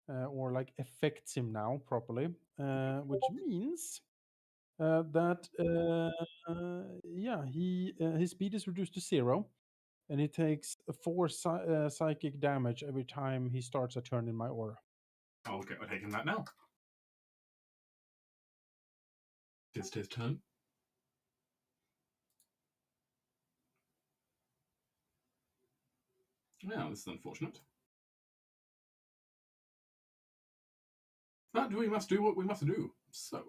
or like affects him now properly, which means that yeah, his speed is reduced to 0, and he takes 4 psychic damage every time he starts a turn in my aura. I'll get taking that now. It's his turn. Well, this is unfortunate. But we must do what we must do. So.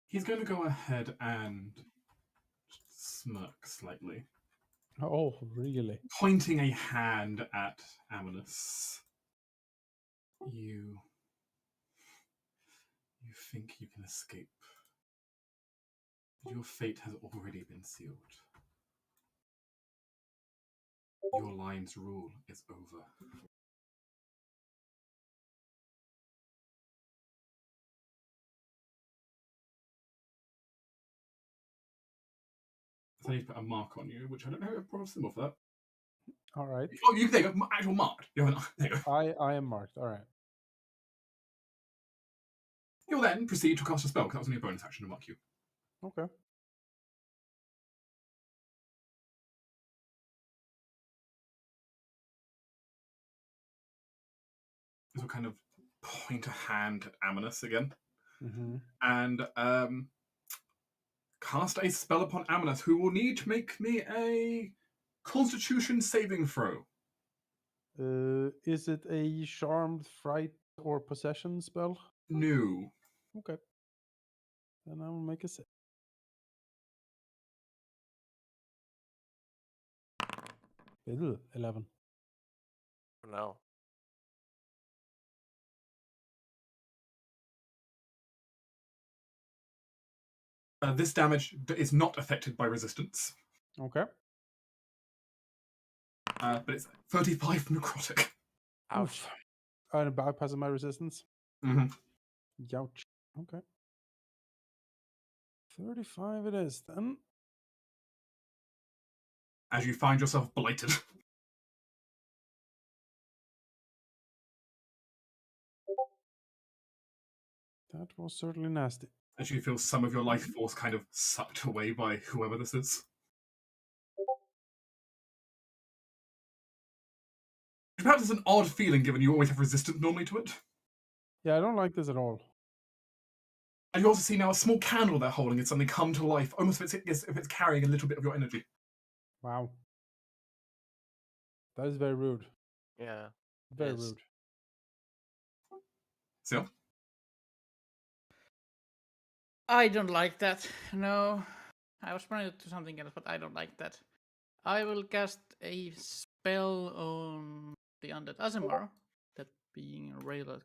He's going to go ahead and smirk slightly, Oh, really? pointing a hand at Amanus. You think you can escape, but your fate has already been sealed. Your line's rule is over. So I need to put a mark on you, which I don't know a proper symbol for that. All right. Oh, you there you go, actual marked. You have an, there you go. I am marked. All right. You'll then proceed to cast a spell, because that was only a bonus action to mark you. Okay. This will kind of point a hand at Amanus again. Mm-hmm. And cast a spell upon Amanus, who will need to make me a Constitution saving throw. Is it a charmed, fright, or possession spell? No. Okay. Then I will make a save. 11. No. This damage is not affected by resistance, Okay. but it's 35 necrotic. Ouch. Oof. And bypassing my resistance. Mm-hmm. Youch. Okay. 35 it is then. As you find yourself blighted. That was certainly nasty. As you feel some of your life force kind of sucked away by whoever this is. Perhaps it's an odd feeling given you always have resistance normally to it. Yeah, I don't like this at all. And you also see now a small candle they're holding is suddenly come to life, almost as if it's carrying a little bit of your energy. Wow. That is very rude. Yeah. Very Yes. rude. So, I don't like that. No. I was planning to do something else, but I don't like that. I will cast a spell on the undead Azimar, that being a rail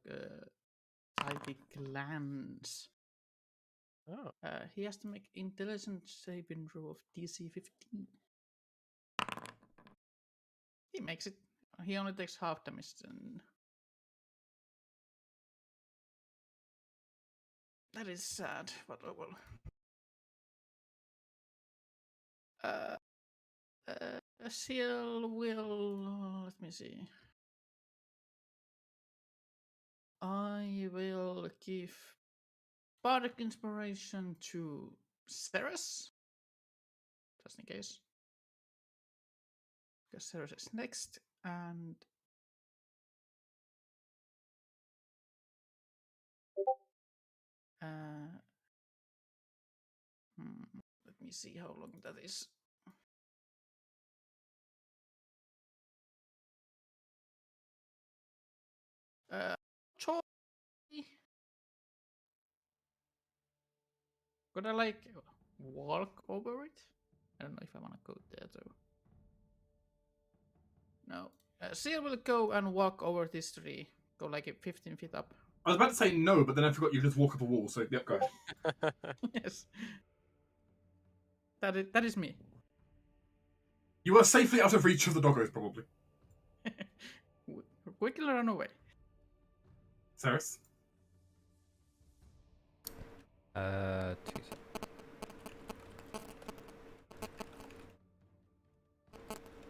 psychic lance. Oh. He has to make intelligence saving throw of DC 15. He makes it. He only takes half damage then. That is sad, but oh well. Seal will. Let me see. I will give Bardic Inspiration to Ceres, just in case. Because Ceres is next, and let me see how long that is. Troy. Could I like walk over it. I don't know if I want to go there though. No. Seal will go and walk over this tree. Go like 15 feet up. I was about to say no, but then I forgot you just walk up a wall. So yep, go ahead. Yes. That is me. You are safely out of reach of the doggos, probably. Quickly run away. Ceres? 2 seconds.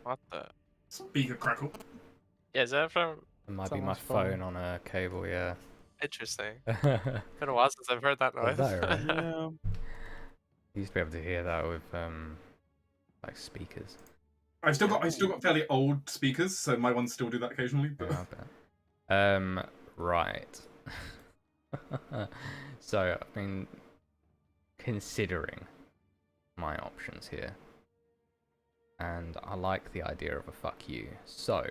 What the? Speaker crackle. Yeah, is that from? It might be my Someone's phone. phone on a cable, yeah. Interesting. Is Been a while since I've heard that noise. that right? Yeah. You used to be able to hear that with like speakers. I've still got fairly old speakers, so my ones still do that occasionally. But... I bet. Right. So I've been considering my options here, and I like the idea of a fuck you. So,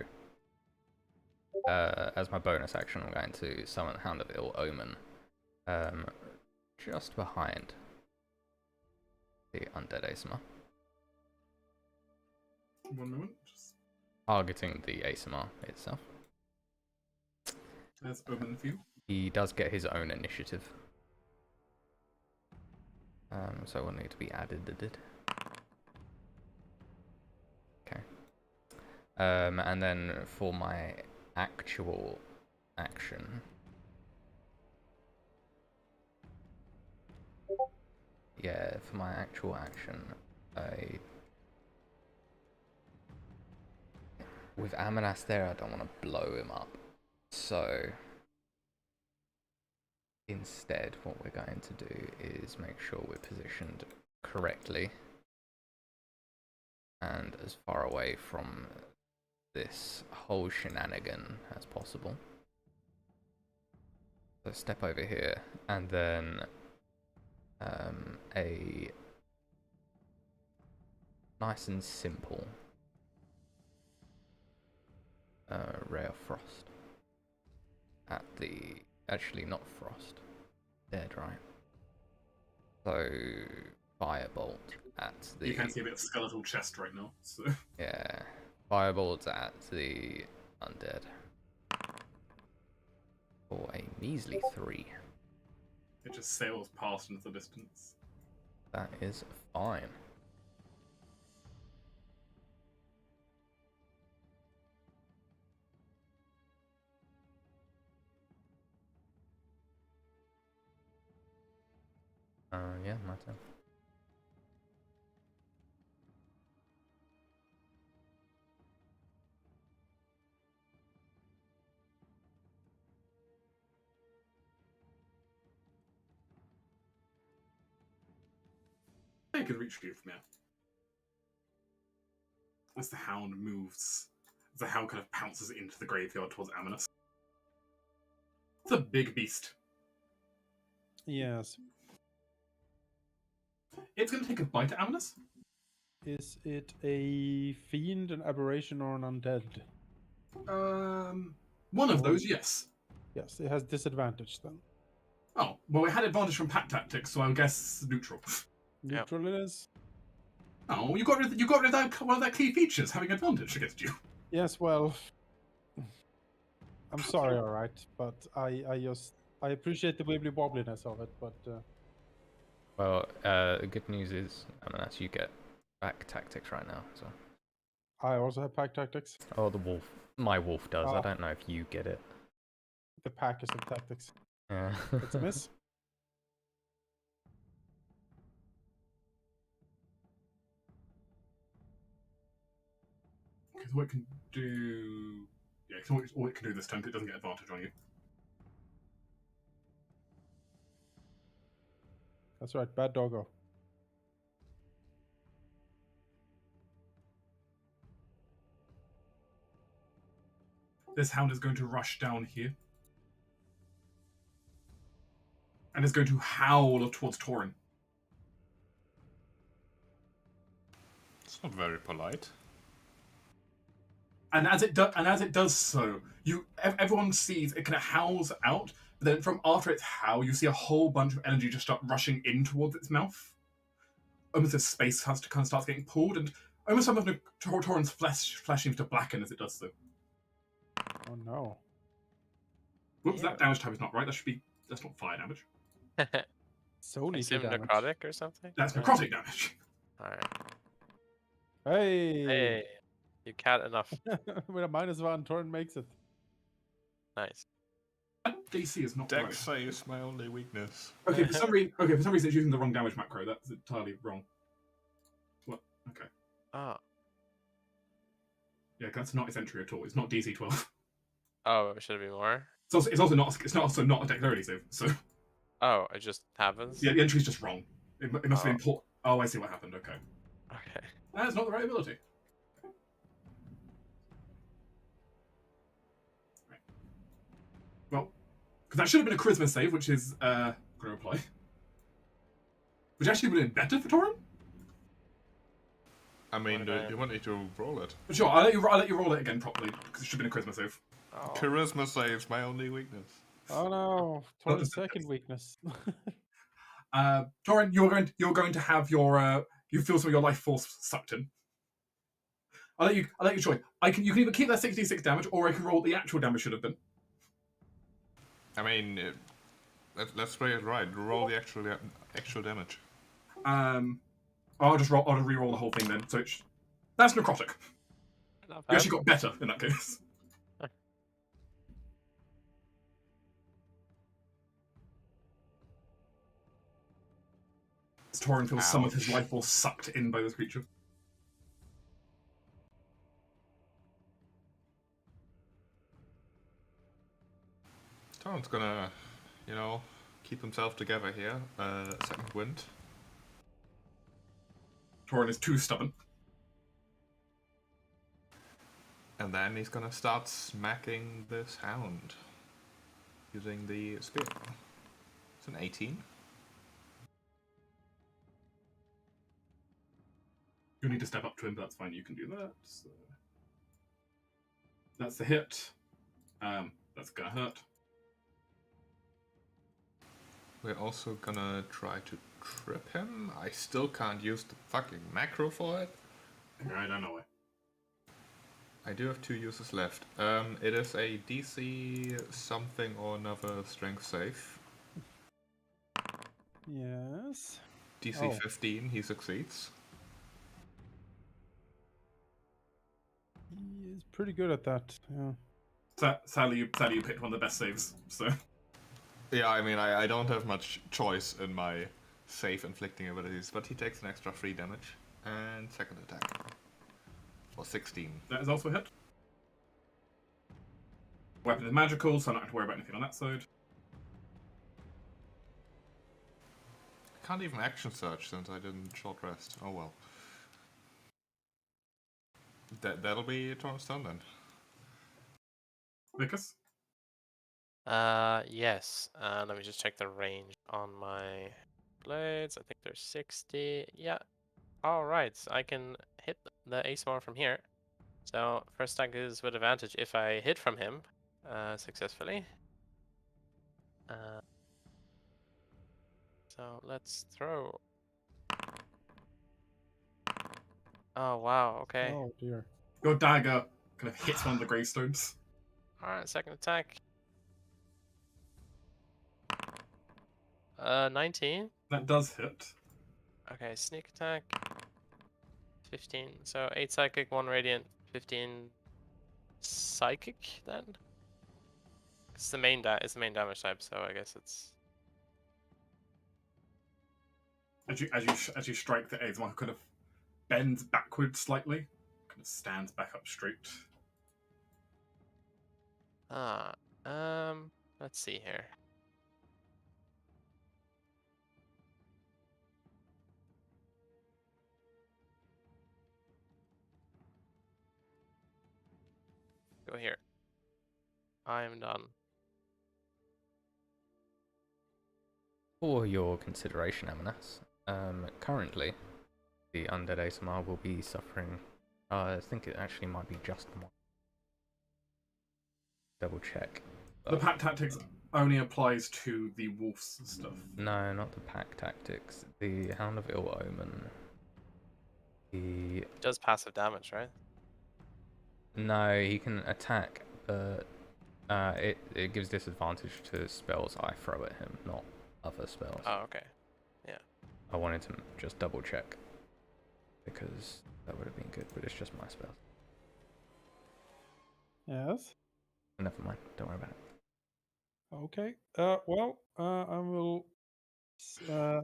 as my bonus action, I'm going to summon Hound of Ill Omen, just behind the undead ASMR, 1 moment. Just... targeting the ASMR itself. There's Omen for you. He does get his own initiative. So will need to be added. Okay. And then for my actual action, with Amanas there, I don't want to blow him up. So instead, what we're going to do is make sure we're positioned correctly and as far away from this whole shenanigan as possible. So step over here, and then a nice and simple ray of frost at the... Actually, not frost. Dead, right? So, firebolt at the... You can see a bit of skeletal chest right now. So. Yeah. Firebolt at the undead. For a measly 3. It just sails past into the distance. That is fine. Yeah, my turn. I can reach you from here. As the hound moves, the hound kind of pounces into the graveyard towards Amanus. It's a big beast. Yes. It's going to take a bite at Amanus. Is it a fiend, an aberration, or an undead? One of those, yes. Yes, it has disadvantage then. Oh, well, it had advantage from pack tactics, so I would guess neutral. Neutral it is? Oh, you got rid of that, one of their key features, having advantage against you. Yes, well... I'm sorry, alright, but I appreciate the wibbly wobbliness of it, but... Well, the good news is, Amanas, you get back tactics right now, so... I also have pack tactics. Oh, the wolf. My wolf does. I Oh. don't know if you get it. The pack is of tactics. Yeah. It's a miss. Because what it can do... Yeah, because all it can do this turn, it doesn't get advantage on you. That's right, bad doggo. This hound is going to rush down here. And is going to howl towards Torin. It's not very polite. And as it does so, everyone sees it kind of howls out. But then from after its howl, you see a whole bunch of energy just start rushing in towards its mouth. almost this space has to kind of starts getting pulled, and almost some of the Torin's flesh seems to blacken as it does so. Oh no. Whoops, Yeah. that damage type is not right. That's not fire damage. So I little assume damage. necrotic or something? That's necrotic damage. Alright. Hey! Hey, you cat enough. With a -1, Torin makes it. Nice. DC is not Dex right. saves my only weakness. Okay, for some reason, it's using the wrong damage macro. That's entirely wrong. What? Okay. Oh. Yeah, that's not its entry at all. It's not DC 12. Oh, should it be more? It's also not a dexterity save. So Oh, it just happens? yeah, the entry's just wrong. It must have Oh. been put. Oh, I see what happened. Okay, Okay. that's not the right ability. Right. Well, because that should have been a charisma save, which is going to apply. Which actually would have been better for Torin. I mean, What do about- you want me to roll it? But sure, I'll let you roll it again properly because it should have been a charisma save. Oh. Charisma saves my only weakness. Oh no, Not Torin's the second weakness. Torin, you're going to have your you feel some of your life force sucked in. I'll let you choose. You can either keep that 66 damage, or I can roll what the actual damage should have been. I mean, let's play it right. Roll the actual damage. I'll just re-roll the whole thing then. So that's necrotic. Not You bad. actually got better in that case. Torin feels some of his Ouch. life force sucked in by this creature. Torin's gonna, keep himself together here. Second wind. Torin is too stubborn. And then he's gonna start smacking this hound. Using the spear. It's an 18. You need to step up to him, but that's fine. You can do that. So that's the hit. That's gonna hurt. We're also gonna try to trip him. I still can't use the fucking macro for it. I don't know why. I do have 2 uses left. It is a DC something or another strength save. Yes. DC Oh. 15, he succeeds. He is pretty good at that. Yeah. Sadly, you picked one of the best saves. So Yeah, I mean, I don't have much choice in my save inflicting abilities, but he takes an extra 3 damage. And second attack. For 16. that is also a hit. Weapon is magical, so I don't have to worry about anything on that side. I can't even action search since I didn't short rest. Oh well. That'll be Torin's turn then. Vicus? Yes. Let me just check the range on my blades. I think they're 60. Yeah. Alright, I can hit the ASMR from here. So, first attack is with advantage if I hit from him successfully. So, let's throw. Oh, wow, okay. Oh dear. Your dagger kind of hits one of the gravestones. Alright, second attack. 19. That does hit. Okay, sneak attack. 15. So 8 psychic, 1 radiant, 15 psychic then? It's the main damage type, so I guess it's As you strike, the Aesmar kind of bends backwards slightly, kind of stands back up straight. let's see here. Go here. I am done. For your consideration, Amanas, currently the undead ASMR will be suffering. I think it actually might be just one. Double check. The pack tactics only applies to the wolves stuff. No, not the pack tactics. The Hound of Ill Omen He... Does passive damage, right? No, he can attack, but it gives disadvantage to spells I throw at him, not other spells. Oh, okay. Yeah. I wanted to just double check because that would have been good, but it's just my spells. Yes. Never mind. Don't worry about it. Okay. Well, I will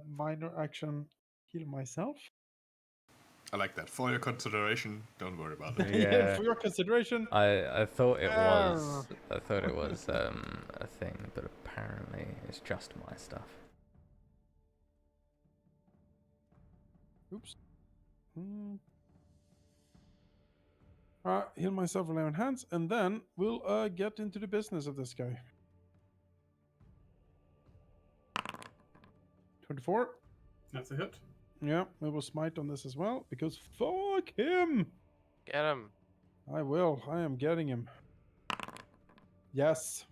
minor action heal myself. I like that. For your consideration, don't worry about it. Yeah. For your consideration. I thought it was Ah. I thought it was a thing, but apparently it's just my stuff. Oops. Heal myself 11 hands, and then we'll get into the business of this guy. 24. That's a hit. Yeah, we will smite on this as well, because fuck him! Get him. I will. I am getting him. Yes.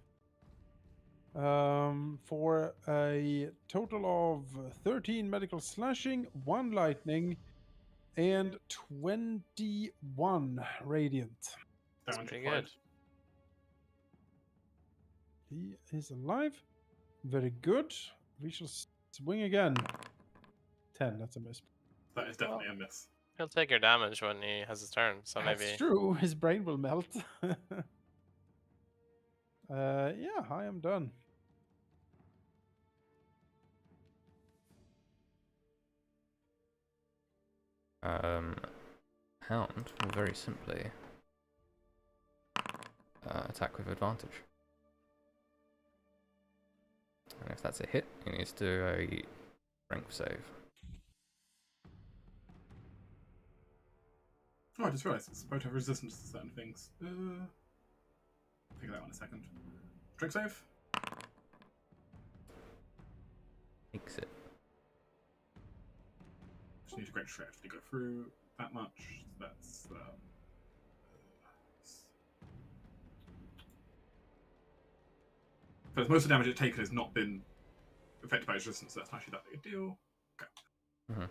For a total of 13 medical slashing, 1 lightning, and 21 radiant. That's Damage pretty applied. good. He is alive. Very good. We shall swing again. 10, that's a miss. That is definitely a miss. He'll take your damage when he has his turn, so That's maybe. true. His brain will melt. Yeah, I am done. Hound will very simply attack with advantage. And if that's a hit, he needs to do a strength save. Oh, I just realised it's supposed to have resistance to certain things. Figure that out in a second. Strength save. Makes it. Just need a great stretch to go through that much. So that's. But most of the damage it's taken has not been affected by its resistance, so that's not actually that big a deal. Okay. Mm-hmm.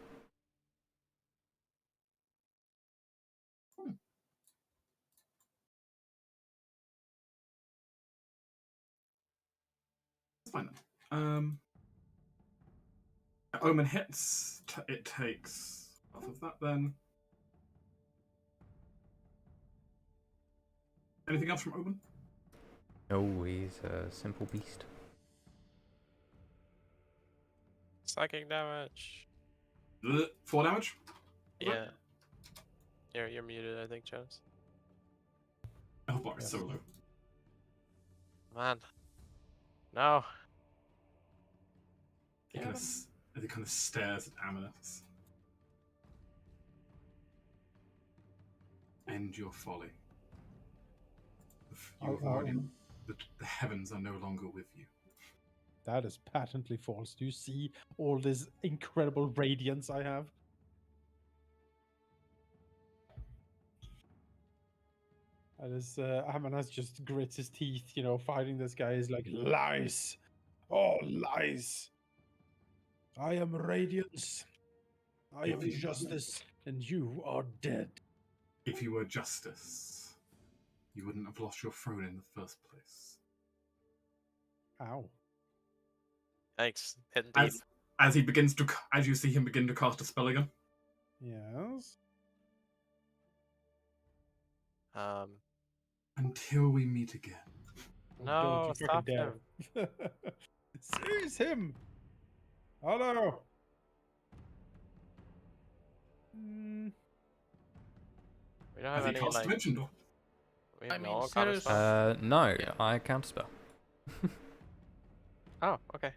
That's fine then. Omen hits. It takes off of that then. Anything else from Omen? No, he's a simple beast. Psychic damage. 4 damage? Yeah. You're muted, I think, Jones. Oh, bar is so low. Man. No. He kind of stares at Amulet. End your folly. You've already, the heavens are no longer with you. That is patently false. Do you see all this incredible radiance I have? That is, Amanas just grits his teeth, you know, fighting this guy is like, lies! Oh, lies! I am radiance. I am justice, and you are dead. If you were justice, you wouldn't have lost your throne in the first place. Ow. Thanks. Hitting deep. As you see him begin to cast a spell again. Yes. Until we meet again. No, Don't you stop freaking him. dare. Seize him! Hello! We don't Has have he any, cast like... Dimension Door? We I have mean, no Ceres- counterspell. No, Yeah. I counterspell. Oh, okay.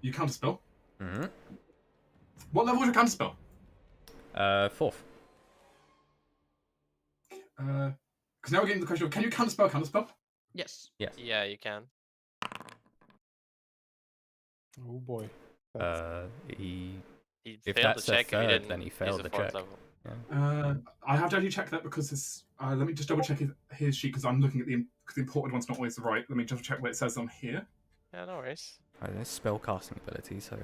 You counterspell. Mm-hmm. What level is your counterspell? 4th. Because now we're getting to the question of, can you counterspell? Yes. Yes. Yeah, you can. Oh boy. He He If failed that's the a check if he third, didn't then he use failed the 4th check. level. I have to actually check that because this. Let me just double check his sheet because I'm looking at because the imported one's not always right. Let me just check what it says on here. Yeah, no worries. There's spell casting ability, so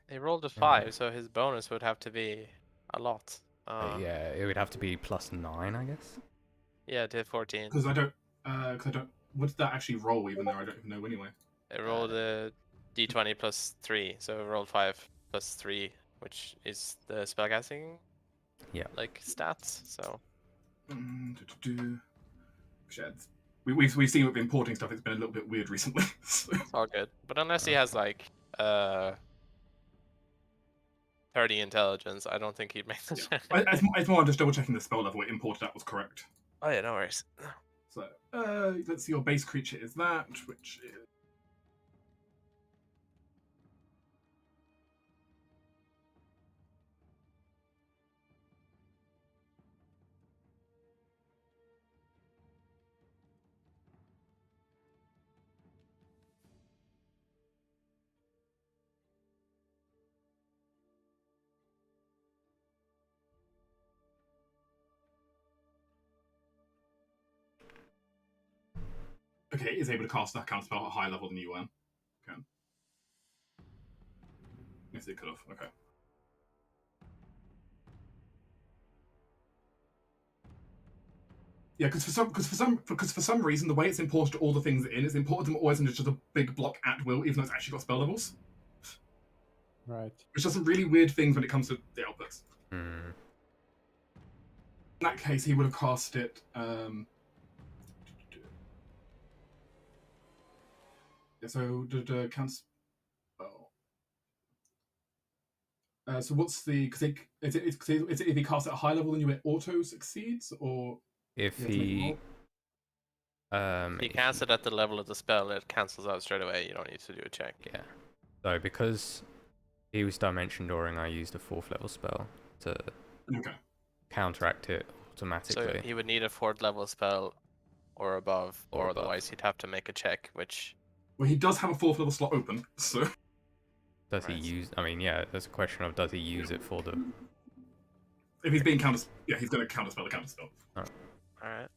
He rolled a 5, so his bonus would have to be a lot. Yeah, it would have to be +9, I guess. Yeah, it did 14. Because I don't. What did that actually roll? Even though I don't even know anyway. It rolled a d20 +3, so it rolled 5 +3, which is the spellcasting. Yeah. Like stats. So. Sheds. We've seen with importing stuff. It's been a little bit weird recently. So. It's all good, but unless he has like 30 intelligence, I don't think he'd make the check. It's more just double checking the spell level it imported at was correct. Oh yeah, no worries. So let's see. Your base creature is that, which is. Okay, is able to cast that counterspell at a higher level than you were. Okay. Yes, it could have. Okay. Yeah, because for some reason the way it's imported all the things in, it's imported them always into just a big block at will, even though it's actually got spell levels. Right. Which does some really weird things when it comes to the outputs. Hmm. In that case, he would have cast it. So the counts. So what's the? Because if he casts at a high level, then you it auto succeeds, or If you have to make he, If you cast it at the level of the spell, it cancels out straight away. You don't need to do a check. yeah. So because he was dimension dooring, I used a 4th level spell to okay. counteract it automatically. So he would need a 4th level spell or above, Or or above. otherwise he'd have to make a check, which. Well, he does have a 4th level slot open, so. Does Right. he use? I mean, yeah. There's a question of does he use it for the? If he's being he's going to counterspell the counterspell. All right.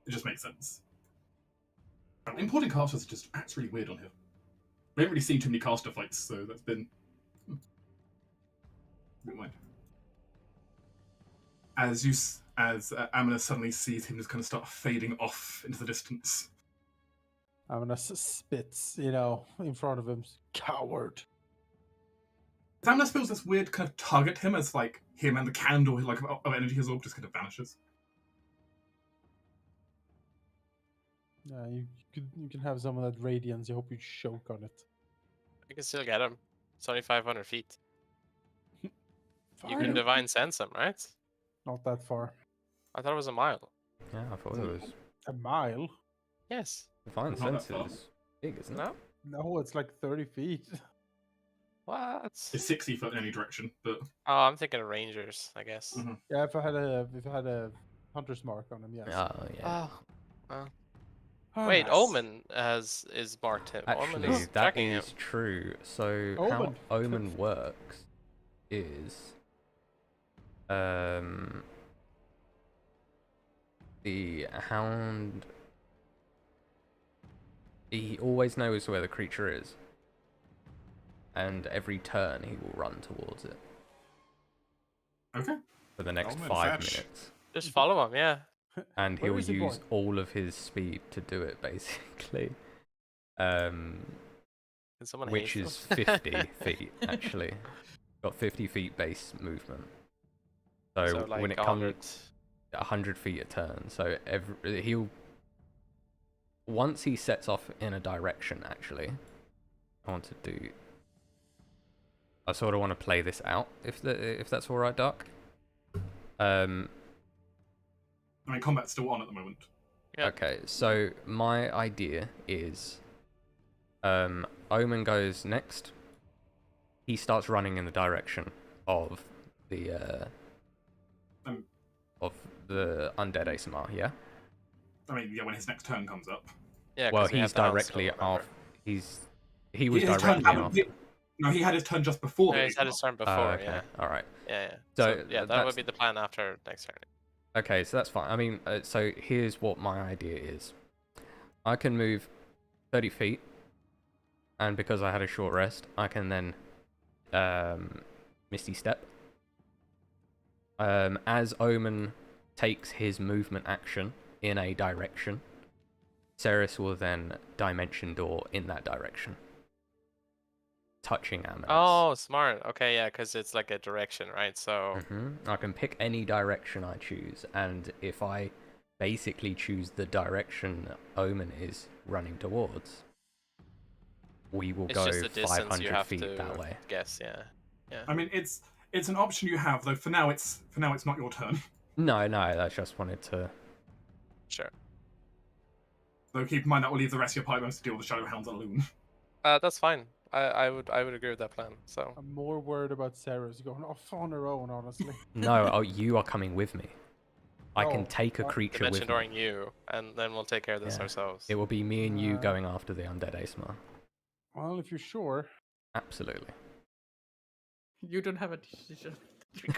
It just makes sense. Importing casters just acts really weird on here. We haven't really seen too many caster fights, so that's been. Never mind. As Amina suddenly sees him just kind of start fading off into the distance. Amina spits, in front of him. Coward. Amina feels this weird kind of tug at him as like him and the candle like of energy his orb just kind of vanishes. Yeah, you can have some of that radiance. I hope you choke on it. You can still get him. It's only 500 feet. You Fine. can divine sense him, right? Not that far. I thought it was a mile. Yeah, I thought it was. A mile? Yes. Divine Not that sense far. is big, isn't it? No. No, it's like 30 feet. What? It's 60 foot in any direction, but Oh, I'm thinking of rangers, I guess. Mhm. Yeah, if I had a hunter's mark on him, yes. Oh yeah. Oh. Well. Wait, Yes. Omen is marked him. Omen Actually, is that tracking him. is true. So Omen. how Omen works is the hound. He always knows where the creature is, and every turn he will run towards it okay. for the next Omen 5 fetch. minutes. Just follow him, yeah. And Where he'll is he use going? all of his speed to do it, basically. Can someone Which haste is him? 50 feet, actually. Got 50 feet base movement. So, like when it 100. comes 100 feet a turn, so he'll once he sets off in a direction. Actually, I sort of want to play this out, if that's all right, Doc. I mean, combat's still on at the moment. Yeah. Okay, so my idea is, Omen goes next. He starts running in the direction of the undead ASMR. Yeah. I mean, yeah, when his next turn comes up. Yeah, Well, 'cause we he's have the hound directly still, remember? off. He was His turn- directly after. No, he had his turn just before. Yeah, the he's had his ASMR. turn before, Okay. yeah. All right. Yeah. So, yeah, that that's- would be the plan after next turn. Okay, so that's fine. I mean, so here's what my idea is. I can move 30 feet, and because I had a short rest, I can then Misty Step. As Omen takes his movement action in a direction, Ceres will then Dimension Door in that direction, touching Amanus. Oh, smart. Okay, yeah, because it's like a direction, right? So I can pick any direction I choose, and if I basically choose the direction Omen is running towards, we will it's go just a distance you 500 have feet to that way. guess. Yeah, yeah. I mean, it's an option you have, though. For now, it's not your turn. No, I just wanted to. Sure. Though keep in mind that will leave the rest of your pipelines to deal with the Shadow Hounds alone. That's fine. I would agree with that plan. So I'm more worried about Sarah's going off on her own, honestly. No, oh, you are coming with me. I can Oh, take a creature dimension with me. dooring you, and then we'll take care of this Yeah. ourselves. It will be me and you going after the undead Asmar. Well, if you're sure. Absolutely. You don't have a decision. You're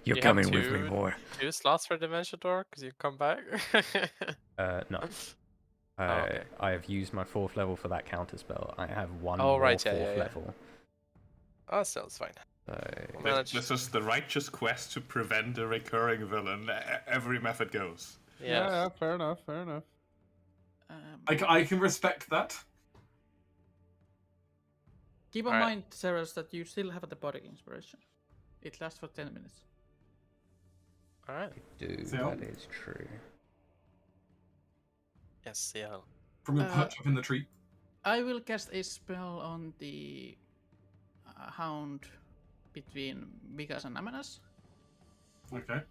You have coming with me, two- boy. 2 slots for dimension door because you come back. No. okay. I have used my 4th level for that counter spell. I have one Oh, more right, 4th yeah, yeah. level. Oh, sounds fine. So, We'll manage. This is the righteous quest to prevent a recurring villain. Every method goes. Yeah. Fair enough, fair enough. I can respect that. Keep in Alright. mind, Ceres, that you still have the body inspiration. It lasts for 10 minutes. All right. dude, So- that is true. Yes, yeah. From your perch up in the tree. I will cast a spell on the hound between Vigas and Amanus. Okay.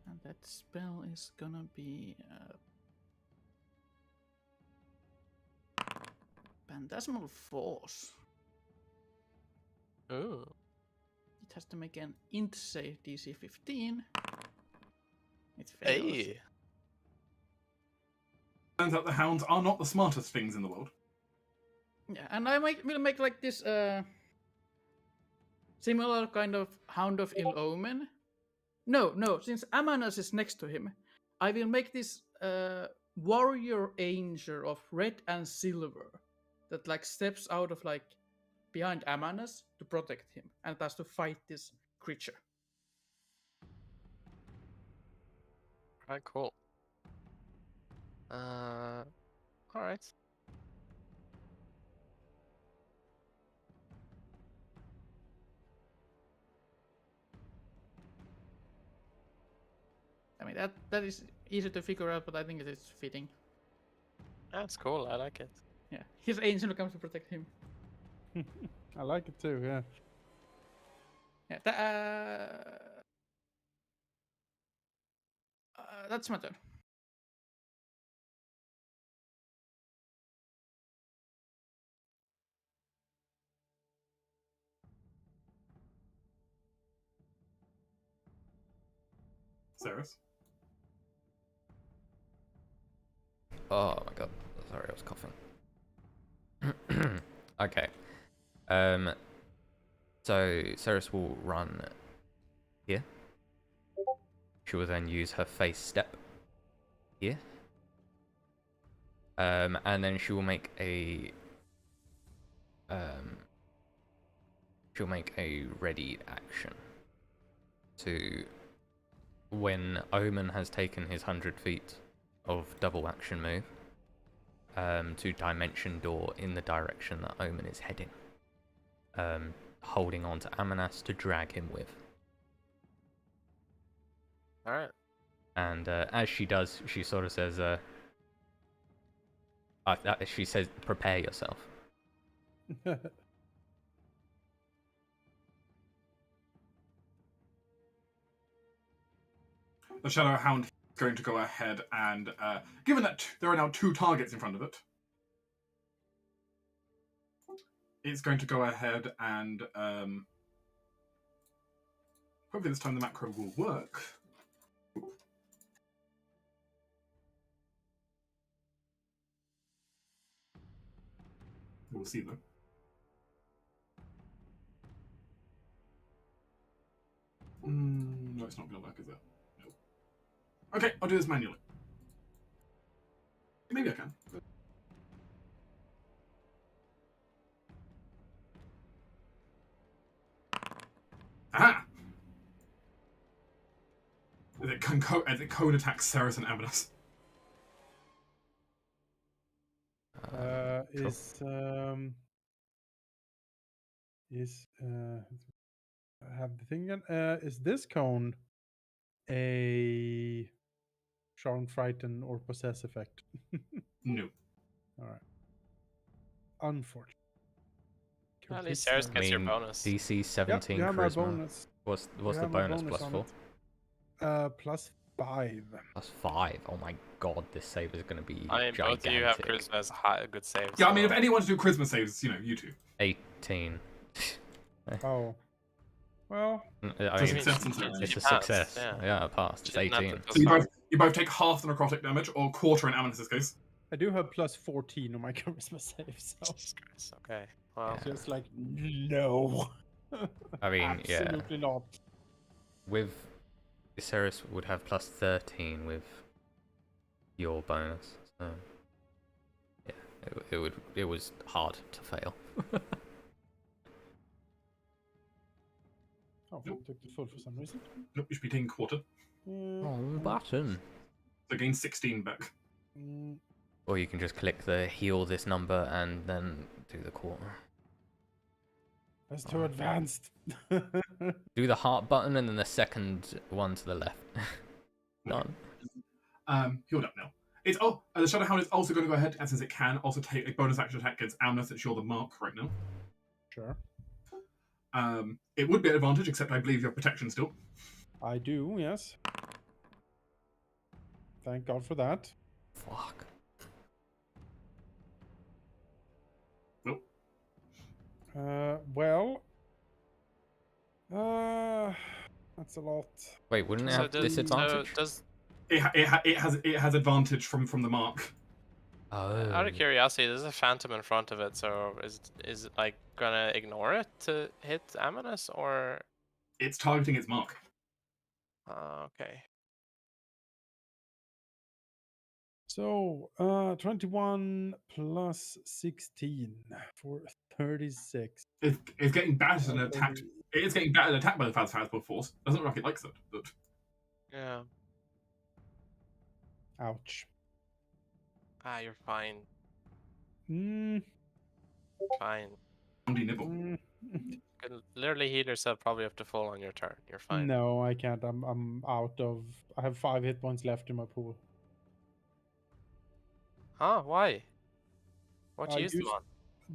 And that spell is gonna be Phantasmal Force. Ooh. It has to make an int save DC 15. It fails. Hey. Turns out the hounds are not the smartest things in the world. Yeah, and I will make like this similar kind of Hound of Ill Omen. No, since Amanus is next to him, I will make this warrior angel of red and silver that like steps out of like behind Amanus to protect him and has to fight this creature. Alright, cool. Alright. I mean that is easy to figure out, but I think it is fitting. That's cool. I like it. Yeah, his angel comes to protect him. I like it too, yeah. Yeah, that's my turn. Ceres. Oh my god. Sorry, I was coughing. Okay. So Ceres will run here. She will then use her face step here. And then she will make a she'll make a ready action to when Omen has taken his 100 feet of double action move to dimension door in the direction that Omen is heading, holding on to Amanas to drag him with. Alright. And as she does, she sort of says, she says, prepare yourself. The Shadow Hound is going to go ahead and, given that there are now 2 targets in front of it, it's going to go ahead and, hopefully this time the macro will work. We'll see though. No, it's not going to work, is it? No. Okay, I'll do this manually. Maybe I can. Ah! As it cone attacks Ceres and Amonas. Cool. I have the thing again. Is this cone a charm, frighten, or possess effect? No. All right. Unfortunate. At least Complete Ceres I gets your mean, bonus. DC Yep, 17 you have my charisma. bonus. What's You the have my bonus? Plus on 4? it. Plus 5. Plus 5. Oh my god, this save is going to be I mean, gigantic. both of you have charisma as a good save. Yeah, I mean, if so- anyone to do charisma saves, you two. 18. Oh. Well, I It's a mean, success and Ceres. it's a You passed, success. yeah. Yeah, I passed. It's Shouldn't have 18. to So plus you both take half the necrotic damage, or quarter in Amonas' case. I do have plus 14 on my charisma save, so Jesus Christ, okay. Well, Yeah. just like, no. I mean, yeah. Absolutely not. With Ceres would have plus 13 with your bonus. So yeah, it was hard to fail. Oh, I took the full for some reason. Nope, you should be taking quarter. Oh, button. So gain 16 back. Or you can just click the heal this number and then do the quarter. That's too advanced. Do the heart button and then the second one to the left. Done. Healed up now. It's the Shadowhound is also going to go ahead, and since it can also take a bonus action attack against Amonas, since you're the mark right now. Sure. It would be an advantage, except I believe you have protection still. I do, yes. Thank God for that. Fuck. Nope. Well. That's a lot. Wait, wouldn't it have disadvantage? It has advantage from the mark. Oh. out of curiosity, there's a phantom in front of it, so is it like gonna ignore it to hit Amonas, or? It's targeting its mark. Okay. So, 21 plus 16 for 36. It's getting battered and attacked. It's getting battered and attacked by the Phasma force. Doesn't look like it likes it, but Yeah. Ouch. Ah, you're fine. Mm, Fine. only nibble. mm. You can literally heal yourself probably up to full on your turn. You're fine. No, I can't. I'm out of. I have 5 hit points left in my pool. Huh? Why? What I you use them used on?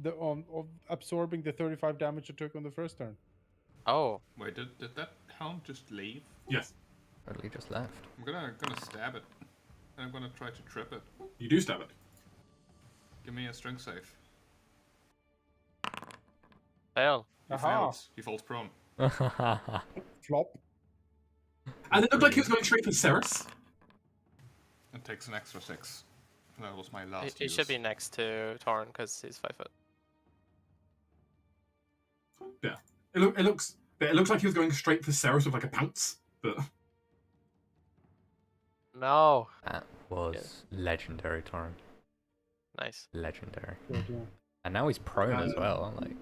The of absorbing the 35 damage I took on the first turn. Oh. Wait, did that hound just leave? Yes, Totally just left. I'm gonna stab it. And I'm gonna try to trip it. you do stab it. Give me a strength save. Fail. He Aha. fails. He falls prone. Flop. And it looked like he was going straight for Ceres. And takes an extra 6. That was my last He use. should be next to Torn because he's 5 foot. Yeah, it looks like he was going straight for Ceres with like a pounce, but No. That was legendary, Torrent. Nice. Legendary. Good, yeah. And now he's prone as well. Like,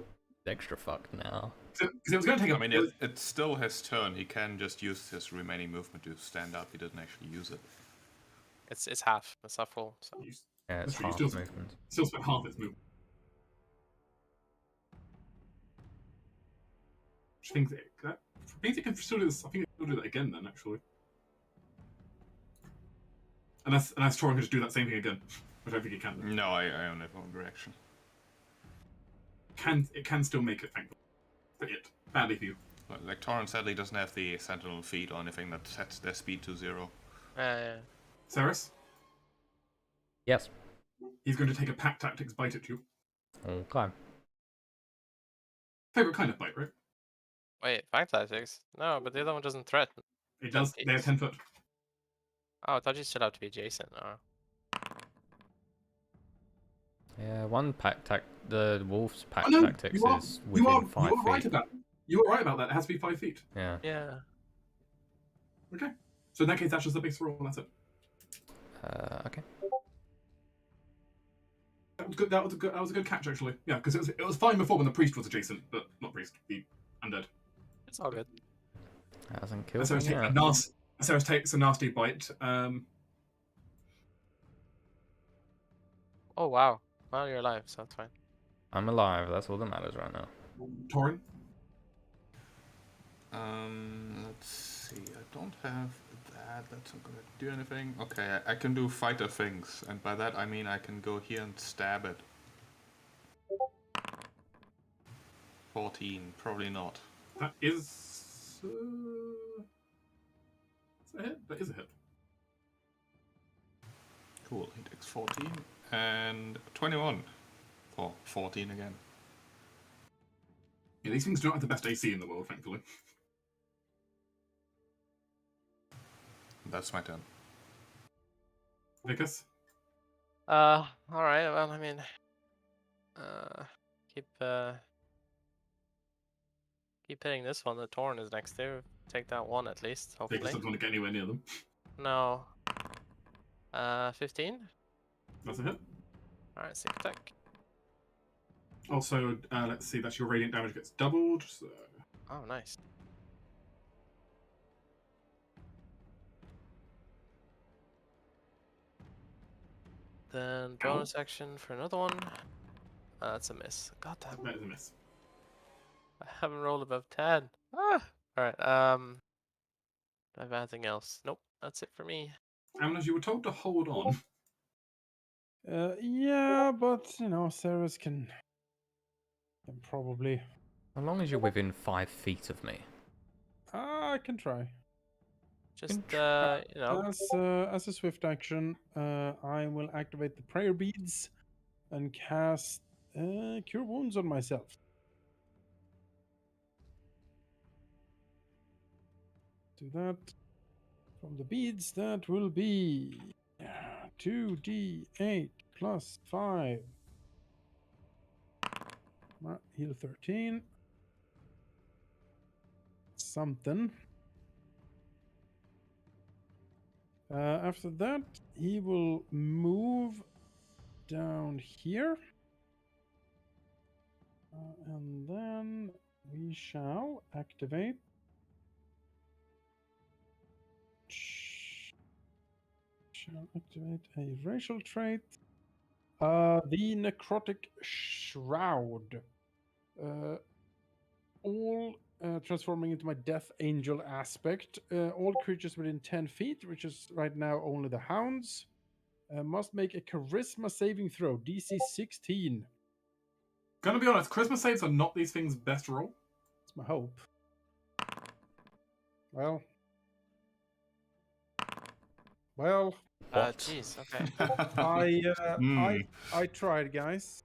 extra fucked now. because it was going to take. I mean, it's still his turn. He can just use his remaining movement to stand up. He didn't actually use it. It's half. It's not full. So. Yeah, it's That's true, half still- movement. Still spent half its move. Which thinks it can still do this. I think it can still do that again then, actually. Unless Torin can just do that same thing again, which I think it can. No, I only have one reaction. It can still make it, thankfully. For it. Badly for you. Like Torrent sadly doesn't have the Sentinel feat or anything that sets their speed to 0. Yeah. Ceres, Yes. he's going to take a pack tactics bite at you. Okay. Favorite kind of bite, right? Wait, fight tactics? No, but the other one doesn't threaten. It does. They have 10 foot. Oh, I thought you still have to be adjacent. Oh. Yeah, one the wolf's pack Oh, no, tactics you are, is you are, within 5 you are right feet. about. You are right about that. It has to be 5 feet. Yeah. Yeah. Okay. So in that case, that's just the base roll. That's it. Okay. That was good. That was a good catch, actually. Yeah, because it was fine before when the priest was adjacent, but not priest. The undead. It's all good. Hasn't killed Aceros me takes a yet. nasty. Aceros takes a nasty bite. Oh wow. Well, you're alive, so that's fine. I'm alive. That's all that matters right now. Torin. Let's see. I don't have that. That's not gonna do anything. Okay, I can do fighter things, and by that I mean I can go here and stab it. 14, probably not. That is. Is that a hit? That is a hit. Cool. He takes 14 and 21 for 14 again. Yeah, these things don't have the best AC in the world, thankfully. That's my turn. Vicus? Alright, well, I mean, keep hitting this one. The Torn is next to. Take that one at least, Vicus hopefully. doesn't want to get anywhere near them. No. 15? That's a hit. Alright, sick attack. Also, let's see, that's your radiant damage gets doubled. So... Oh, nice. Then bonus action for another one. That's a miss. God damn. That is a miss. I haven't rolled above 10. Ah! Alright, do I have anything else? Nope, that's it for me. And as you were told to hold on. Yeah, but Ceres can probably. As long as you're within 5 feet of me. I can try. Just, As a swift action, I will activate the prayer beads and cast Cure Wounds on myself. Do that from the beads. That will be 2d8 plus 5. Heal 13. Something. After that, he will move down here. And then we shall activate. Shall activate a racial trait. The Necrotic Shroud. All transforming into my Death Angel aspect. All creatures within 10 feet, which is right now only the hounds, must make a Charisma saving throw, DC 16. Gonna be honest, Christmas saves are not these things' best roll. That's my hope. Well. jeez, okay. I tried, guys.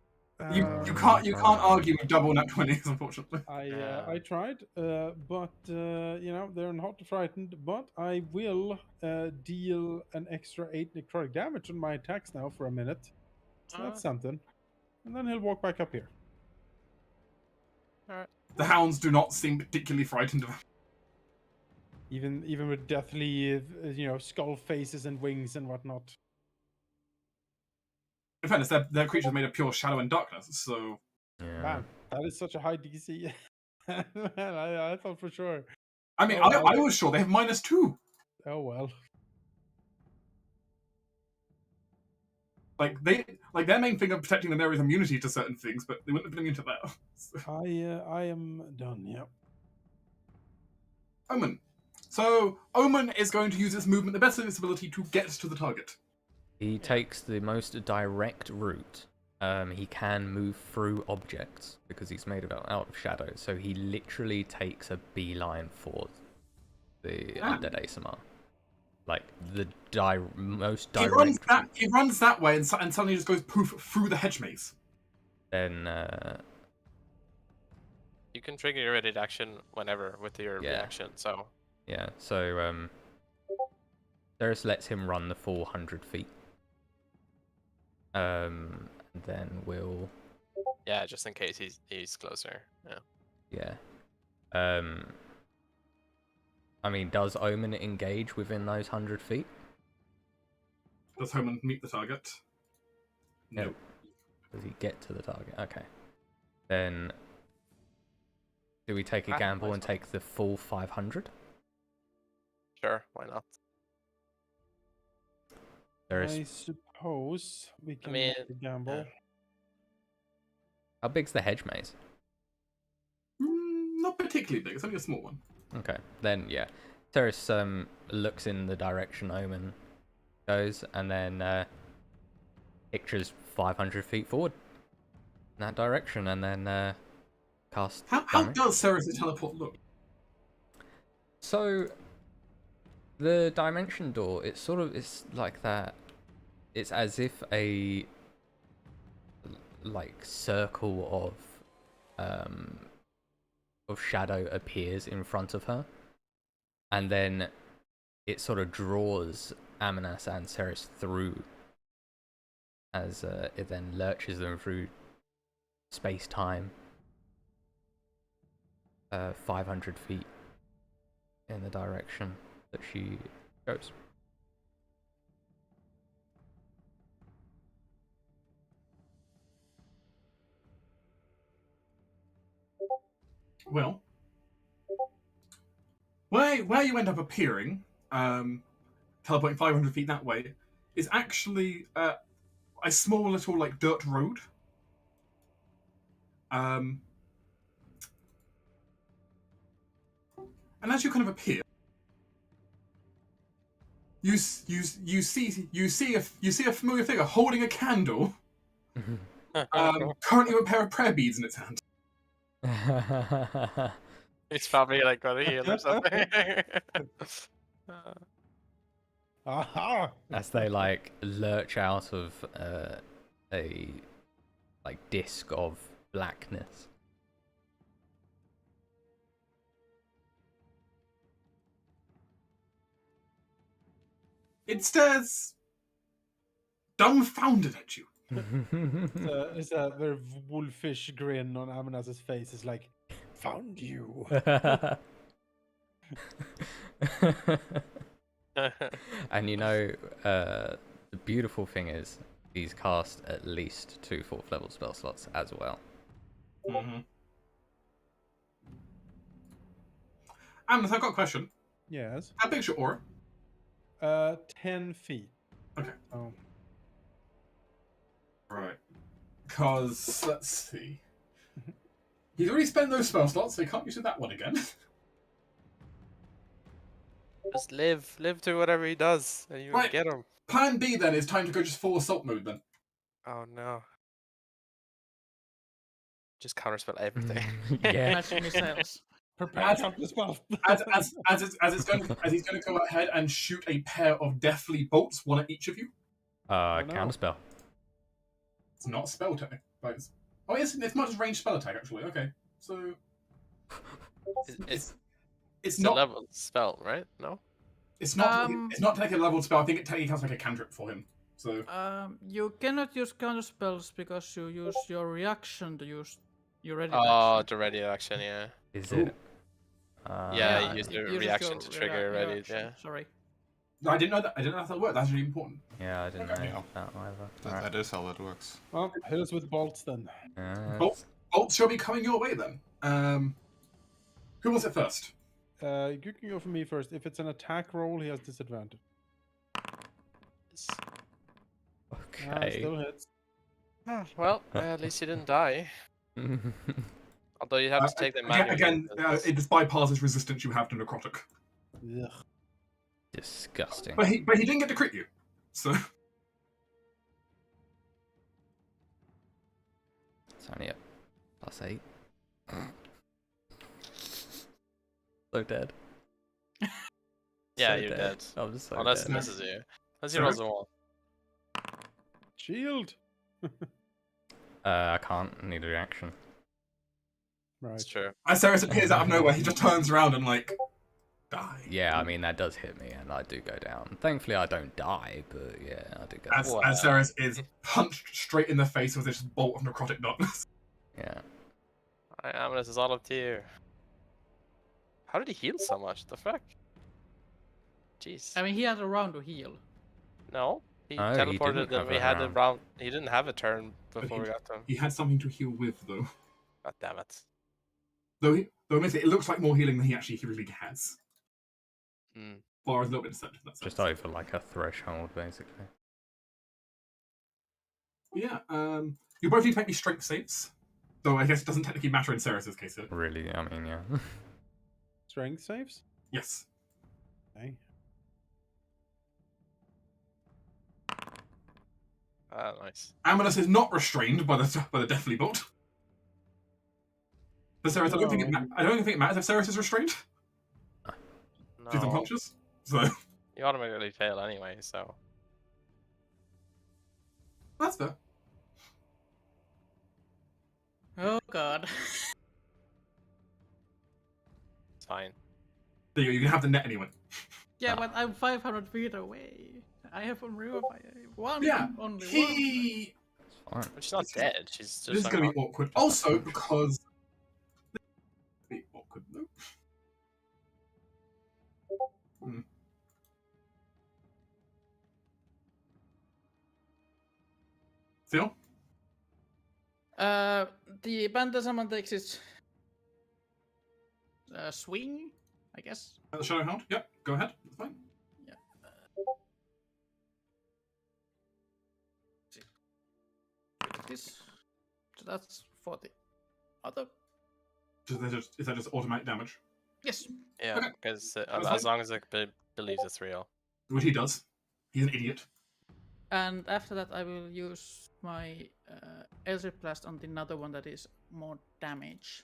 You can't argue with double nat 20s, unfortunately. I tried, but they're not frightened. But I will deal an extra 8 necrotic damage on my attacks now for a minute. So that's something. And then he'll walk back up here. Alright. The hounds do not seem particularly frightened of him. Even with deathly, skull faces and wings and whatnot. In fairness, they're creatures made of pure shadow and darkness, so... Yeah. Man, that is such a high DC. Man, I thought for sure. I mean, I was sure they have -2. Oh, well. Their main thing of protecting them there is immunity to certain things, but they wouldn't have been immune to that. I am done, yep. Omen. So, Omen is going to use its movement, the best of its ability, to get to the target. He takes the most direct route. He can move through objects because he's made out of shadow. So he literally takes a beeline for the undead ASMR. Like the most direct. He runs that way and suddenly just goes poof through the hedge maze. Then you can trigger your ready action whenever with your reaction. So yeah. So Ceres lets him run the full 100 feet. Then we'll. Yeah, just in case he's closer. Yeah. Yeah. I mean, does Omen engage within those 100 feet? Does Omen meet the target? No. Does he get to the target? Okay. Then, do we take a gamble and take the full 500? Sure, why not? There's I suppose we can mean, make a gamble. how big's the hedge maze? Not particularly big. It's only a small one. Okay, then yeah. Terrace looks in the direction Omen goes, and then pictures 500 feet forward in that direction, and then cast. How damage. does Ceres' teleport look? So the dimension door, it's like that. It's as if a like circle of shadow appears in front of her, and then it sort of draws Amanas and Ceres through as it then lurches them through space-time 500 feet in the direction that she goes. Well, where you end up appearing, teleporting 500 feet that way, is actually a small little like dirt road. And as you kind of appear, you see a familiar figure holding a candle, currently with a pair of prayer beads in its hand. He's probably like got a heal or something. Aha! As they like lurch out of a like disc of blackness. It stares dumbfounded at you. It's a very wolfish grin on Amanas's face. It's like, found you. And you know, the beautiful thing is he's cast at least 2 4th level spell slots as well. Mm-hmm. I've got a question. Yes. How big's your aura? 10 feet. Okay. Oh. Right. Because, let's see. He's already spent those spell slots, so he can't use that one again. Just live to whatever he does, and you Right. get him. Plan B then is time to go just full assault mode then. Oh no. Just counterspell everything. Yeah. Magic missiles. Prepare to spell. As he's going to go ahead and shoot a pair of deathly bolts, one at each of you. no. Counterspell. It's not a spell tag, but it's not just ranged spell attack actually. Okay, so It's it's a not level spell, right? No. it's not technically a leveled spell. I think it technically counts like a cantrip for him. So You cannot use counter spells because you use your reaction to use your ready Oh, action. the ready action, yeah. Is Ooh. it? Yeah, you use it the uses reaction your to trigger ready. reaction, Yeah. Sorry. I didn't know that. I didn't know that worked. That's really important. Yeah, I didn't know Yeah. that either. That is how that works. Well, hit us with bolts then. Bolts shall be coming your way then. Who wants it first? You can go for me first. If it's an attack roll, he has disadvantage. Okay. Still hits. Well, at least you didn't die. Although you have to take them manually. Again, it just bypasses resistance you have to necrotic. Ugh. Disgusting. But he didn't get to crit you, so It's only a +8. So dead. Yeah, So you're dead. I'm so Unless it dead. misses you. Unless he rolls a wall. Shield. I can't. Need a reaction. Right. That's true. as Ceres appears out of nowhere, he just turns around and like die. Yeah, I mean that does hit me, and I do go down. Thankfully, I don't die, but yeah, I do go As, down. Wow. as Ceres is punched straight in the face with this bolt of necrotic darkness. Yeah. Alright, this is all up to you. How did he heal so much? The fuck? Jeez. I mean, he had a round to heal. No. He Oh, he teleported didn't and have we a had a round. round. He didn't have a turn before he- we got to him. He had something to heal with though. God damn it. Though admittedly, it looks like more healing than he actually really has. Hmm. bar is a little bit deceptive in that sense. Just over like a threshold, basically. Yeah, you both need to make me strength saves. So I guess it doesn't technically matter in Ceres's case here. Really, I mean, yeah. Strength saves? Yes. Okay. Nice. Amulet is not restrained by the Deathly Bolt. But Ceres, I don't think it matters if Ceres is restrained. She's No, unconscious. So you automatically fail anyway, so that's fair. Oh god. it's fine. There you go, you can have the net anyway. Yeah, but I'm 500 feet away. I have Unreal Fire. One, Yeah, only one. he. It's fine. But she's not dead. She's just This is going to be awkward. Also, because. Be awkward, no? Phil? The Panther Summon takes its swing, I guess. The Shadow Hound? Yep, go ahead. That's fine. This. So that's for the other. Is that just automatic damage? Yes. Yeah, Okay. because That's as fine. long as it believes it's real. Which he does. He's an idiot. And after that, I will use my Eldritch Blast on the another one that is more damage.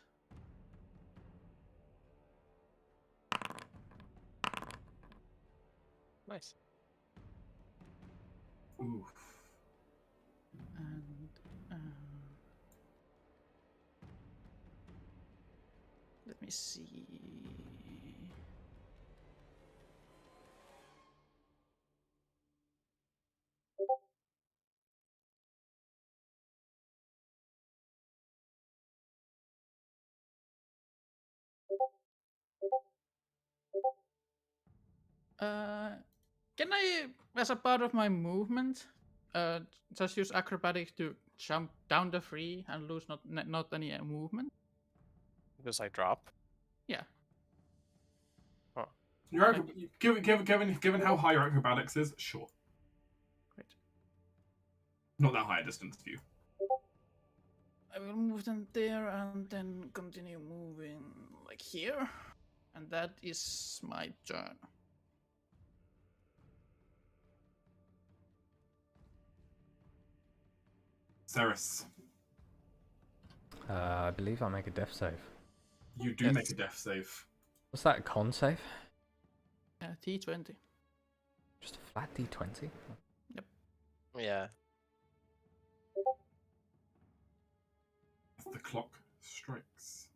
Nice. Ooh. And let me see. Can I, as a part of my movement, just use acrobatics to jump down the tree and lose not any movement? Just like drop. Yeah. Your given how high your acrobatics is, sure. Great. Not that high a distance to you. I will move them there and then continue moving like here. And that is my turn. Ceres, I believe I make a death save. you do Yes. make a death save. What's that, a con save? T20. Just a flat d20? Yeah. The clock strikes.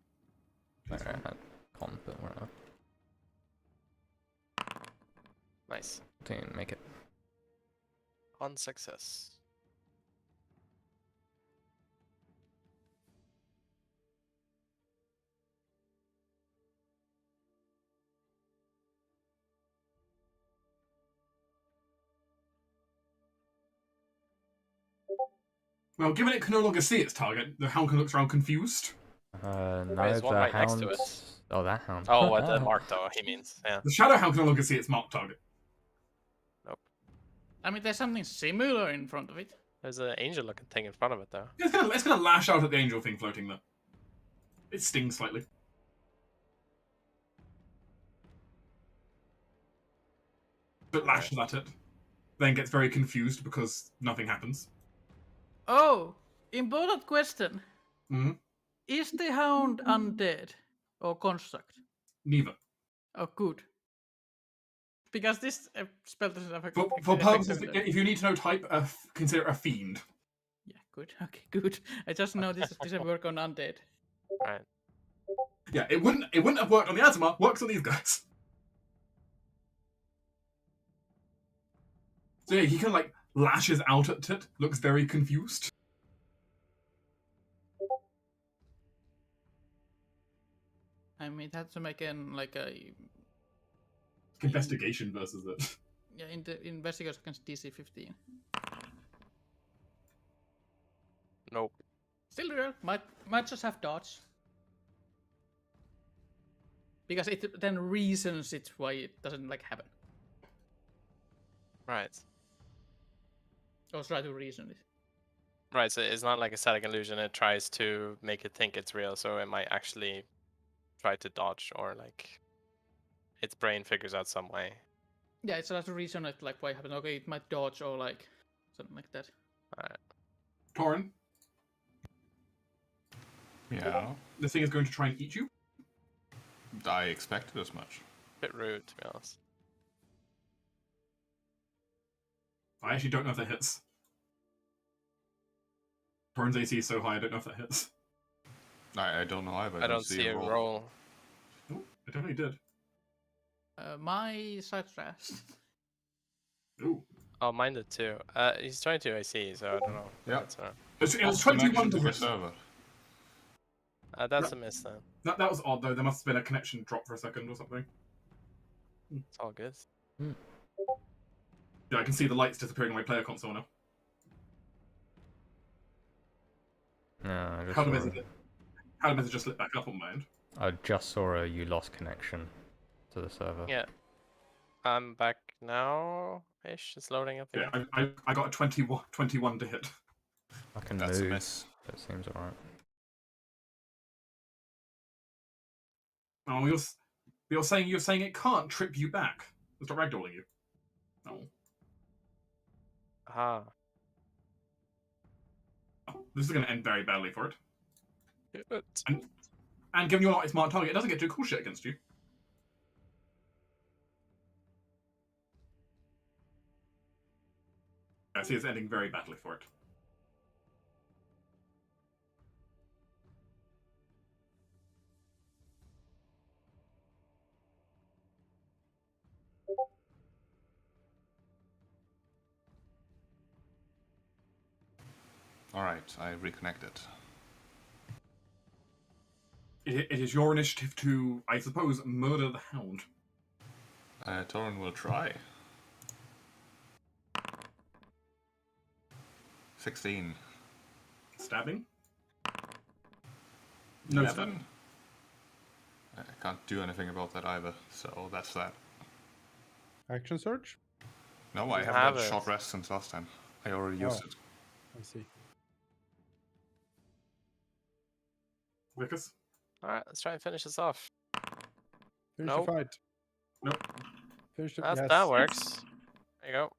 Sorry, I had con, but whatever. Nice. Didn't make it. On success. Well, given it can no longer see its target, the hound looks around confused. No, There's one the right next to hound. it. Oh, that hound. Oh, what the mark though? He means. Yeah. The shadow hound can no longer see its marked target. I mean, there's something similar in front of it. There's an angel-looking thing in front of it though. It's gonna lash out at the angel thing floating there. It stings slightly. But lashes at it. Then gets very confused because nothing happens. Oh, important question. Hmm. Is the hound undead or construct? Neither. Oh, good. Because this spell doesn't affect. For affect purposes, undead. if you need to know type, consider a fiend. Yeah, good. Okay, good. I just know this doesn't work on undead. Right. Yeah, it wouldn't have worked on the Azimar. Works on these guys. So yeah, he kind of like lashes out at it. Looks very confused. I mean, it had to make a Investigation versus it. yeah, in the investigation against DC 15. Nope. Still real. Might just have dodge. Because it then reasons it why it doesn't like happen. Right. Or try to reason it. Right. So it's not like a static illusion. It tries to make it think it's real, so it might actually try to dodge, or like its brain figures out some way. Yeah, it's try to reason it, like why happened. Okay, it might dodge or like something like that. Alright. Torin, Yeah, the thing is going to try and eat you. I expected as much. Bit rude, to be honest. I actually don't know if that hits. Torin's AC is so high, I don't know if that hits. I don't know either. I don't see a roll. Oh, it definitely did. My side stress. Ooh. Oh, mine did too. He's 22 AC, so I don't know. Yeah. It was 21 to the hit. server. That's a miss then. That was odd, though. There must have been a connection drop for a second or something. It's all good. Yeah, I can see the lights disappearing on my player console now. No, I just Halldamir just lit back up on my end. I just saw you lost connection to the server. Yeah. I'm back now-ish. It's loading up Yeah, again. I got a 21 to hit. I can That's a move. miss. That seems alright. Oh, you're saying it can't trip you back. It's not ragdolling you. Oh. Aha. Oh, this is going to end very badly for it. It. And given you're not a smart target, it doesn't get to do cool shit against you. I see it's ending very badly for it. Alright, I reconnected. It is your initiative to, I suppose, murder the hound. Torin will try. 16. Stabbing? No 11. stabbing. I can't do anything about that either, so that's that. Action surge? No, I You have have that it. short rest since last time. I already used Oh. it. I see. Vicus? Alright, let's try and finish this off. Finish Nope. the fight. Nope. Finish the That yes. works. There you go.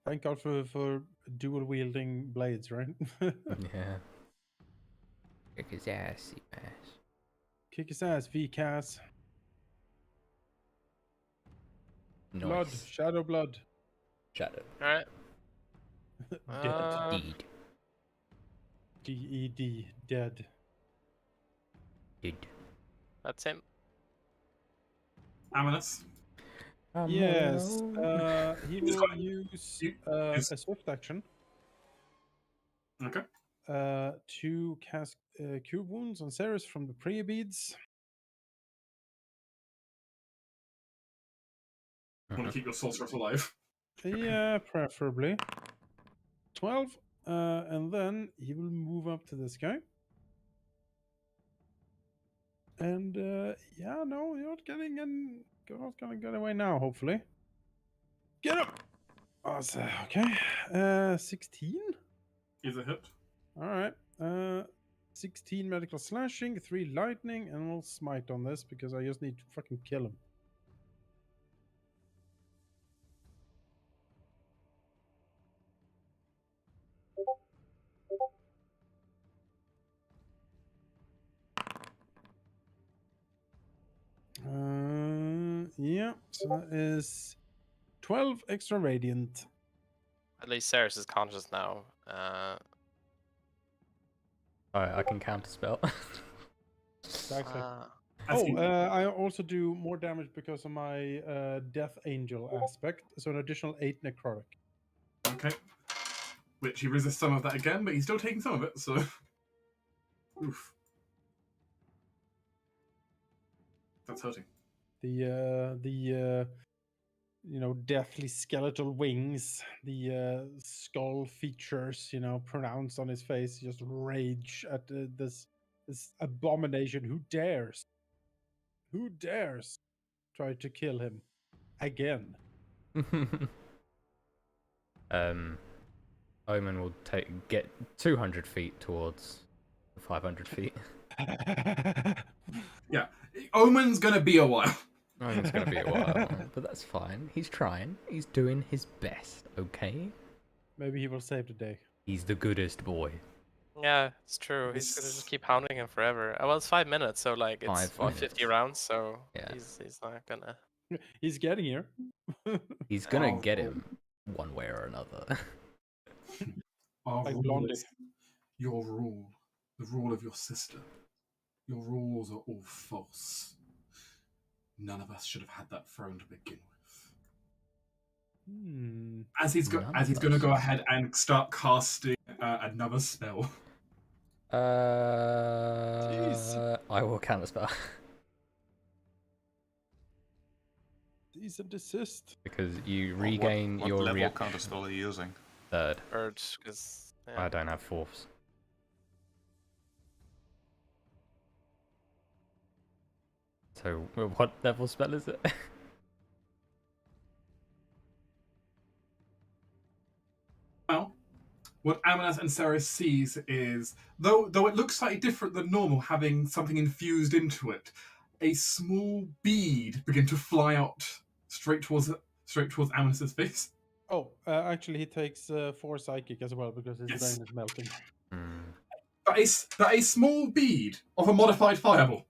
Thank God for dual wielding blades, right? Yeah. Kick his ass, ass. Kick his ass, VCAS. Nice. Blood, shadow blood. Shadow. Alright. Dead. Deed. DED. Dead. Deed. That's him. Amanus? Yes. He He's will got- use he's- a swift action Okay. to cast Cure Wounds on Ceres from the prayer beads. Want to keep your sorceress alive. Yeah, preferably. 12. And then he will move up to this guy. And yeah, no, you're not getting in. You're not gonna get away now, hopefully. Get up! Oh, so, okay. 16? Is a hit. Alright. 16 medical slashing, 3 lightning, and we'll smite on this because I just need to fucking kill him. Yeah, so that is 12 extra radiant. At least Ceres is conscious now. Alright, I can counter spell. Exactly. As Oh, he- I also do more damage because of my Death Angel aspect, so an additional 8 necrotic. Okay. Which he resists some of that again, but he's still taking some of it, so. Oof. That's hurting. The you know, deathly skeletal wings, the skull features, you know, pronounced on his face, just rage at this abomination. Who dares try to kill him? Again. Omen will get 200 feet towards 500 feet. Yeah, Omen's gonna be a while. Omen's gonna be a while, but that's fine. He's trying. He's doing his best, okay? Maybe he will save the day. He's the goodest boy. Yeah, it's true. He's gonna just keep hounding him forever. Well, it's 5 minutes, so like it's 5 50 minutes. rounds, so Yeah. he's not gonna. He's getting here. He's gonna Oh, get oh. him one way or another. Our Like rule Blondie. is your rule, the rule of your sister. Your rules are all false. None of us should have had that throne to begin with. As he's None going of to us. go ahead and start casting another spell. I will counterspell. Cease and desist. Because you What- regain what your level reaction. counterspell are you using? Third. Urge, because I don't have fourths. So, what level spell is it? Well, what Amanas and Ceres sees is, though it looks slightly different than normal, having something infused into it, a small bead begin to fly out straight towards Amanas's face. Oh, actually, he takes 4 psychic as well because his Yes. brain is melting. But a small bead of a modified fireball.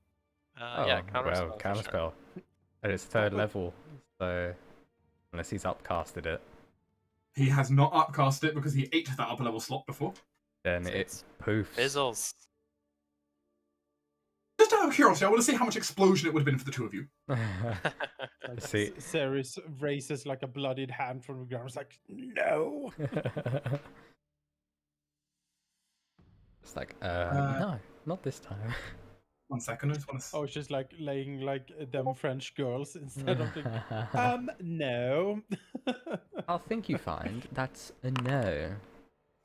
yeah, counterspell. well, for sure. counterspell. And it's third level, so unless he's upcasted it, He has not upcast it because he ate that upper level slot before. then So it it's poofs. Fizzles. Just out of curiosity, I want to see how much explosion it would have been for the two of you. Like, See. Ceres raises like a bloodied hand from the ground. It's like, no. It's like, no, not this time. 1 second, I just want to. Oh, it's just like laying like them French girls instead of the. No. I'll think you find that's a no.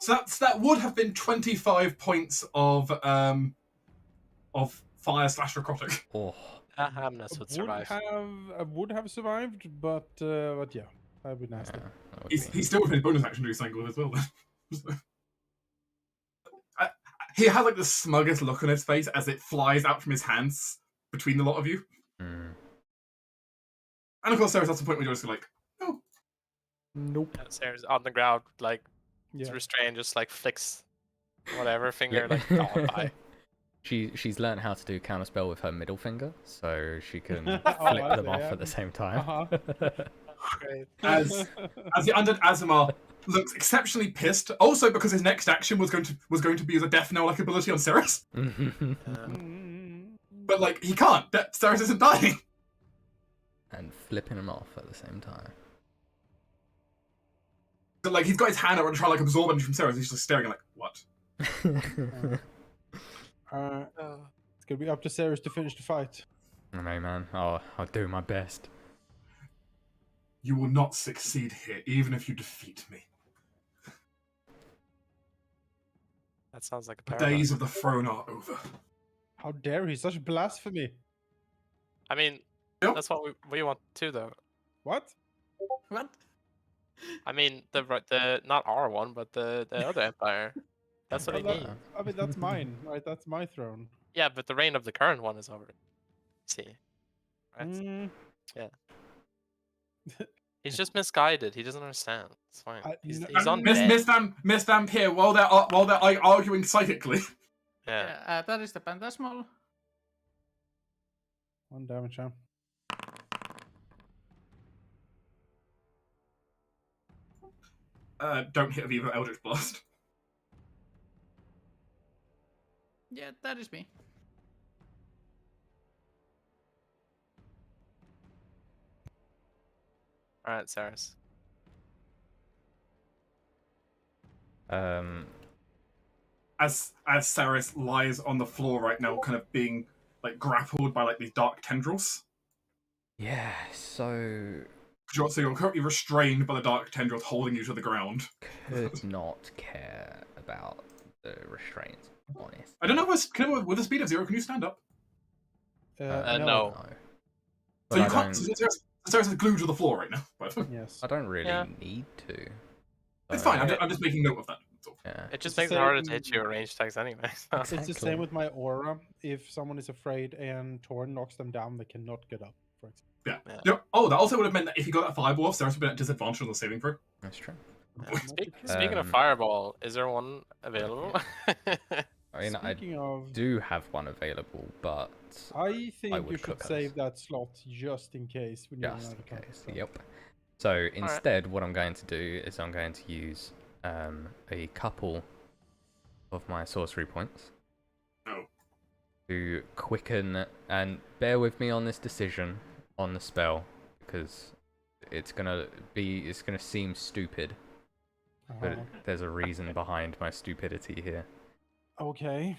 So that would have been 25 points of fire / necrotic. Oh, Hamness would survive. Would have survived, but yeah, that'd be nasty. that would He's be- still with his bonus action to do something with as well. Then. He has like the smuggest look on his face as it flies out from his hands between the lot of you. Mm. And of course, Sarah's at the point where you're just like, oh, Nope. Sarah's on the ground, like Yeah. restrained, just like flicks whatever finger, Yeah. like oh, bye. She's learned how to do counterspell with her middle finger, so she can flip I them see, off yeah. at the same time. Uh-huh. Great. as the undead Azamar looks exceptionally pissed. Also, because his next action was going to be as a death knell-like ability on Ceres, but like he can't. Ceres isn't dying. And flipping them off at the same time. So, like he's got his hand out and trying to like absorb energy from Ceres. He's just staring like, what? It's gonna be up to Ceres to finish the fight. I know, man. I'll do my best. You will not succeed here, even if you defeat me. That sounds like a The paradox. days of the throne are over. How dare he? Such blasphemy. I mean, Yep. that's what we want too, though. What? What? I mean, the not our one, but the other empire. That's what I Well, mean. I mean, that's mine, right? That's my throne. Yeah, but the reign of the current one is over. See, right? Mm, He's just misguided. He doesn't understand. It's fine. I- He's, no- he's on Miss bed. Miss Vampire, while they're arguing psychically. Yeah. Yeah, that is the Phantasmal. 1 damage, huh? Don't hit Aviva Eldritch Blast. Yeah, that is me. All right, Saris. As Ceres lies on the floor right now, kind of being like grappled by like these dark tendrils. Yeah, so So you're currently restrained by the dark tendrils holding you to the ground. could not care about the restraints, honest. I don't know, with a speed of 0, can you stand up? No. No. So But you I can't. don't- stairs are glued to the floor right now. But Yes. I don't really Yeah. need to. it's so- fine. I'm just making note of that. That's all. Yeah. It just the makes it harder to same- hit your range attacks anyway. So. It's the Exactly. same with my aura. If someone is afraid and Torn knocks them down, they cannot get up. For example. Yeah. Yeah. You know, oh, that also would have meant that if you got that fireball off, Stairs would have been at disadvantage on the saving throw. That's true. Speaking of Um, fireball, is there one available? I mean, Speaking of, I do have one available, but I think would you should cook us. save that slot just in case we need just another in counter case. spell. Yep. So instead, what I'm going to do is I'm going to use a couple of my sorcery points Oh. to quicken, and bear with me on this decision on the spell because it's gonna seem stupid, but Uh-huh. there's a reason behind my stupidity here. Okay.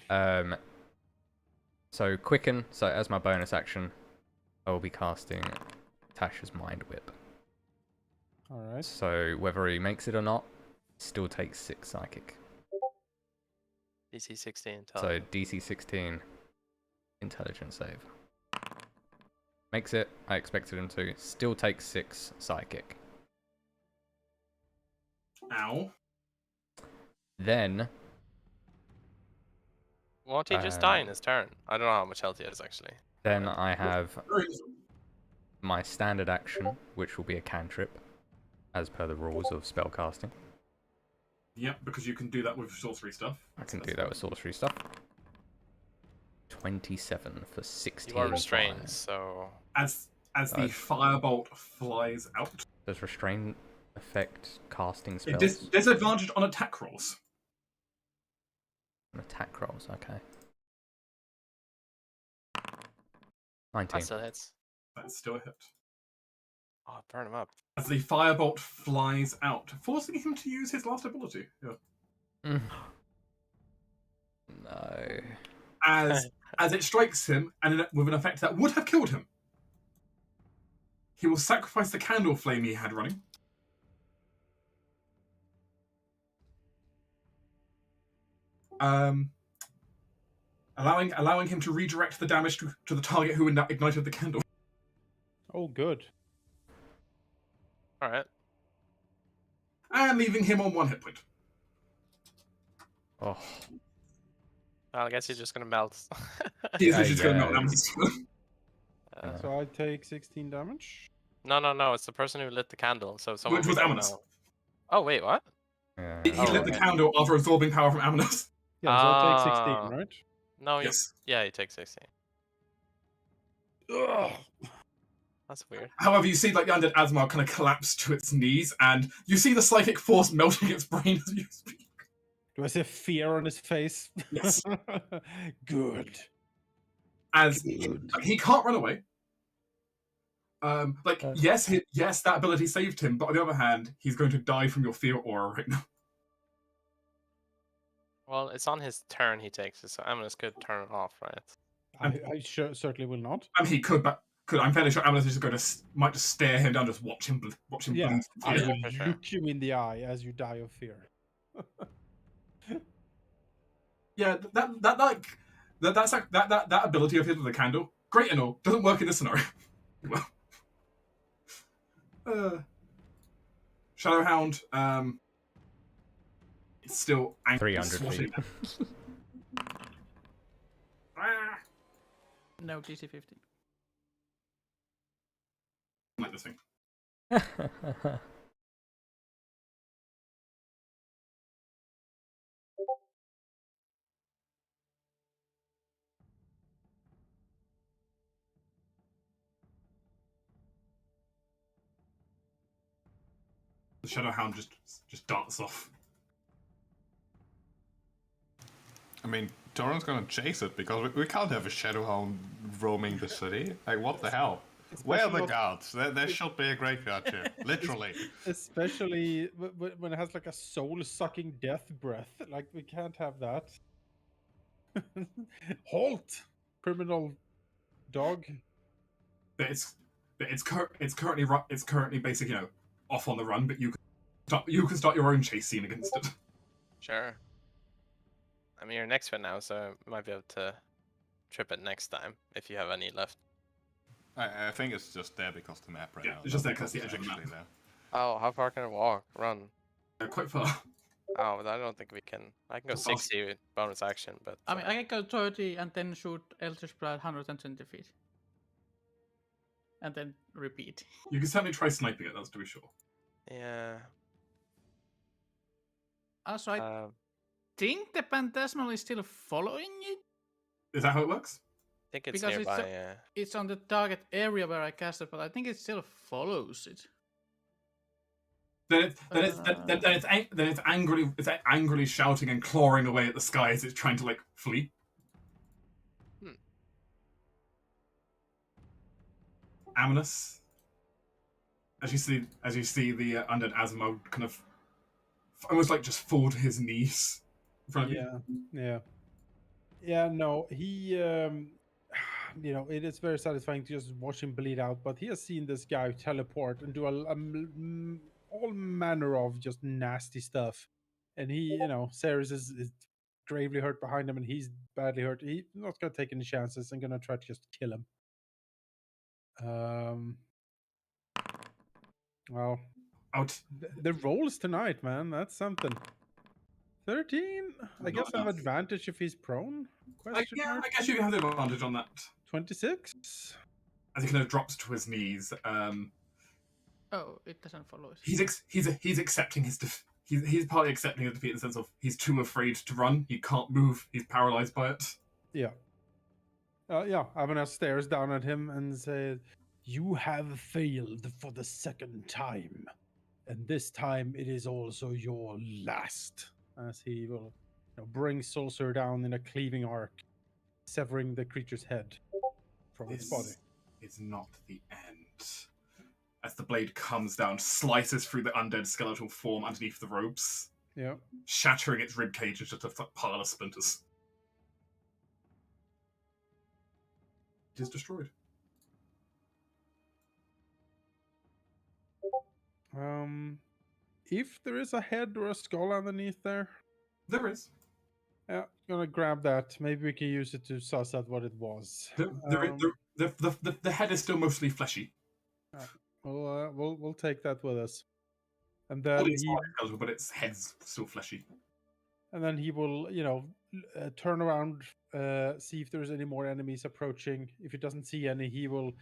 So quicken. So as my bonus action, I will be casting Tasha's Mind Whip. All right. So whether he makes it or not, still takes 6 psychic. DC 16. So DC 16 intelligence save. Makes it. I expected him to. Still takes 6 psychic. Ow. Then Won't he just die in his turn? I don't know how much health he has actually. I have my standard action, which will be a cantrip, as per the rules of spellcasting. Yep, because you can do that with sorcery stuff. I can do that with sorcery stuff. 27 for 16. You are restrained, fire. so As the firebolt flies out, Does restrain affect casting it spells? disadvantage on attack rolls. Attack rolls, okay. 19. that still hits. That's still a hit. Oh, burn him up. As the firebolt flies out, forcing him to use his last ability. Yeah. Mm. No. As it strikes him, and with an effect that would have killed him, he will sacrifice the candle flame he had running. Allowing him to redirect the damage to the target who ignited the candle. Oh, good. Alright. And leaving him on 1 hit point. Oh. Well, I guess he's just gonna melt. He's literally just going to yeah. melt down. So I take 16 damage. No. It's the person who lit the candle. So someone Which was we don't Amonas. know. Oh wait, what? Yeah. He lit the candle after absorbing power from Amonas. Yeah, so I take Ah. 16, right? No. Yes. Yeah, he takes 16. Ugh. That's weird. However, you see like the undead Asmar kind of collapse to its knees, and you see the psychic force melting its brain as you speak. Do I see fear on his face? Yes. Good. As he can't run away. Yes, that ability saved him, but on the other hand, he's going to die from your fear aura right now. Well, it's on his turn he takes it, so Amonis could turn it off, right? I certainly will not. I mean, he could, but I'm fairly sure Amulet is just going to might just stare him down, just watch him bleed. Yeah, I Yeah, will for sure. look you in the eye as you die of fear. Yeah, that ability of his with the candle, great and all, doesn't work in this scenario. Well, Shadowhound, it's still angry. 300 feet. No DC 15. Like this thing. The Shadowhound just darts off. I mean, Torrent's gonna chase it because we can't have a Shadowhound roaming the city. Like, what the hell? Where are the guards? There should be a graveyard here, literally. Especially when it has like a soul-sucking death breath. Like, we can't have that. Halt, criminal dog. But it's currently basically, you know, off on the run. But you can start your own chase scene against it. Sure. I mean, you're next to it now, so you might be able to trip it next time if you have any left. I think it's just there because the map right Yeah, now. it's just there not 'cause the edge of the actually map. there. Oh, how far can I walk? Run? Quite far. Oh, but I don't think we can. I can go Fast. 60 with bonus action, but I mean, I can go 30 and then shoot Eldritch Blast 120 feet. And then repeat. You can certainly try sniping it, that's to be sure. yeah. Also, I I think the Phantasmal is still following it. Is that how it works? think it's Because it's nearby. a- Yeah. It's on the target area where I cast it, but I think it still follows it. Then it's angrily shouting and clawing away at the sky as it's trying to like flee. Hmm. Ominous. As you see the undead Asmo kind of almost like just fall to his knees in front of you. Yeah. No, he, it is very satisfying to just watch him bleed out. But he has seen this guy teleport and do all manner of just nasty stuff, and he, Ceres is gravely hurt behind him, and he's badly hurt. He's not gonna take any chances and gonna try to just kill him. Well, Out. the rolls tonight, man. That's something. 13? I guess I have enough. advantage if he's prone? Question mark? I guess you can have the advantage on that. 26? As he kind of drops to his knees. Oh, it doesn't follow it. He's accepting his he's partly accepting his defeat in the sense of he's too afraid to run. He can't move. He's paralyzed by it. Yeah. Avana stares down at him and says, "You have failed for the second time. And this time it is also your last." As he will bring Sulcer down in a cleaving arc, severing the creature's head from its body. It's not the end. As the blade comes down, slices through the undead skeletal form underneath the robes, Yeah. shattering its rib cage into just a pile of splinters. It is destroyed. If there is a head or a skull underneath there, There is. yeah, gonna grab that. Maybe we can use it to suss out what it was. The head is still mostly fleshy. We'll take that with us, and then Body is slightly skeletal, but its head's still fleshy. he will turn around, see if there's any more enemies approaching. If he doesn't see any, he will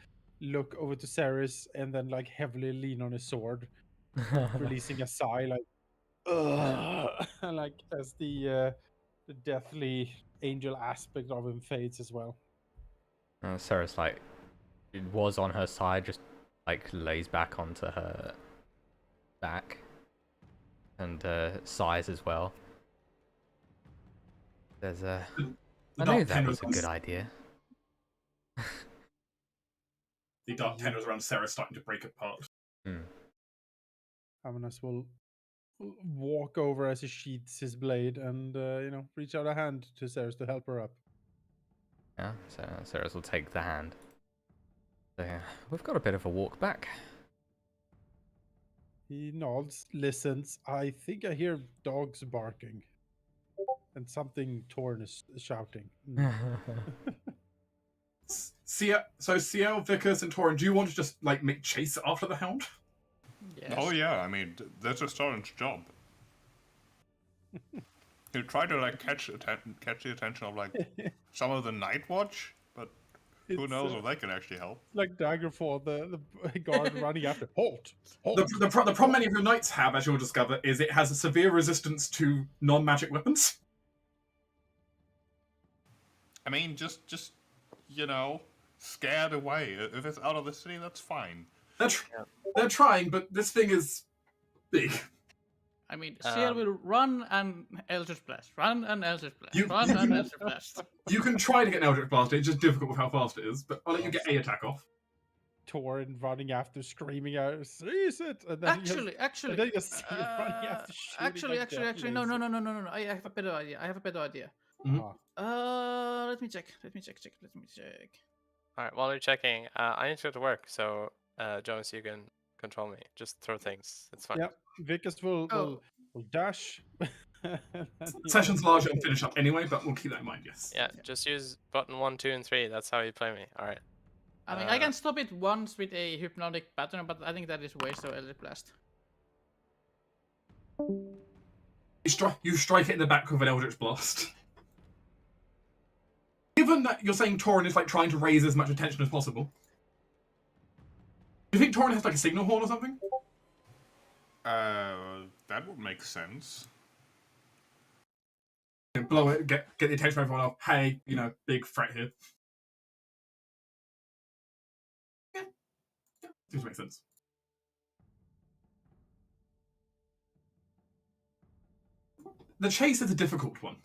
look over to Ceres and then like heavily lean on his sword, releasing a sigh like ugh, like as the deathly angel aspect of him fades as well. Sarah's like, it was on her side, just like lays back onto her back and sighs as well. There's a. I knew that was a good idea. The dark tendrils around Sarah starting to break apart. Amanas will walk over as he sheathes his blade and reach out a hand to Ceres to help her up. Yeah, so Ceres will take the hand. So yeah, we've got a bit of a walk back. He nods, listens. I think I hear dogs barking. And something Torn is shouting. Ciel, Vickers, and Torin, do you want to just like make chase after the hound? Yes. Oh yeah, I mean that's a Storin's job. You try to like catch the attention of like some of the Night Watch, but who knows if they can actually help. Like Daggerfall, the guard running after. Halt! The problem many of your knights have, as you'll discover, is it has a severe resistance to non-magic weapons. I mean, just scared away. If it's out of the city, that's fine. They're trying, but this thing is big. I mean, Ciel will run and Eldritch Blast. Run and Eldritch Blast. You Eldritch Blast. You can try to get an Eldritch Blast, it's just difficult with how fast it is, but I'll let you get a attack off. Torn running after, screaming out, "Seize it!" And then Actually, and then you just see it running after, shooting actually, no. I have a better idea. Mhm. Let me check. All right. While you're checking, I need to go to work. So, Jones, you can control me. Just throw things. It's fine. Yep. Vickers will dash. Session's larger and finish up anyway, but we'll keep that in mind, yes. Yeah. Just use button 1, 2, and 3. That's how you play me. All right. I mean, I can stop it once with a hypnotic pattern, but I think that is waste of Eldritch Blast. You strike it in the back with an Eldritch Blast. Given that you're saying Torin is like trying to raise as much attention as possible, do you think Torin has like a signal horn or something? That would make sense. Blow it, get the attention of everyone off. Hey, big threat here. Yeah. Seems to make sense. The chase is a difficult one.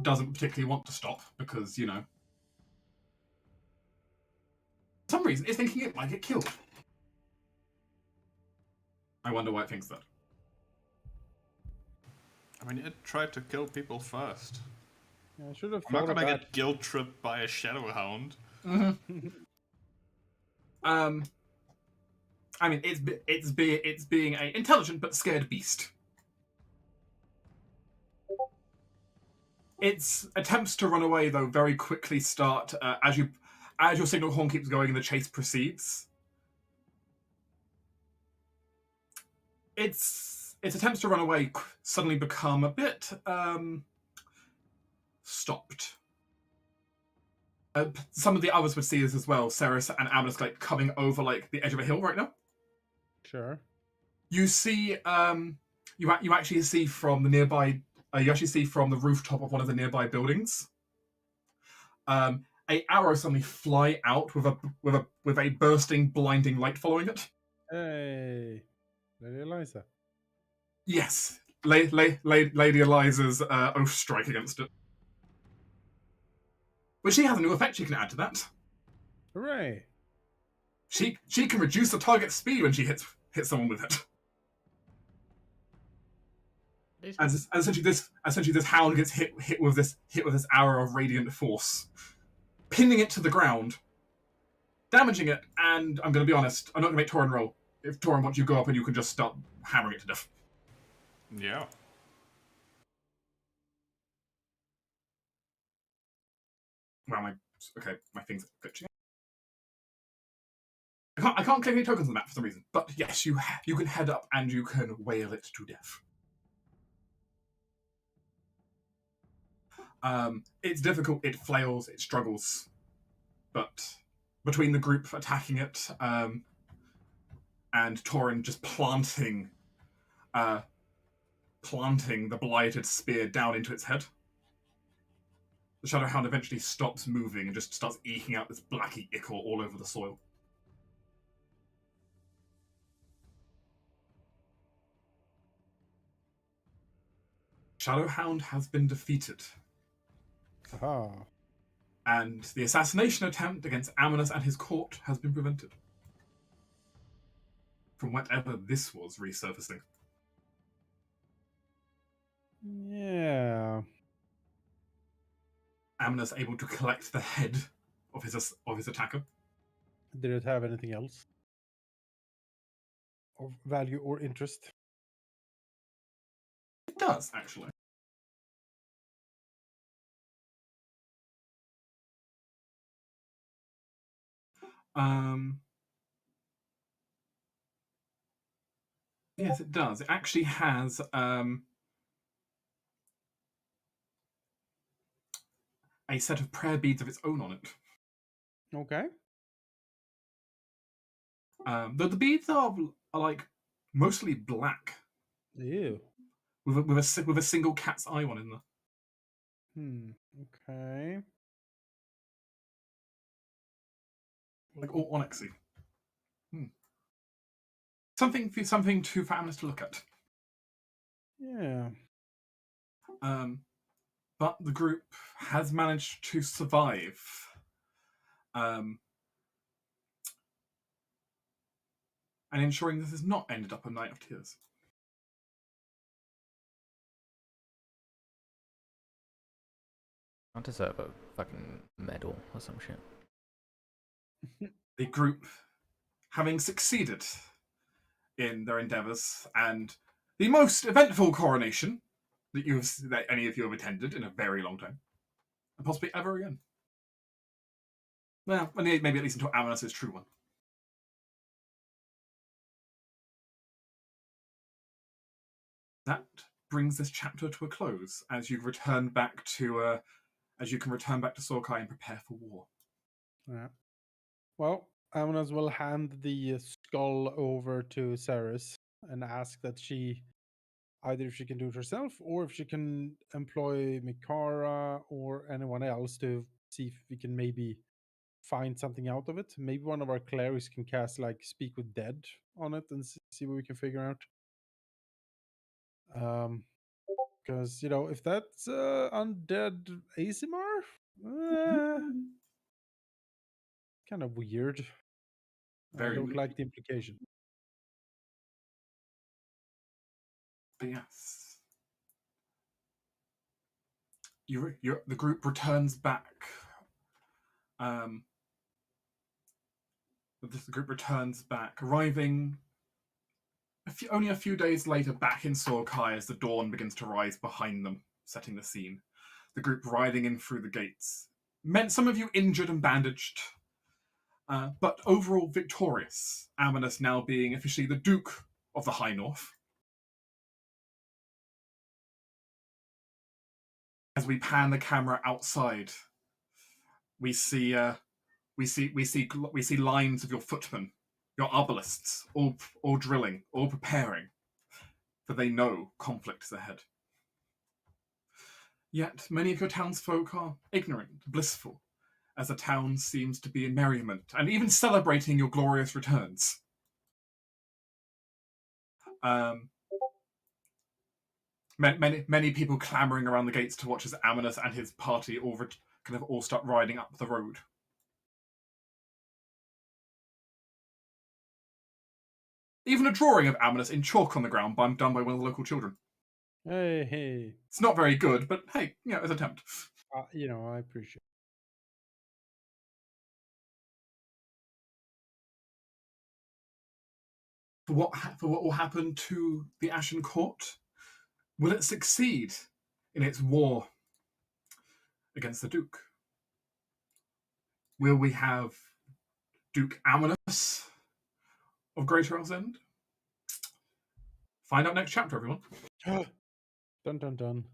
Doesn't particularly want to stop because, for some reason it's thinking it might get killed. I wonder why it thinks that. I mean, it tried to kill people first. Yeah, I should have. I'm not gonna get guilt tripped by a Shadowhound. Mm-hmm. I mean, it's being an intelligent but scared beast. Its attempts to run away, though, very quickly start as your signal horn keeps going and the chase proceeds. Its attempts to run away suddenly become a bit stopped. Some of the others would see this as well. Ceres and Amnes like coming over like the edge of a hill right now. Sure. You see, you actually see from the nearby. You actually see from the rooftop of one of the nearby buildings. A arrow suddenly fly out with a bursting, blinding light following it. Hey, Lady Eliza. Yes, Lady Eliza's oath strike against it. But she has a new effect she can add to that. Hooray! She can reduce the target's speed when she hits someone with it. And essentially this hound gets hit with this arrow of radiant force, pinning it to the ground, damaging it. And I'm going to be honest, I'm not going to make Torin roll. If Torin wants you to go up and you can just start hammering it to death. Yeah. Wow, my thing's glitching. I can't click any tokens on the map for some reason. But yes, you can head up and you can wail it to death. It's difficult, it flails, it struggles. But between the group attacking it and Torin just planting the blighted spear down into its head, the Shadowhound eventually stops moving and just starts eking out this blacky ichor all over the soil. Shadowhound has been defeated. Aha. And the assassination attempt against Amnes and his court has been prevented. From whatever this was resurfacing. Yeah. Amnes able to collect the head of his attacker. Did it have anything else of value or interest? It does, actually. Yes, it does. It actually has a set of prayer beads of its own on it. Okay. The beads are like mostly black. Ew. With a single cat's eye one in there. Okay. Like all onyxy. Something for Amnes to look at. Yeah. But the group has managed to survive. And ensuring this has not ended up a night of tears. I deserve a fucking medal or some shit. The group, having succeeded in their endeavours, and the most eventful coronation that any of you have attended in a very long time. and possibly ever again. Well, maybe at least until Amanus is true one. That brings this chapter to a close as you return back to Sorkai and prepare for war. Yeah. Well, Amanus will hand the skull over to Ceres and ask that she either if she can do it herself or if she can employ Mikara or anyone else to see if we can maybe find something out of it. Maybe one of our clerics can cast like Speak with Dead on it and see what we can figure out. Because if that's undead ASMR, kind of weird. I Very don't weird. like the implication. But yes. The group returns back. The group returns back, arriving only a few days later back in Sorkai as the dawn begins to rise behind them, setting the scene. The group riding in through the gates. Some of you injured and bandaged, but overall victorious. Amanus now being officially the Duke of the High North. As we pan the camera outside, we see lines of your footmen, your arbalists, all drilling, all preparing, for they know conflict is ahead. Yet many of your townsfolk are ignorant, blissful, as the town seems to be in merriment, and even celebrating your glorious returns. Many people clamoring around the gates to watch as Amanus and his party all start riding up the road. Even a drawing of Amanus in chalk on the ground done by one of the local children. Hey. It's not very good, but hey, it's an attempt. I appreciate it. For what will happen to the Ashen Court? Will it succeed in its war against the Duke? Will we have Duke Amanus of Greater Elsend? Find out next chapter, everyone. Dun dun dun.